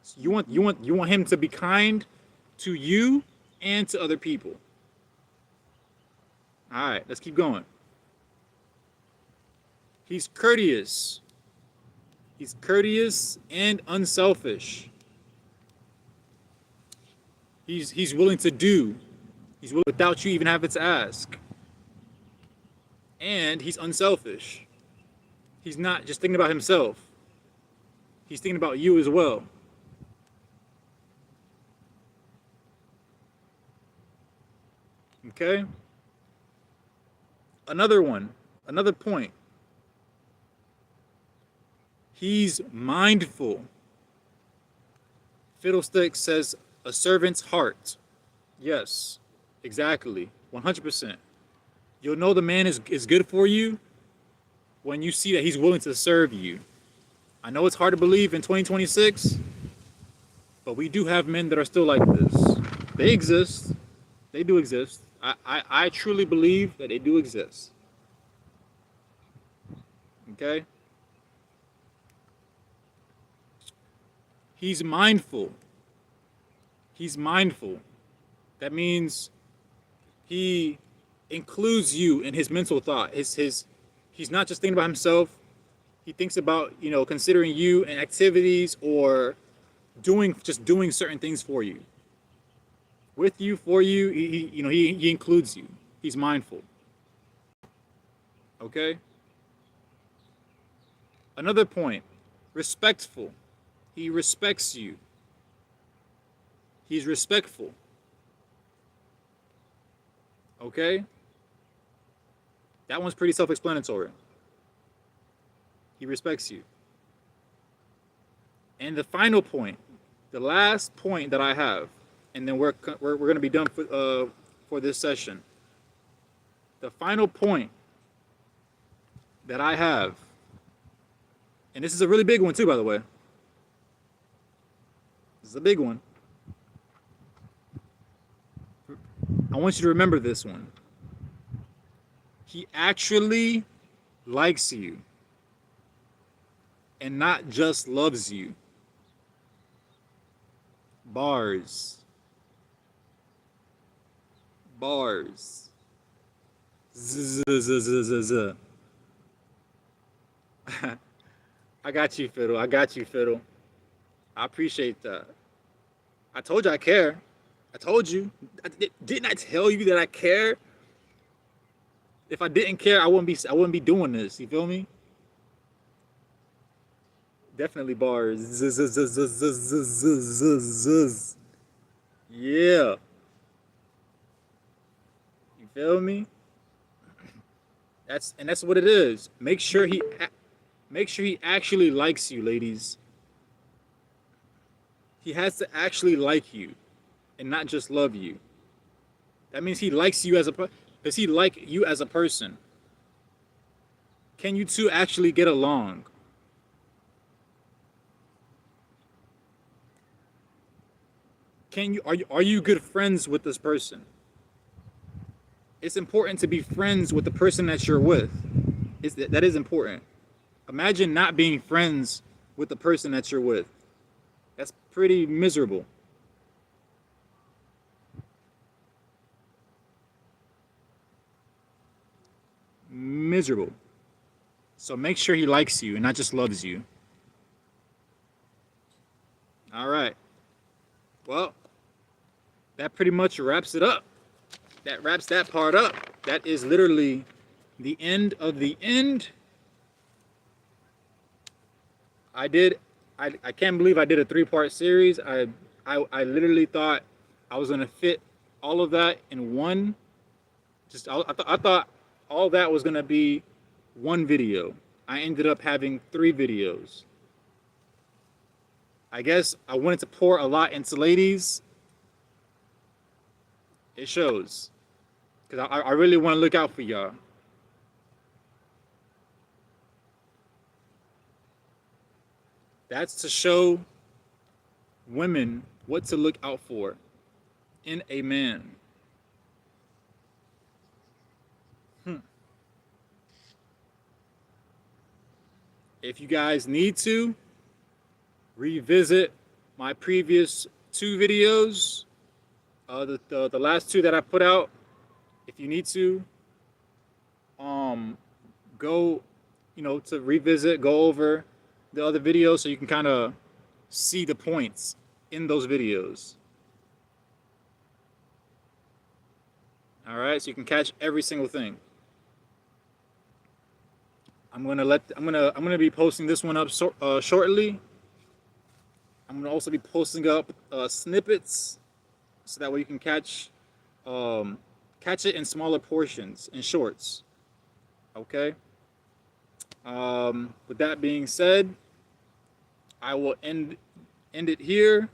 So you want him to be kind to you and to other people. All right, let's keep going. He's courteous. He's courteous and unselfish. He's willing to do. He's willing without you even having to ask. And he's unselfish. He's not just thinking about himself. He's thinking about you as well. Okay? Another one, another point. He's mindful. Fiddlesticks says A servant's heart. Yes, exactly. 100%. You'll know the man is good for you when you see that he's willing to serve you. I know it's hard to believe in 2026, but we do have men that are still like this. They exist. They do exist. I truly believe that they do exist. Okay? He's mindful. He's mindful. That means he includes you in his mental thought. He's not just thinking about himself. He thinks about, considering you and activities or doing certain things for you. With you, for you, he includes you. He's mindful. Okay? Another point, respectful. He respects you. He's respectful. Okay? That one's pretty self-explanatory. He respects you. And the final point, the last point that I have, and then we're going to be done for this session. The final point that I have, and this is a really big one too, by the way. This is a big one. I want you to remember this one. He actually likes you and not just loves you. Bars. Bars. Z. I got you, Fiddle. I got you, Fiddle. I appreciate that. I told you I care. I told you. Didn't I tell you that I care? If I didn't care, I wouldn't be doing this. You feel me? Definitely bars. Yeah. You feel me? That's what it is. Make sure he actually likes you, ladies. He has to actually like you and not just love you. That means he likes you as a person. Does he like you as a person? Can you two actually get along? Are you good friends with this person? It's important to be friends with the person that you're with. That is important. Imagine not being friends with the person that you're with. That's pretty miserable. Miserable. So make sure he likes you and not just loves you. All right. Well, that pretty much wraps it up. That wraps that part up. That is literally the end of the end. I can't believe I did a 3-part series. I literally thought I was gonna fit all of that in one. I thought all that was gonna be one video. I ended up having 3 videos. I guess I wanted to pour a lot into ladies. It shows. Because I really want to look out for y'all. That's to show women what to look out for in a man. If you guys need to, revisit my previous 2 videos. The last 2 that I put out. If you need to, go, to revisit, go over the other videos so you can kind of see the points in those videos. All right, so you can catch every single thing. I'm gonna be posting this one up shortly. I'm gonna also be posting up snippets so that way you can catch it in smaller portions, in shorts. Okay. With that being said, I will end it here.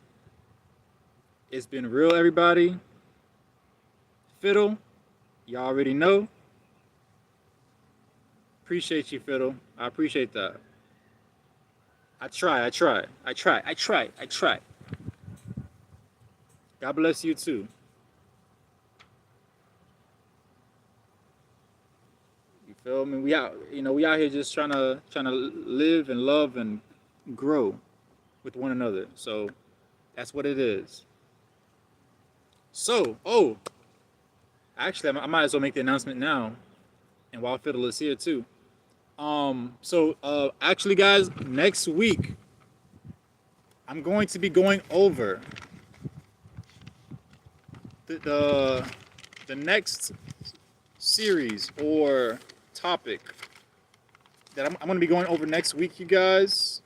It's been real, everybody. Fiddle, y'all already know. Appreciate you, Fiddle. I appreciate that. I try. God bless you too. You feel me? We out here just trying to live and love and grow with one another. So that's what it is. So, actually, I might as well make the announcement now, and while Fiddle is here too. Actually, guys, next week I'm going to be going over the next series or topic that I'm going to be going over next week, you guys.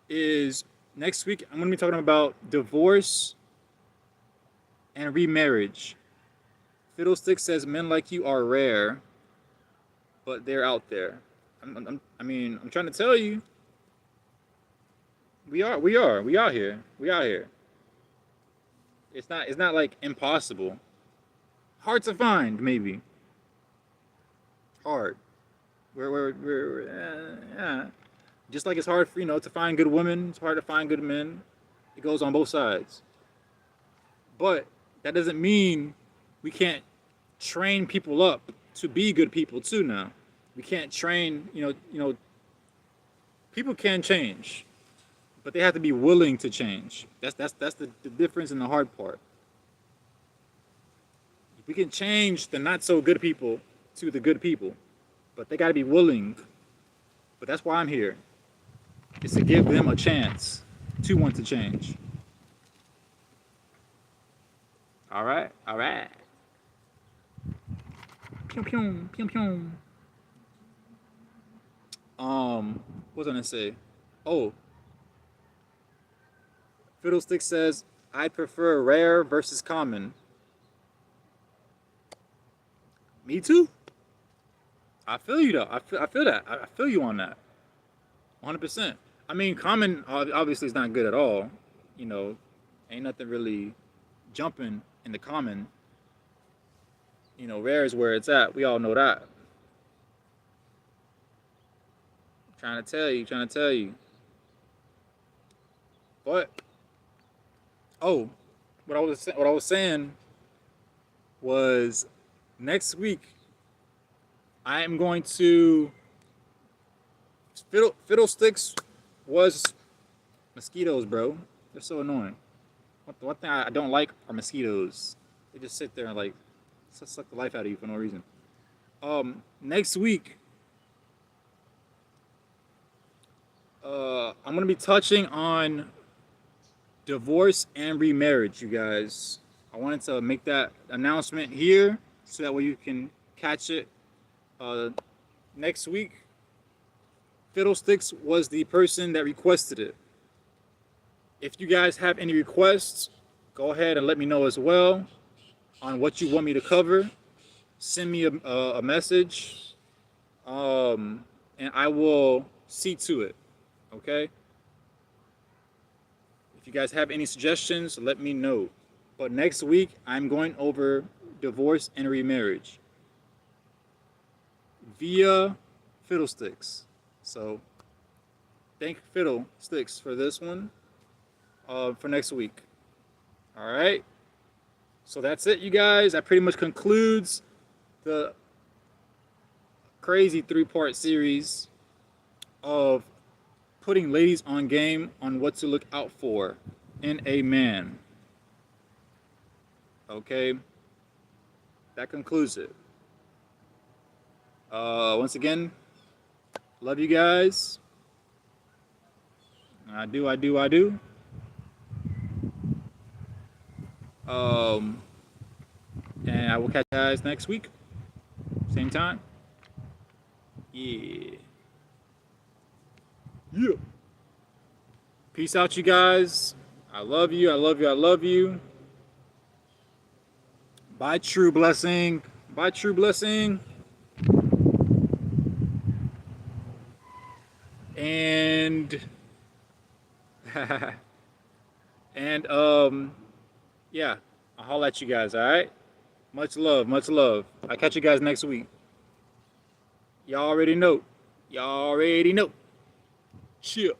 Is next week I'm going to be talking about divorce and remarriage. Fiddlestick says men like you are rare, but they're out there. I'm trying to tell you, we out here. It's not like impossible. Hard to find, maybe. Hard. Yeah. Just like it's hard for, to find good women, it's hard to find good men. It goes on both sides. But that doesn't mean we can't train people up to be good people too now. We can't train, people can change, but they have to be willing to change. That's the difference in the hard part. We can change the not so good people to the good people, but they got to be willing. But that's why I'm here. Is to give them a chance to want to change. All right. Pew pew pew pew. What was I gonna say? Oh, Fiddlestick says I prefer rare versus common. Me too. I feel you though. I feel that. I feel you on that. 100%. I mean, common obviously is not good at all. Ain't nothing really jumping in the common. Rare is where it's at. We all know that. Trying to tell you. But what I was saying was next week I am going to Fiddlesticks was mosquitoes, bro. They're so annoying. One thing I don't like are mosquitoes. They just sit there and like suck the life out of you for no reason. Next week, I'm gonna be touching on divorce and remarriage, you guys. I wanted to make that announcement here so that way you can catch it next week. Fiddlesticks was the person that requested it. If you guys have any requests, go ahead and let me know as well on what you want me to cover. Send me a message, and I will see to it. Okay? If you guys have any suggestions, let me know. But next week, I'm going over divorce and remarriage via Fiddlesticks. So, thank Fiddlesticks for this one for next week. All right. So that's it, you guys. That pretty much concludes the crazy 3-part series of putting ladies on game on what to look out for in a man. Okay. That concludes it. Once again, love you guys. I do. And I will catch you guys next week. Same time. Yeah. Peace out, you guys. I love you. Bye, true blessing. And And yeah, I'll holler at you guys. All right. Much love. Much love. I'll catch you guys next week. Y'all already know. Y'all already know. Chill.